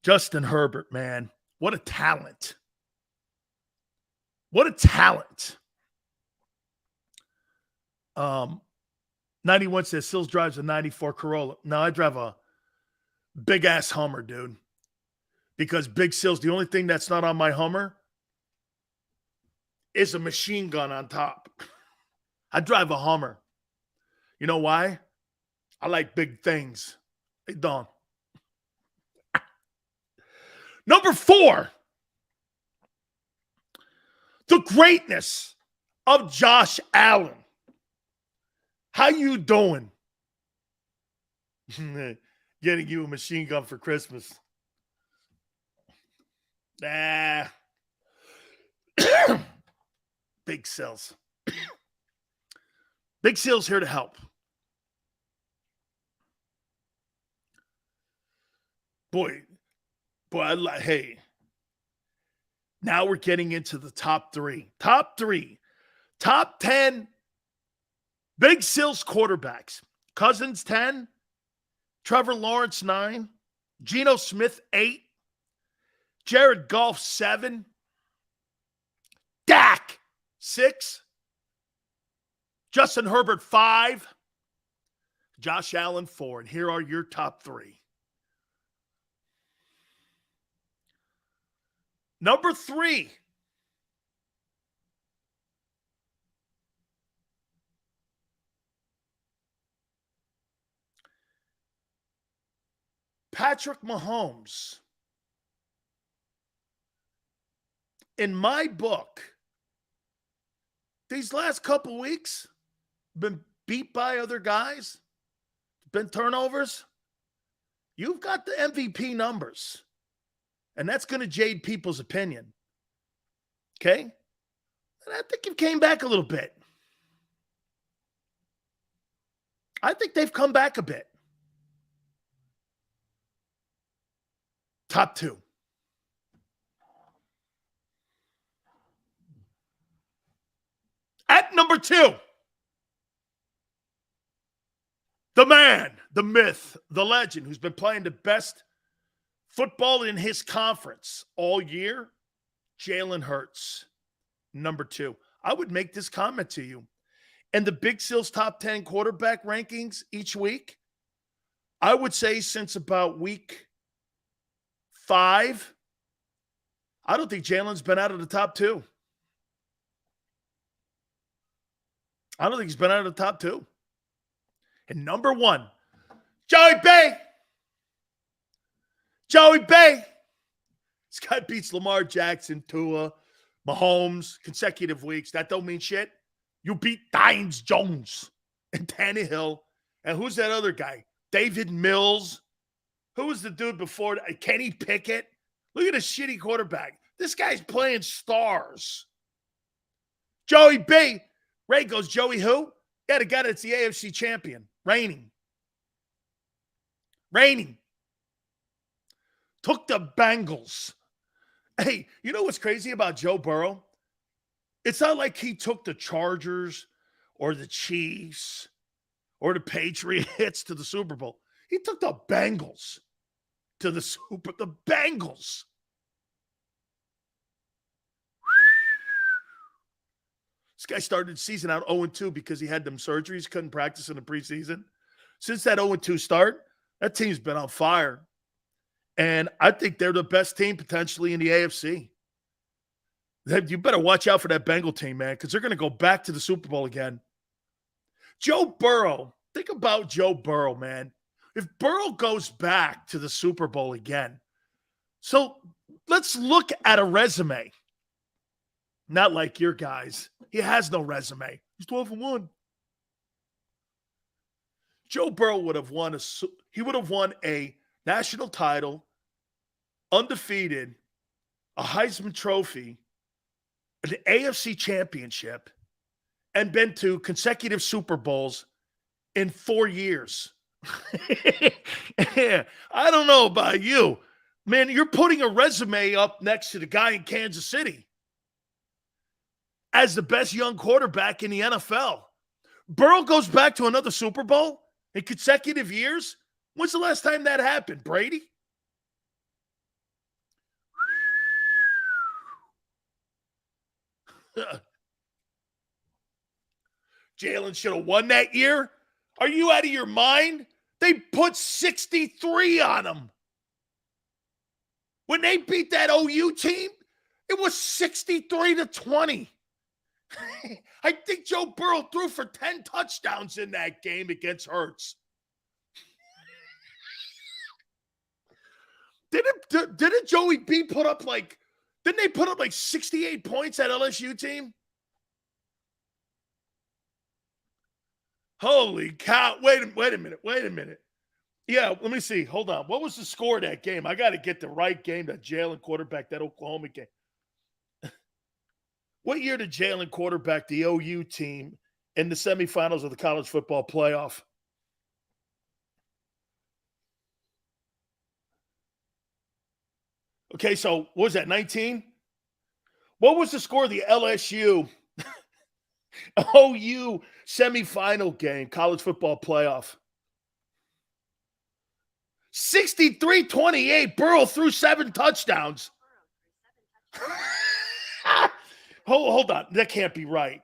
Justin Herbert, man. What a talent. What a talent. 91 says Sills drives a 94 Corolla. No, I drive a big-ass Hummer, dude. Because Big Sills, the only thing that's not on my Hummer is a machine gun on top. I drive a Hummer. You know why? I like big things. Hey, Don. Number 4. The greatness of Josh Allen. How you doing? Getting you a machine gun for Christmas. Nah. Big Sills. Big Sills here to help. Boy, hey. Now we're getting into the top 3. Top 3. Top 10 Big Sills quarterbacks. Cousins 10. Trevor Lawrence 9. Geno Smith 8. Jared Goff 7. Dak 6. Justin Herbert 5. Josh Allen 4. And here are your top 3. Number 3. Patrick Mahomes. In my book, these last couple weeks, been beat by other guys, been turnovers. You've got the MVP numbers. And that's going to jade people's opinion. Okay? And I think you came back a little bit. I think they've come back a bit. Top 2. At number 2, the man, the myth, the legend who's been playing the best football in his conference all year, Jalen Hurts, number 2. I would make this comment to you. And the Big Sills top 10 quarterback rankings each week, I would say since about week 5, I don't think Jalen's been out of the top 2. I don't think he's been out of the top 2. And number 1, Joey B. Joey B. This guy beats Lamar Jackson, Tua, Mahomes, consecutive weeks. That don't mean shit. You beat Dines Jones and Tannehill. And who's that other guy? David Mills. Who was the dude before that? Kenny Pickett. Look at a shitty quarterback. This guy's playing stars. Joey B. Ray goes, Joey who? Yeah, the guy that's the AFC champion. Reigning. Took the Bengals. Hey, you know what's crazy about Joe Burrow? It's not like he took the Chargers or the Chiefs or the Patriots to the Super Bowl. He took the Bengals to the Bengals. This guy started the season out 0-2 because he had them surgeries, couldn't practice in the preseason. Since that 0-2 start, that team's been on fire. And I think they're the best team potentially in the AFC. You better watch out for that Bengal team, man, because they're going to go back to the Super Bowl again. Joe Burrow, think about Joe Burrow, man. If Burrow goes back to the Super Bowl again, so let's look at a resume. Not like your guys. He has no resume. He's 12-1. Joe Burrow would have won a national title, undefeated, a Heisman Trophy, an AFC championship, and been to consecutive Super Bowls in 4 years. I don't know about you. Man, you're putting a resume up next to the guy in Kansas City. as the best young quarterback in the NFL. Burrow goes back to another Super Bowl in consecutive years. When's the last time that happened, Brady? Jalen should have won that year. Are you out of your mind? They put 63 on him. When they beat that OU team, it was 63-20. I think Joe Burrow threw for 10 touchdowns in that game against Hurts. Didn't Joey B put up didn't they put up 68 points at LSU team? Holy cow. Wait a minute. Yeah, let me see. Hold on. What was the score of that game? I got to get the right game, that Jalen quarterback, that Oklahoma game. What year did Jalen quarterback the OU team in the semifinals of the college football playoff? Okay, so what was that, 19? What was the score of the LSU OU semifinal game, college football playoff? 63-28. Burrow threw 7 touchdowns. Hold on. That can't be right.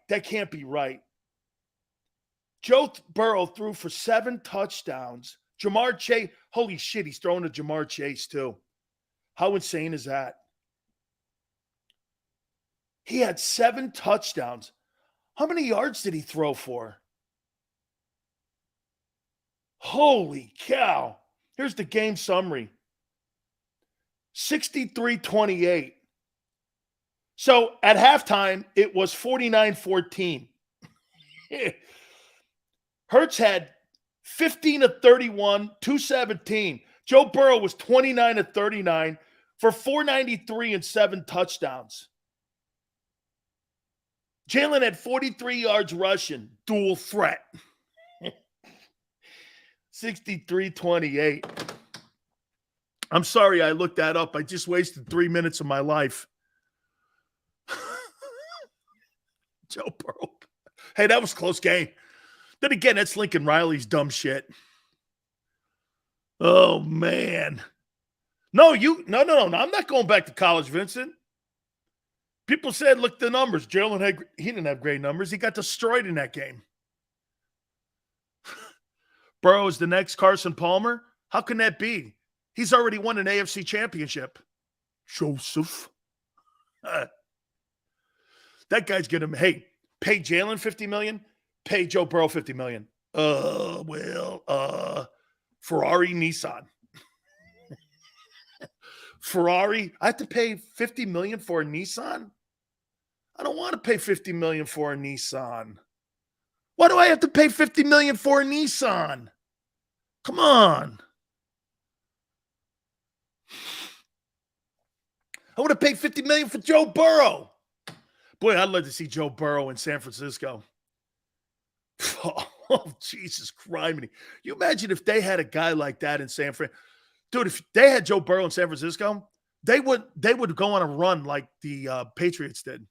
Joe Burrow threw for 7 touchdowns. Jamar Chase, holy shit, he's throwing to Jamar Chase too. How insane is that? He had 7 touchdowns. How many yards did he throw for? Holy cow. Here's the game summary. 63-28. So at halftime, it was 49-14. Hurts had 15-31, 217. Joe Burrow was 29-39 for 493 and 7 touchdowns. Jalen had 43 yards rushing, dual threat. 63-28. I'm sorry I looked that up. I just wasted 3 minutes of my life. Joe Burrow. Hey, that was a close game. Then again, that's Lincoln Riley's dumb shit. Oh, man. No, I'm not going back to college, Vincent. People said, look at the numbers. Jalen he didn't have great numbers. He got destroyed in that game. Burrow is the next Carson Palmer? How can that be? He's already won an AFC championship. Joseph. That guy's going to, hey, pay Jalen $50 million, pay Joe Burrow $50 million. Ferrari, Nissan. Ferrari, I have to pay $50 million for a Nissan? I don't want to pay $50 million for a Nissan. Why do I have to pay $50 million for a Nissan? Come on. I want to pay $50 million for Joe Burrow. Boy, I'd love to see Joe Burrow in San Francisco. Oh, Jesus Christ. You imagine if they had a guy like that in San Fran. Dude, if they had Joe Burrow in San Francisco, they would go on a run like the Patriots did.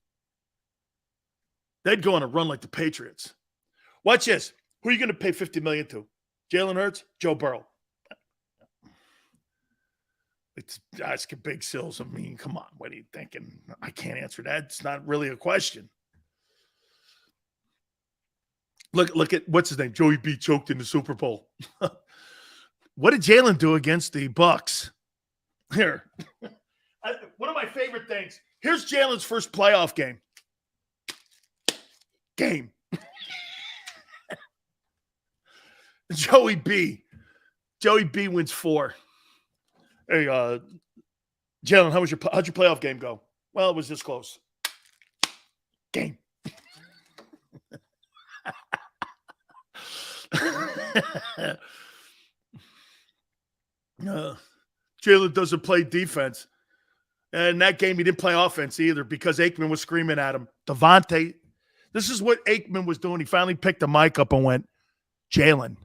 They'd go on a run like the Patriots. Watch this. Who are you going to pay $50 million to? Jalen Hurts? Joe Burrow? That's big sills. I mean, come on. What are you thinking? I can't answer that. It's not really a question. Look at, what's his name? Joey B choked in the Super Bowl. What did Jalen do against the Bucks? Here. One of my favorite things. Here's Jalen's first playoff game. Joey B wins 4. Hey, Jalen, how'd your playoff game go? Well, it was this close. Game. Jalen doesn't play defense. And in that game, he didn't play offense either because Aikman was screaming at him. Devontae, this is what Aikman was doing. He finally picked the mic up and went, Jalen,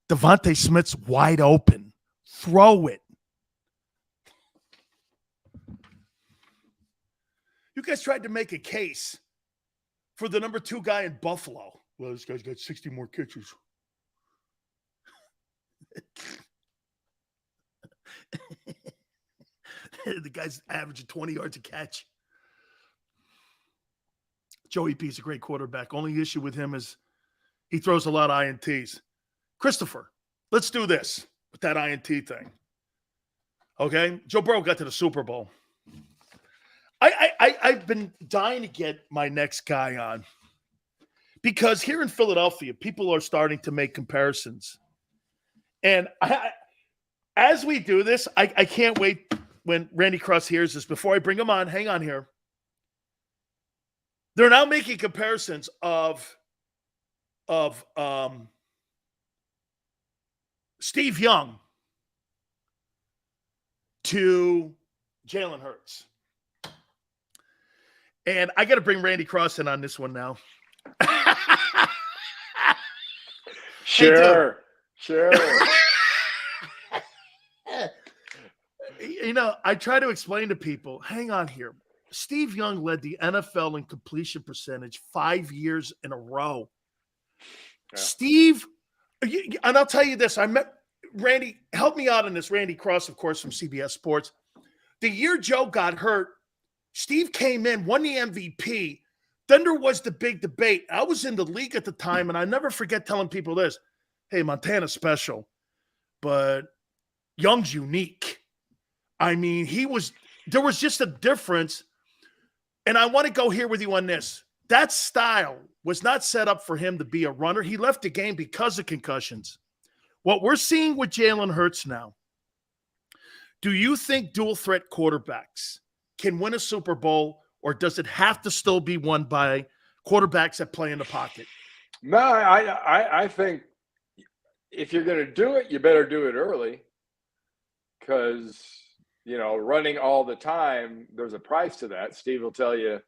Devontae Smith's wide open. Throw it. You guys tried to make a case for the number 2 guy in Buffalo. Well, this guy's got 60 more catches. The guy's averaging 20 yards a catch. Joey B's a great quarterback. Only issue with him is he throws a lot of INTs. Christopher, let's do this with that INT thing. Okay? Joe Burrow got to the Super Bowl. I've been dying to get my next guy on because here in Philadelphia, people are starting to make comparisons. And as we do this, I can't wait when Randy Cross hears this. Before I bring him on, hang on here. They're now making comparisons of Steve Young to Jalen Hurts. And I got to bring Randy Cross in on this one now. Sure. You know, I try to explain to people, hang on here. Steve Young led the NFL in completion percentage 5 years in a row. Yeah. Steve, and I'll tell you this, I met Randy, help me out on this, Randy Cross, of course, from CBS Sports. The year Joe got hurt, Steve came in, won the MVP. Then there was the big debate. I was in the league at the time, and I never forget telling people this. Hey, Montana's special, but Young's unique. I mean, there was just a difference. And I want to go here with you on this. That style was not set up for him to be a runner. He left the game because of concussions. What we're seeing with Jalen Hurts now, do you think dual threat quarterbacks can win a Super Bowl, or does it have to still be won by quarterbacks that play in the pocket? No, I think if you're going to do it, you better do it early because, you know, running all the time, there's a price to that. Steve will tell you,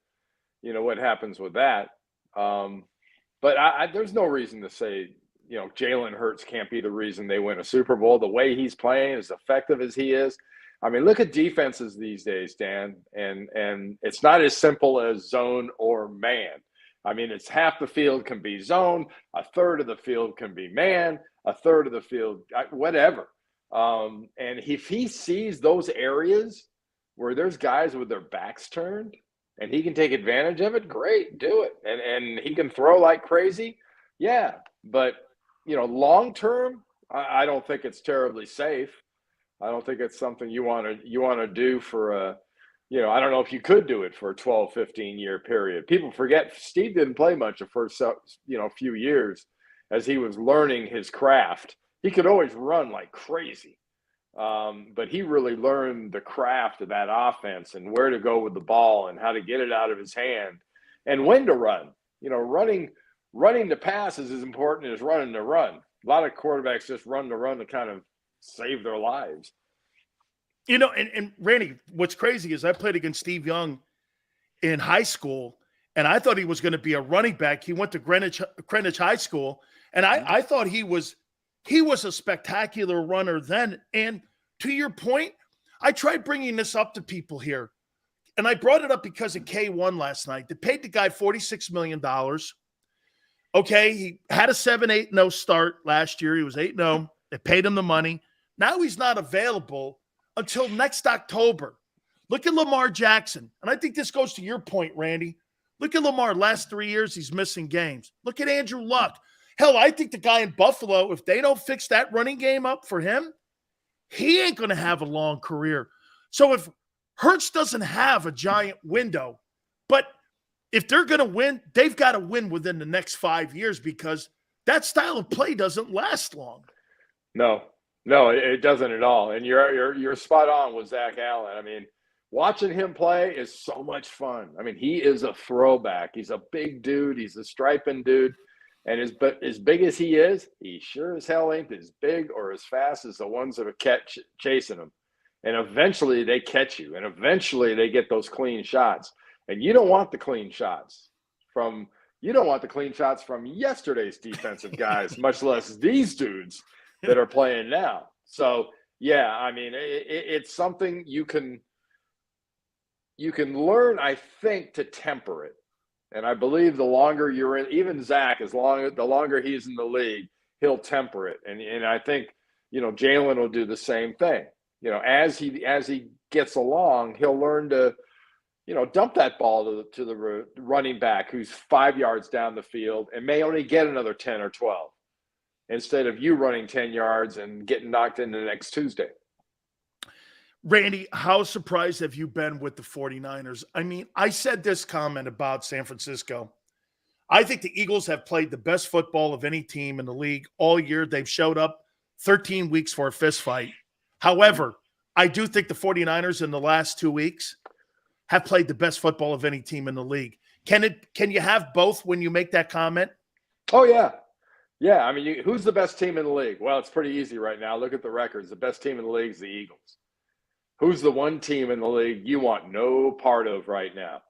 you know, what happens with that. But there's no reason to say, you know, Jalen Hurts can't be the reason they win a Super Bowl. The way he's playing, as effective as he is. I mean, look at defenses these days, Dan, and it's not as simple as zone or man. I mean, it's half the field can be zone, a third of the field can be man, a third of the field, whatever. And if he sees those areas where there's guys with their backs turned and he can take advantage of it, great, do it. And he can throw like crazy. Yeah. But, you know, long term, I don't think it's terribly safe. I don't think it's something you want to do for a, you know, I don't know if you could do it for a 12, 15-year period. People forget Steve didn't play much the first, you know, few years as he was learning his craft. He could always run like crazy, but he really learned the craft of that offense and where to go with the ball and how to get it out of his hand and when to run. You know, running to pass is as important as running to run. A lot of quarterbacks just run to kind of save their lives. You know, and Randy, what's crazy is I played against Steve Young in high school, and I thought he was going to be a running back. He went to Greenwich High School, and I thought he was a spectacular runner then. And to your point, I tried bringing this up to people here, and I brought it up because of K1 last night. They paid the guy $46 million. Okay, he had a 7-8-0 start last year. He was 8-0. They paid him the money. Now he's not available until next October. Look at Lamar Jackson. And I think this goes to your point, Randy. Look at Lamar. Last 3 years, he's missing games. Look at Andrew Luck. Hell, I think the guy in Buffalo, if they don't fix that running game up for him, he ain't going to have a long career. So if Hurts doesn't have a giant window, but if they're going to win, they've got to win within the next 5 years because that style of play doesn't last long. No, it doesn't at all. And you're spot on with Zach Allen. I mean, watching him play is so much fun. I mean, he is a throwback. He's a big dude. He's a striping dude. And as big as he is, he sure as hell ain't as big or as fast as the ones that are chasing him. And eventually they catch you. And eventually they get those clean shots. And you don't want the clean shots from yesterday's defensive guys, much less these dudes that are playing now. So, yeah, I mean, it's something you can learn, I think, to temper it. And I believe the longer you're in, even Zach, the longer he's in the league, he'll temper it. And I think, Jalen will do the same thing. As he gets along, he'll learn to, dump that ball to the running back who's 5 yards down the field and may only get another 10 or 12 instead of you running 10 yards and getting knocked in the next Tuesday. Randy, how surprised have you been with the 49ers? I mean, I said this comment about San Francisco. I think the Eagles have played the best football of any team in the league all year. They've showed up 13 weeks for a fist fight. However, I do think the 49ers in the last 2 weeks have played the best football of any team in the league. Can you have both when you make that comment? Oh, yeah. Yeah, I mean, who's the best team in the league? Well, it's pretty easy right now. Look at the records. The best team in the league is the Eagles. Who's the one team in the league you want no part of right now?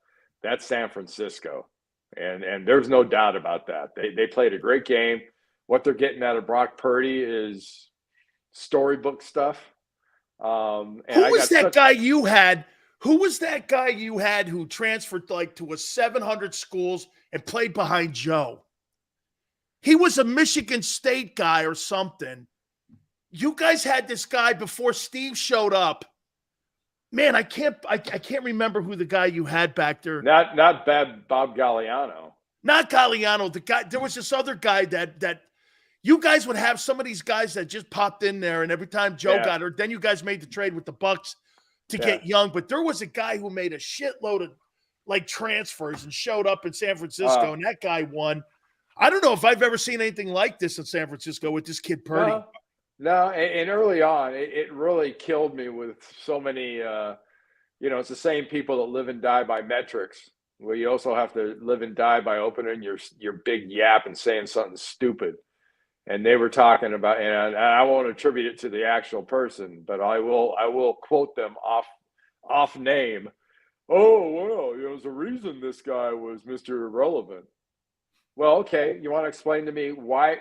That's San Francisco. And there's no doubt about that. They played a great game. What they're getting out of Brock Purdy is storybook stuff. Who was that guy you had who transferred to a 700 schools and played behind Joe? He was a Michigan State guy or something. You guys had this guy before Steve showed up. Man, I can't remember who the guy you had back there. Not Bob Galliano. Not Galliano. The guy, there was this other guy that you guys would have some of these guys that just popped in there, and every time Joe got hurt, then you guys made the trade with the Bucks to get Young. But there was a guy who made a shitload of transfers and showed up in San Francisco, and that guy won. I don't know if I've ever seen anything like this in San Francisco with this kid Purdy. No, and early on, it really killed me with so many, it's the same people that live and die by metrics, where you also have to live and die by opening your big yap and saying something stupid. And they were talking about, and I won't attribute it to the actual person, but I will quote them off name. Oh, well, there's a reason this guy was Mr. Irrelevant. Well, okay, you want to explain to me why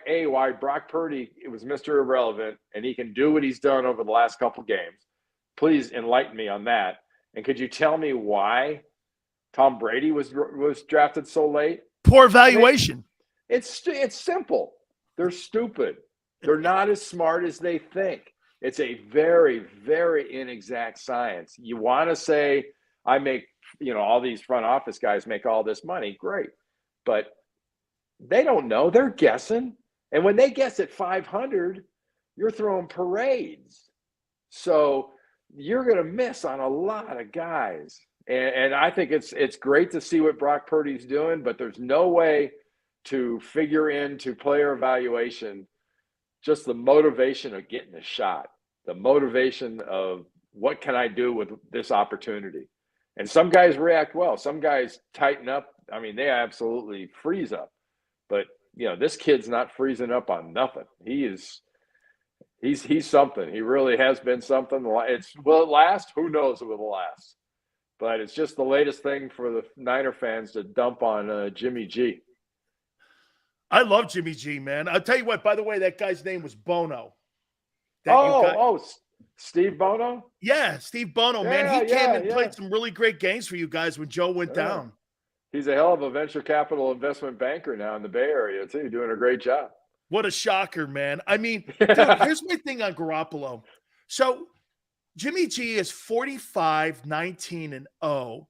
Brock Purdy was Mr. Irrelevant and he can do what he's done over the last couple games? Please enlighten me on that. And could you tell me why Tom Brady was drafted so late? Poor evaluation. I mean, it's simple. They're stupid. They're not as smart as they think. It's a very, very inexact science. You want to say, I make, all these front office guys make all this money. Great. But they don't know. They're guessing. And when they guess at 500, you're throwing parades. So you're going to miss on a lot of guys. And I think it's great to see what Brock Purdy's doing, but there's no way to figure into player evaluation just the motivation of getting a shot, the motivation of what can I do with this opportunity. And some guys react well. Some guys tighten up. I mean, they absolutely freeze up. But, this kid's not freezing up on nothing. He's something. He really has been something. Will it last? Who knows if it will last. But it's just the latest thing for the Niner fans to dump on Jimmy G. I love Jimmy G, man. I'll tell you what, by the way, that guy's name was Bono. Steve Bono? Yeah, Steve Bono, man. He came and played some really great games for you guys when Joe went down. He's a hell of a venture capital investment banker now in the Bay Area, too, doing a great job. What a shocker, man. I mean, dude, here's my thing on Garoppolo. So Jimmy G is 45, 19, and 0.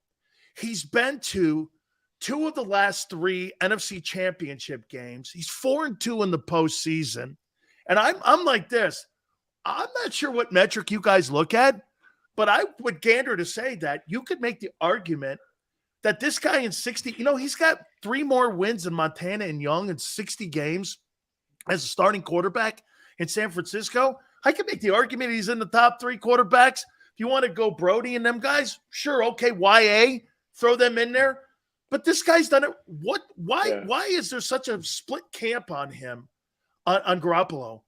He's been to 2 of the last 3 NFC championship games. He's 4-2 in the postseason. And I'm like this. I'm not sure what metric you guys look at, but I would gander to say that you could make the argument that this guy in 60, he's got 3 more wins than Montana and Young in 60 games as a starting quarterback in San Francisco. I could make the argument he's in the top 3 quarterbacks. If you want to go Brody and them guys, sure, okay, YA, throw them in there. But this guy's done it. Why is there such a split camp on him, on Garoppolo?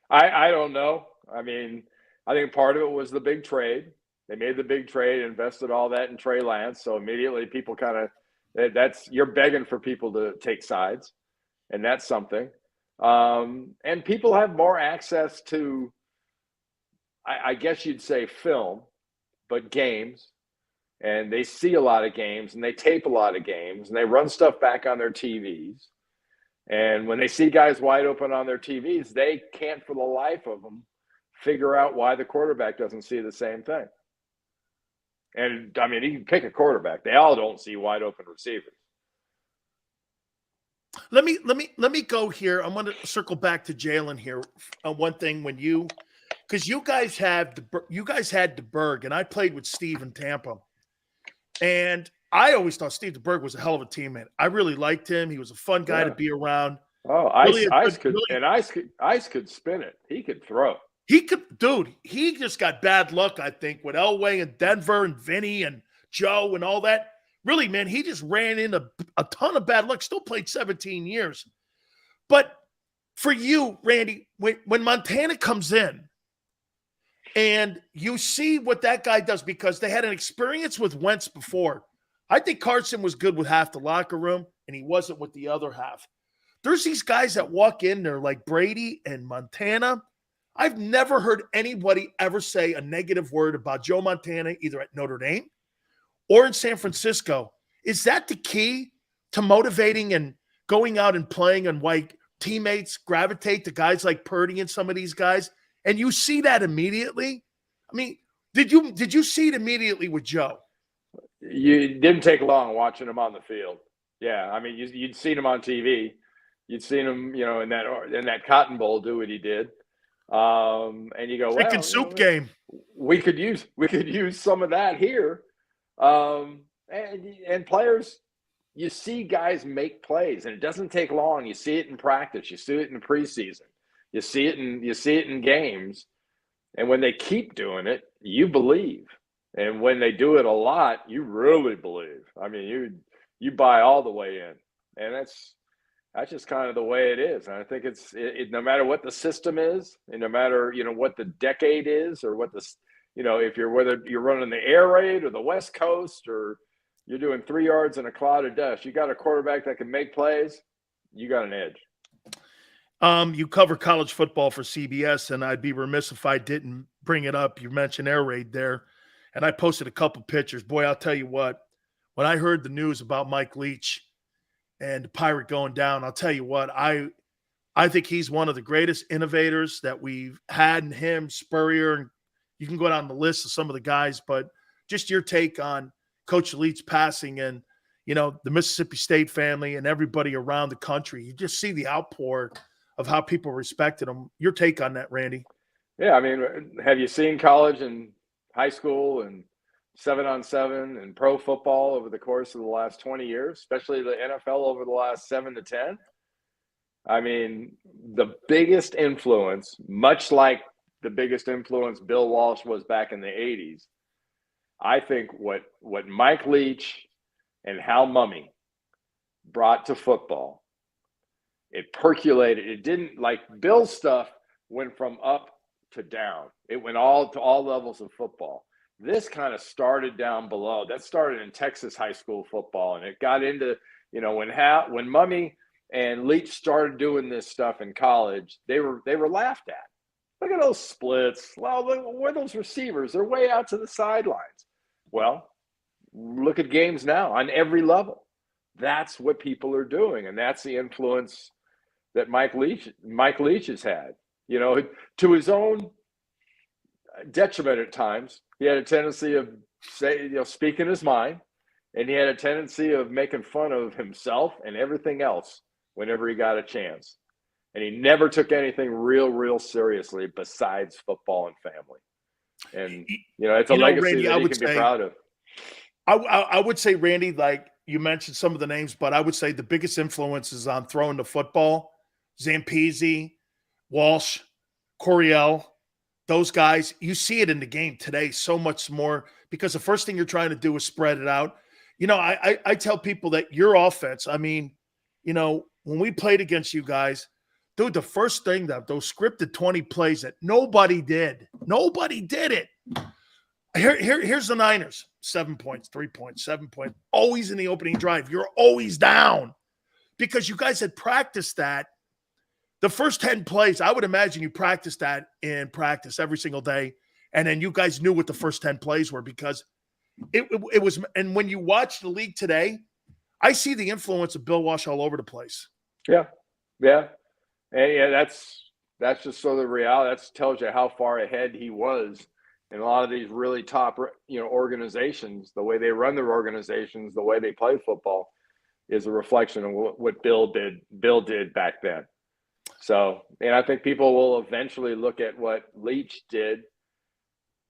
I don't know. I mean, I think part of it was the big trade. They made the big trade, invested all that in Trey Lance. So immediately people you're begging for people to take sides. And that's something. And people have more access to, I guess you'd say film, but games. and they see a lot of games, and they tape a lot of games, and they run stuff back on their TVs. And when they see guys wide open on their TVs, they can't for the life of them figure out why the quarterback doesn't see the same thing. And I mean, you can pick a quarterback. They all don't see wide open receivers. Let me go here. I'm going to circle back to Jalen here. One thing because you guys had DeBerg, and I played with Steve in Tampa, and I always thought Steve DeBerg was a hell of a teammate. I really liked him. He was a fun guy to be around. Oh, Ice could spin it. He could throw. He just got bad luck, I think, with Elway and Denver and Vinny and Joe and all that. Really, man, he just ran into a ton of bad luck. Still played 17 years. But for you, Randy, when Montana comes in and you see what that guy does, because they had an experience with Wentz before. I think Carson was good with half the locker room, and he wasn't with the other half. There's these guys that walk in there like Brady and Montana. I've never heard anybody ever say a negative word about Joe Montana, either at Notre Dame or in San Francisco. Is that the key to motivating and going out and playing, and why teammates gravitate to guys like Purdy and some of these guys? And you see that immediately? I mean, did you see it immediately with Joe? You didn't take long watching him on the field. Yeah, I mean, you'd seen him on TV. You'd seen him, in that Cotton Bowl do what he did. And you go, chicken soup game. We could use some of that here. And players, you see guys make plays, and it doesn't take long. You see it in practice. You see it in preseason. You see it in games. And when they keep doing it, you believe. And when they do it a lot, you really believe. I mean, you buy all the way in, and that's just kind of the way it is. And I think it's no matter what the system is, and no matter what the decade is, or what whether you're running the air raid or the West Coast, or you're doing 3 yards in a cloud of dust, you got a quarterback that can make plays, you got an edge. You cover college football for CBS, and I'd be remiss if I didn't bring it up. You mentioned air raid there. And I posted a couple pictures. Boy, I'll tell you what, when I heard the news about Mike Leach and the Pirate going down, I'll tell you what, I think he's one of the greatest innovators that we've had in him, Spurrier, and you can go down the list of some of the guys, but just your take on Coach Leach passing, and, the Mississippi State family and everybody around the country. You just see the outpour of how people respected him. Your take on that, Randy? Yeah, I mean, have you seen college and high school and 7-on-7 and pro football over the course of the last 20 years, especially the NFL over the last 7 to 10? I mean, the biggest influence, much like the biggest influence Bill Walsh was back in the 80s, I think what Mike Leach and Hal Mumme brought to football, it percolated. It didn't, like Bill's stuff went from up to down. It went to all levels of football. This kind of started down below. That started in Texas high school football, and it got into, when Mumme and Leach started doing this stuff in college, they were laughed at. Look at those splits. Well, where are those receivers? They're way out to the sidelines. Well, look at games now on every level. That's what people are doing, and that's the influence that Mike Leach has had. To his own detriment at times, he had a tendency of speaking his mind, and he had a tendency of making fun of himself and everything else whenever he got a chance. And he never took anything real seriously besides football and family. And, it's a legacy Randy, that he can be proud of. I would say, Randy, like you mentioned some of the names, but I would say the biggest influences on throwing the football, Zampese, Walsh, Coryell, those guys, you see it in the game today so much more, because the first thing you're trying to do is spread it out. I tell people that your offense, I mean, when we played against you guys, dude, the first thing that those scripted 20 plays that nobody did it. Here's the Niners, 7 points, 3 points, 7 points, always in the opening drive. You're always down because you guys had practiced that. The first 10 plays, I would imagine you practiced that in practice every single day. And then you guys knew what the first 10 plays were, because It was, and when you watch the league today, I see the influence of Bill Walsh all over the place. Yeah. And that's just sort of the reality. That tells you how far ahead he was in a lot of these really top, organizations. The way they run their organizations, the way they play football, is a reflection of what Bill did back then. So, and I think people will eventually look at what Leach did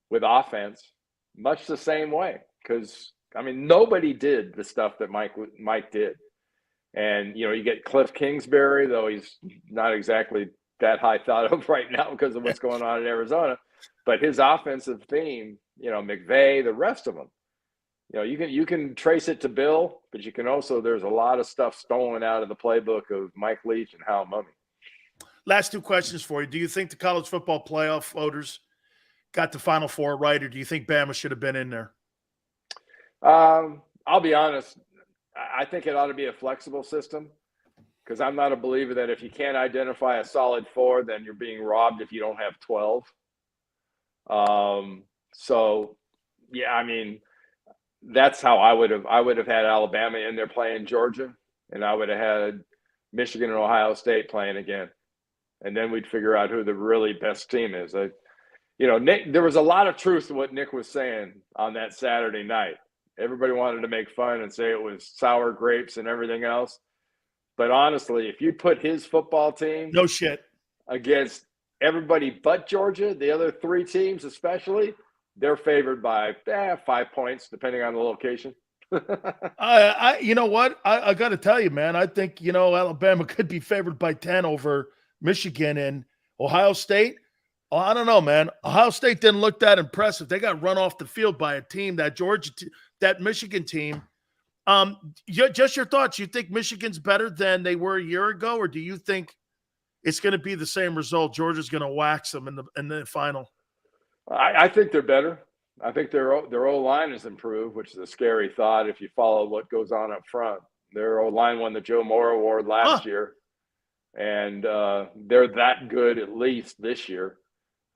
with offense much the same way, because nobody did the stuff that Mike did. And you get Cliff Kingsbury, though he's not exactly that high thought of right now because of what's going on in Arizona, but his offensive theme, McVay, the rest of them, you can trace it to Bill, but you can also, there's a lot of stuff stolen out of the playbook of Mike Leach and Hal Mumme. Last two questions for you. Do you think the college football playoff voters got the Final Four right, or do you think Bama should have been in there? I'll be honest. I think it ought to be a flexible system, because I'm not a believer that if you can't identify a solid four, then you're being robbed if you don't have 12. So, yeah, that's how I would have had Alabama in there playing Georgia, and I would have had Michigan and Ohio State playing again. And then we'd figure out who the really best team is. Nick, there was a lot of truth to what Nick was saying on that Saturday night. Everybody wanted to make fun and say it was sour grapes and everything else. But honestly, if you put his football team no shit against everybody but Georgia, the other three teams especially, they're favored by 5 points, depending on the location. You know what? I got to tell you, man, I think, Alabama could be favored by 10 over Michigan and Ohio State. Oh, I don't know, man. Ohio State didn't look that impressive. They got run off the field by a team, that Michigan team. Just your thoughts. You think Michigan's better than they were a year ago, or do you think it's going to be the same result? Georgia's going to wax them in the final. I think they're better. I think their O-line has improved, which is a scary thought if you follow what goes on up front. Their O-line won the Joe Moore Award last year, and they're that good at least this year.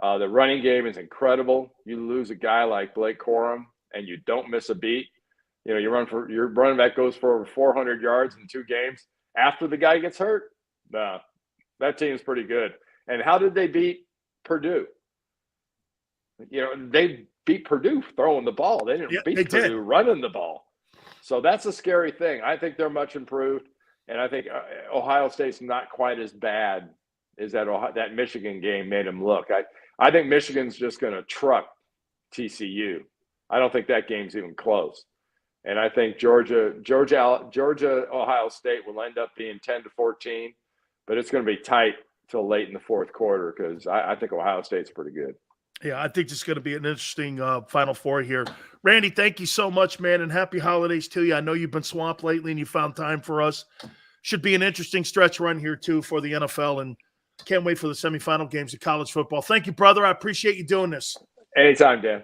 The running game is incredible. You lose a guy like Blake Corum, and you don't miss a beat. Your running back goes for over 400 yards in 2 games after the guy gets hurt. Nah, that team's pretty good. And how did they beat Purdue? They beat Purdue throwing the ball. They didn't beat Purdue running the ball. So that's a scary thing. I think they're much improved, and I think Ohio State's not quite as bad as that Michigan game made them look. I think Michigan's just going to truck TCU. I don't think that game's even close. And I think Georgia, Ohio State will end up being 10-14, but it's going to be tight till late in the fourth quarter, because I think Ohio State's pretty good. Yeah, I think it's going to be an interesting Final Four here. Randy, thank you so much, man, and happy holidays to you. I know you've been swamped lately, and you found time for us. Should be an interesting stretch run here, too, for the NFL, and can't wait for the semifinal games of college football. Thank you, brother. I appreciate you doing this. Anytime, Dan.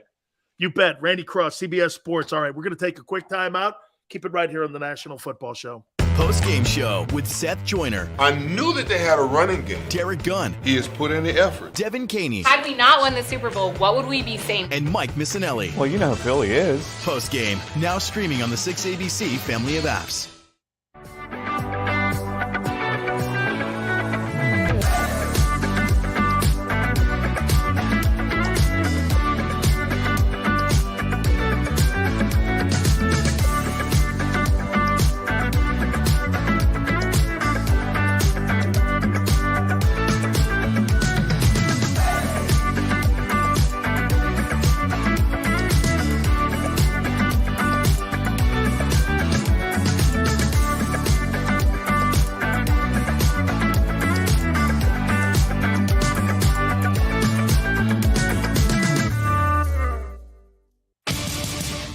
You bet. Randy Cross, CBS Sports. All right, we're going to take a quick time out. Keep it right here on the National Football Show. Post-game show with Seth Joyner. I knew that they had a running game. Derek Gunn. He has put in the effort. Devin Caney. Had we not won the Super Bowl, what would we be saying? And Mike Missinelli. Well, you know who Philly is. Post-game, now streaming on the 6ABC family of apps.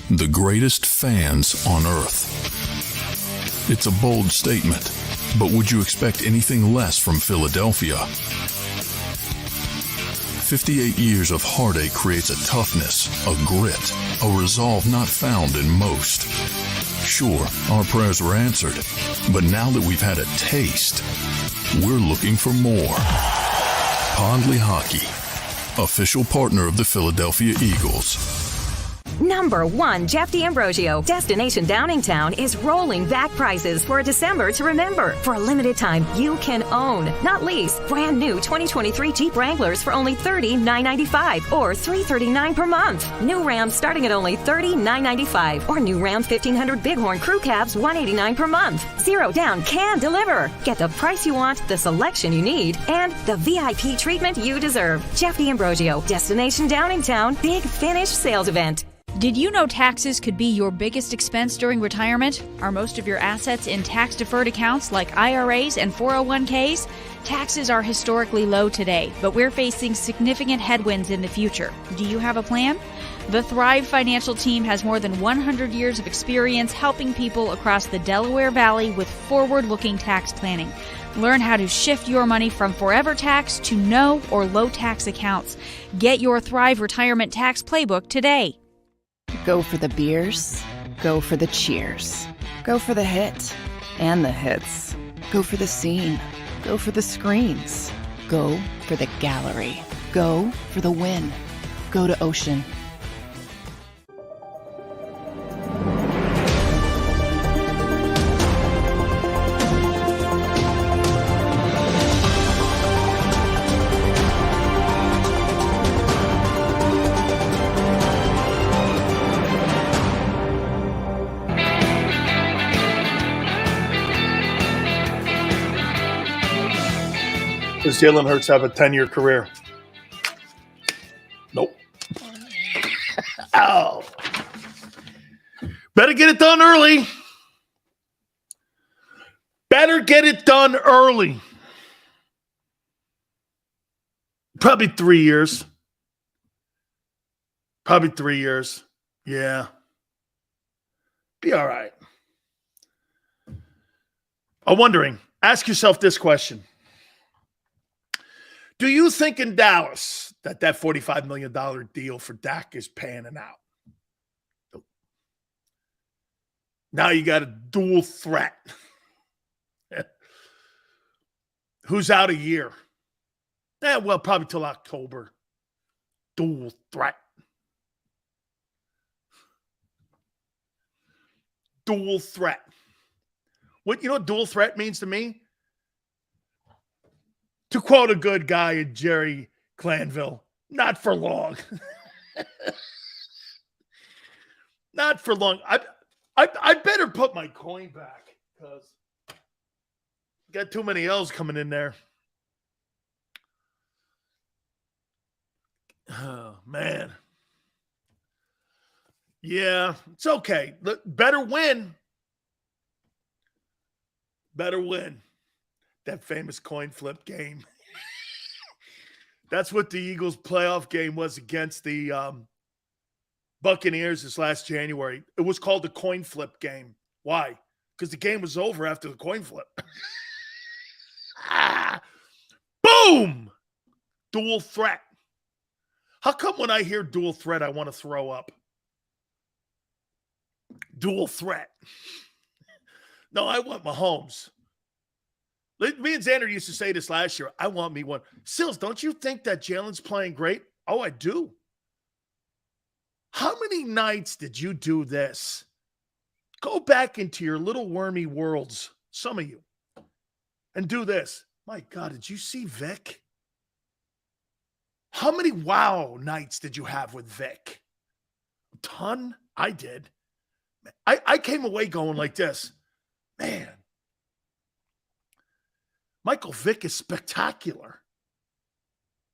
The greatest fans on earth. It's a bold statement, but would you expect anything less from Philadelphia? 58 years of heartache creates a toughness, a grit, a resolve not found in most. Sure, our prayers were answered, but now that we've had a taste, we're looking for more. Pondley Hockey, official partner of the Philadelphia Eagles. Number 1, Jeff D'Ambrosio. Destination Downingtown is rolling back prices for a December to remember. For a limited time, you can own, not lease, brand new 2023 Jeep Wranglers for only $30,995 or $339 per month. New Rams starting at only $30,995 or new Ram 1500 Bighorn Crew Cabs $189 per month. Zero down can deliver. Get the price you want, the selection you need, and the VIP treatment you deserve. Jeff D'Ambrosio, Destination Downingtown, Big Finish Sales Event. Did you know taxes could be your biggest expense during retirement? Are most of your assets in tax-deferred accounts like IRAs and 401ks? Taxes are historically low today, but we're facing significant headwinds in the future. Do you have a plan? The Thrive Financial team has more than 100 years of experience helping people across the Delaware Valley with forward-looking tax planning. Learn how to shift your money from forever tax to no or low tax accounts. Get your Thrive Retirement Tax Playbook today. Go for the beers, go for the cheers, go for the hit and the hits. Go for the scene, go for the screens, go for the gallery, go for the win. Go to Ocean. Does Jalen Hurts have a 10-year career? Nope. Ow. Better get it done early. Better get it done early. Probably 3 years. Probably 3 years. Yeah. Be all right. I'm wondering, ask yourself this question. Do you think in Dallas that $45 million deal for Dak is panning out? Nope. Now you got a dual threat. Who's out a year? Well, probably till October. Dual threat. Dual threat. What dual threat means to me? To quote a good guy in Jerry Clanville, not for long. Not for long. I better put my coin back because got too many L's coming in there. Oh, man. Yeah, it's okay. Look, better win. Better win. That famous coin flip game. That's what the Eagles playoff game was against the Buccaneers this last January. It was called the coin flip game. Why? Because the game was over after the coin flip. Boom! Dual threat. How come when I hear dual threat, I want to throw up? Dual threat. No, I want Mahomes. Me and Xander used to say this last year. I want me one. Sills, don't you think that Jalen's playing great? Oh, I do. How many nights did you do this? Go back into your little wormy worlds, some of you, and do this. My God, did you see Vic? How many wow nights did you have with Vic? A ton? I did. I came away going like this. Man. Michael Vick is spectacular.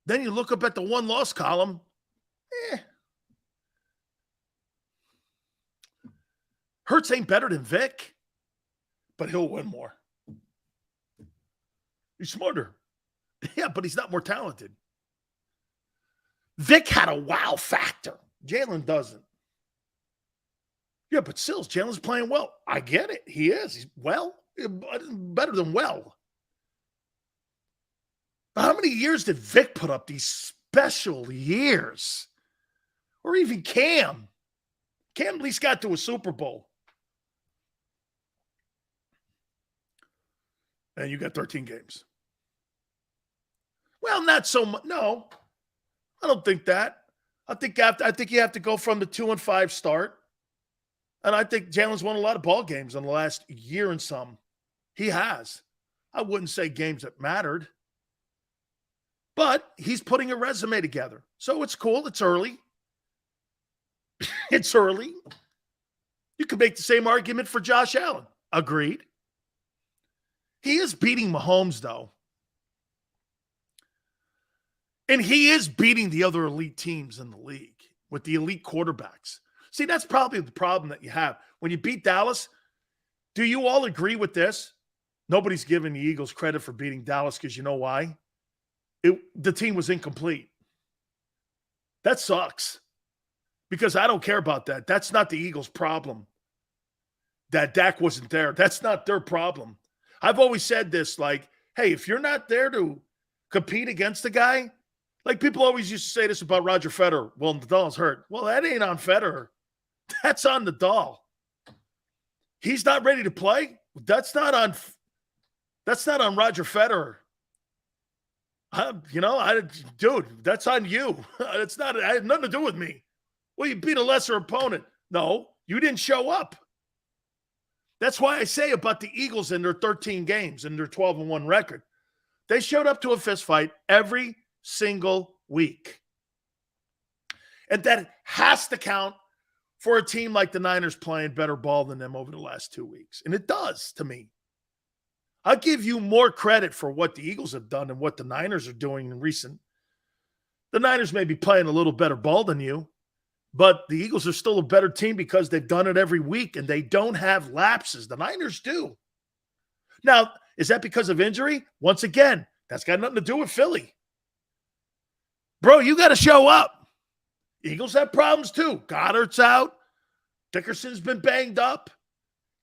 Then you look up at the one-loss column. Hurts ain't better than Vick, but he'll win more. He's smarter. Yeah, but he's not more talented. Vick had a wow factor. Jalen doesn't. Yeah, but still, Jalen's playing well. I get it. He is. He's better than well. But how many years did Vic put up these special years? Or even Cam? Cam at least got to a Super Bowl. And you got 13 games. Well, not so much. No, I don't think that. I think you have to go from the 2-5 start. And I think Jalen's won a lot of ball games in the last year and some. He has. I wouldn't say games that mattered. But he's putting a resume together. So it's cool. It's early. It's early. You could make the same argument for Josh Allen. Agreed. He is beating Mahomes, though. And he is beating the other elite teams in the league with the elite quarterbacks. See, that's probably the problem that you have. When you beat Dallas, do you all agree with this? Nobody's giving the Eagles credit for beating Dallas because you know why? The team was incomplete. That sucks. Because I don't care about that. That's not the Eagles' problem. That Dak wasn't there. That's not their problem. I've always said this, like, hey, if you're not there to compete against the guy, like people always used to say this about Roger Federer. Well, Nadal's hurt. Well, that ain't on Federer. That's on Nadal. He's not ready to play. That's not on Roger Federer. Dude, that's on you. It had nothing to do with me. Well, you beat a lesser opponent. No, you didn't show up. That's why I say about the Eagles in their 13 games and their 12-1 record. They showed up to a fist fight every single week. And that has to count for a team like the Niners playing better ball than them over the last 2 weeks. And it does to me. I'll give you more credit for what the Eagles have done and what the Niners are doing in recent. The Niners may be playing a little better ball than you, but the Eagles are still a better team because they've done it every week and they don't have lapses. The Niners do. Now, is that because of injury? Once again, that's got nothing to do with Philly. Bro, you got to show up. Eagles have problems too. Goddard's out. Dickerson's been banged up.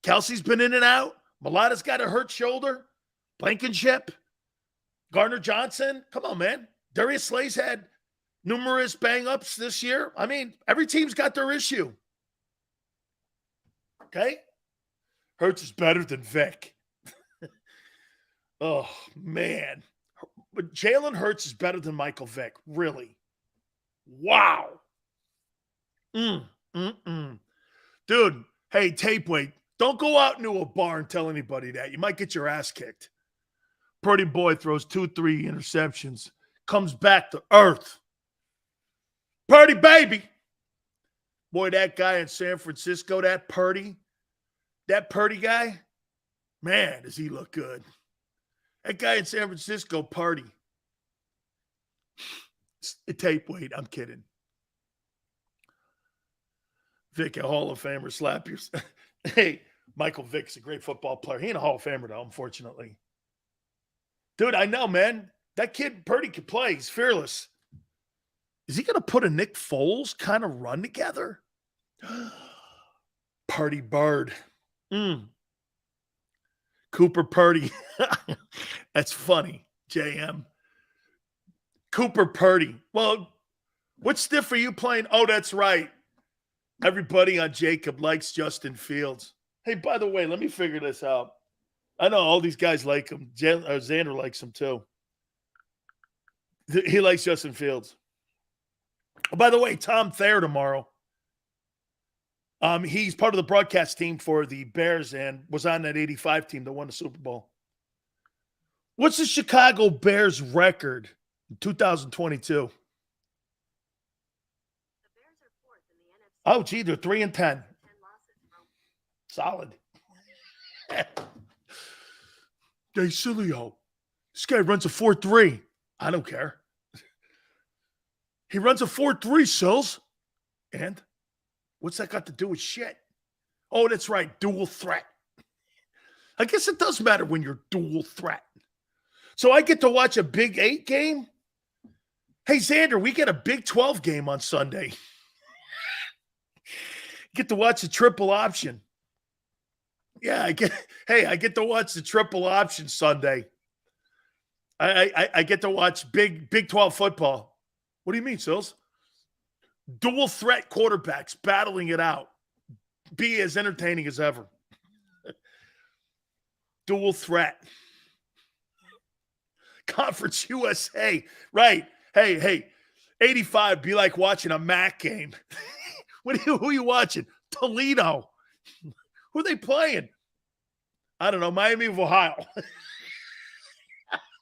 Kelsey's been in and out. Mulata's got a hurt shoulder. Blankenship. Gardner Johnson. Come on, man. Darius Slay's had numerous bang-ups this year. I mean, every team's got their issue. Okay? Hurts is better than Vic. Oh, man. But Jalen Hurts is better than Michael Vick. Really. Wow. Dude, hey, tape weight. Don't go out into a bar and tell anybody that. You might get your ass kicked. Purdy boy throws 2-3 interceptions. Comes back to earth. Purdy, baby. Boy, that guy in San Francisco, that Purdy guy, man, does he look good. That guy in San Francisco, Purdy. Tape weight, I'm kidding. Vic, a Hall of Famer, slap your... Hey, Michael Vick's a great football player. He ain't a Hall of Famer, though, unfortunately. Dude, I know, man. That kid, Purdy, can play. He's fearless. Is he going to put a Nick Foles kind of run together? Purdy Bird. Cooper Purdy. That's funny, JM. Cooper Purdy. Well, what's stiff for you playing? Oh, that's right. Everybody on JAKIB likes Justin Fields. Hey, by the way, let me figure this out. I know all these guys like him. Xander likes him too. He likes Justin Fields. Oh, by the way, Tom Thayer tomorrow. He's part of the broadcast team for the Bears and was on that 85 team that won the Super Bowl. What's the Chicago Bears record in 2022? Oh, gee, they're 3-10. Solid. Dan Sileo. This guy runs a 4.3. I don't care. He runs a 4.3, Sills. And what's that got to do with shit? Oh, that's right. Dual threat. I guess it does matter when you're dual threat. So I get to watch a Big 8 game? Hey, Xander, we get a Big 12 game on Sunday. Get to watch the triple option. Yeah, I get to watch the triple option Sunday. I get to watch Big 12 football. What do you mean, Sills? Dual threat quarterbacks battling it out. Be as entertaining as ever. Dual threat. Conference USA. Right. Hey. 85 be like watching a MAC game. Who are you watching? Toledo. Who are they playing? I don't know. Miami of Ohio.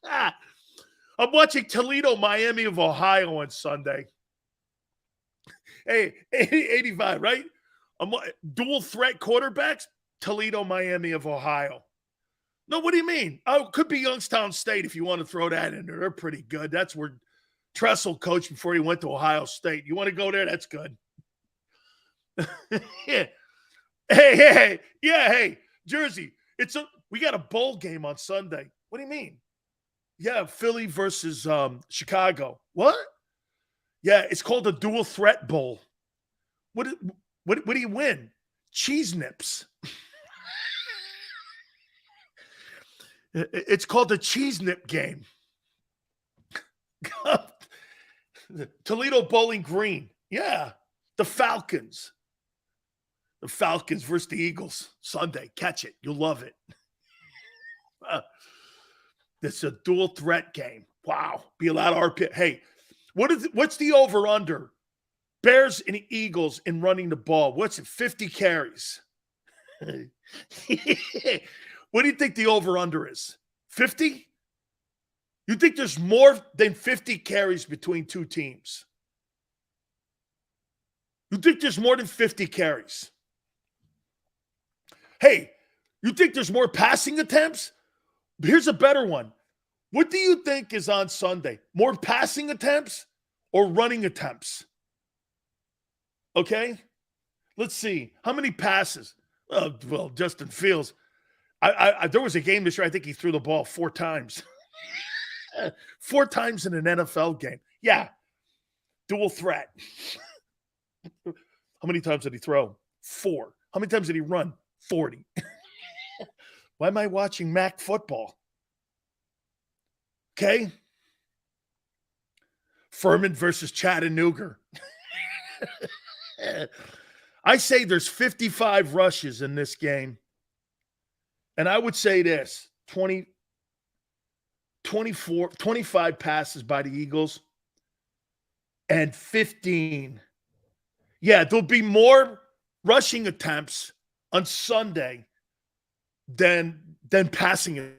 I'm watching Toledo, Miami of Ohio on Sunday. Hey, 85, right? Dual threat quarterbacks, Toledo, Miami of Ohio. No, what do you mean? Oh, it could be Youngstown State if you want to throw that in there. They're pretty good. That's where Tressel coached before he went to Ohio State. You want to go there? That's good. Yeah. Hey, Jersey. We got a bowl game on Sunday. What do you mean? Yeah, Philly versus Chicago. What? Yeah, it's called the Dual Threat Bowl. What do you win? Cheese nips. It's called the Cheese Nip game. Toledo Bowling Green. Yeah, the Falcons. The Falcons versus the Eagles. Sunday. Catch it. You'll love it. It's a dual threat game. Wow. Be a lot of RP. Hey, what's the over-under? Bears and Eagles in running the ball. What's it? 50 carries. What do you think the over-under is? 50? You think there's more than 50 carries between two teams? You think there's more than 50 carries? Hey, you think there's more passing attempts? Here's a better one. What do you think is on Sunday? More passing attempts or running attempts? Okay? Let's see. How many passes? Well, Justin Fields. There was a game this year, I think he threw the ball 4 times. 4 times in an NFL game. Yeah. Dual threat. How many times did he throw? 4. How many times did he run? 40. Why am I watching MAC football? Okay. Furman versus Chattanooga. I say there's 55 rushes in this game. And I would say this, 25 passes by the Eagles and 15. Yeah, there'll be more rushing attempts on Sunday than passing.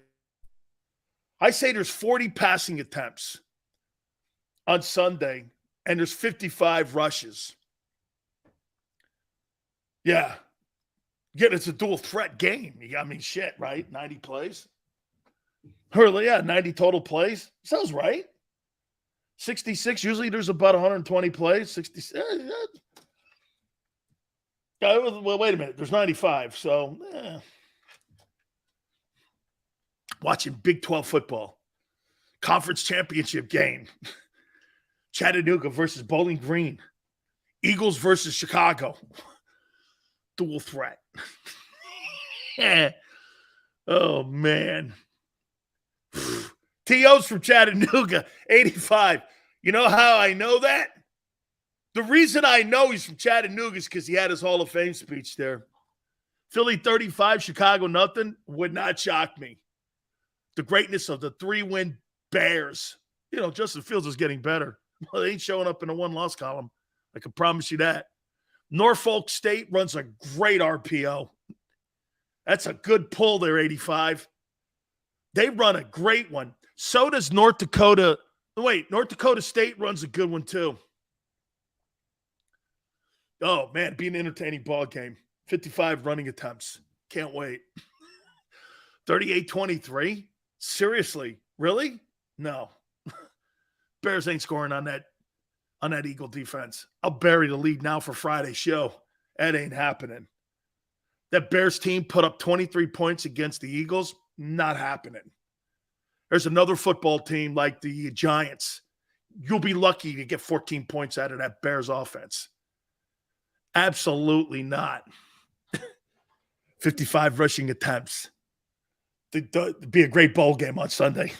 I say there's 40 passing attempts on Sunday and there's 55 rushes. Yeah. Yeah, it's a dual threat game. I mean, shit, right? 90 plays. Hurley, yeah, 90 total plays. Sounds right. 66. Usually there's about 120 plays. 66. Well, wait a minute. There's 95. So, watching Big 12 football. Conference championship game. Chattanooga versus Bowling Green. Eagles versus Chicago. Dual threat. Oh, man. T.O.'s from Chattanooga, 85. You know how I know that? The reason I know he's from Chattanooga is because he had his Hall of Fame speech there. Philly 35, Chicago nothing would not shock me. The greatness of the 3-win Bears. You know, Justin Fields is getting better. Well, they ain't showing up in the 1-loss column. I can promise you that. Norfolk State runs a great RPO. That's a good pull there, 85. They run a great one. So does North Dakota. Wait, North Dakota State runs a good one too. Oh, man, be an entertaining ball game. 55 running attempts. Can't wait. 38-23? Seriously? Really? No. Bears ain't scoring on that Eagle defense. I'll bury the lead now for Friday's show. That ain't happening. That Bears team put up 23 points against the Eagles. Not happening. There's another football team like the Giants. You'll be lucky to get 14 points out of that Bears offense. Absolutely not. 55 rushing attempts. It'd be a great bowl game on Sunday.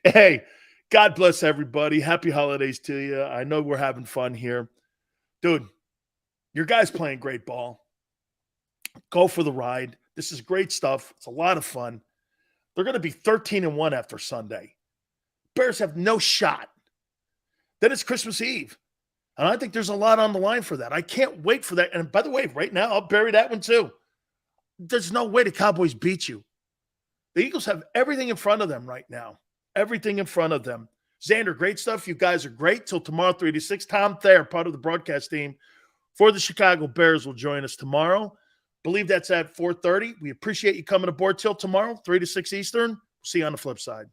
Hey, God bless everybody. Happy holidays to you. I know we're having fun here. Dude, your guy's playing great ball. Go for the ride. This is great stuff. It's a lot of fun. They're going to be 13-1 after Sunday. Bears have no shot Then it's Christmas Eve. And I think there's a lot on the line for that. I can't wait for that. And by the way, right now, I'll bury that one too. There's no way the Cowboys beat you. The Eagles have everything in front of them right now. Everything in front of them. Xander, great stuff. You guys are great. Till tomorrow, 3 to 6. Tom Thayer, part of the broadcast team for the Chicago Bears, will join us tomorrow. Believe that's at 4:30. We appreciate you coming aboard till tomorrow, 3 to 6 Eastern. See you on the flip side.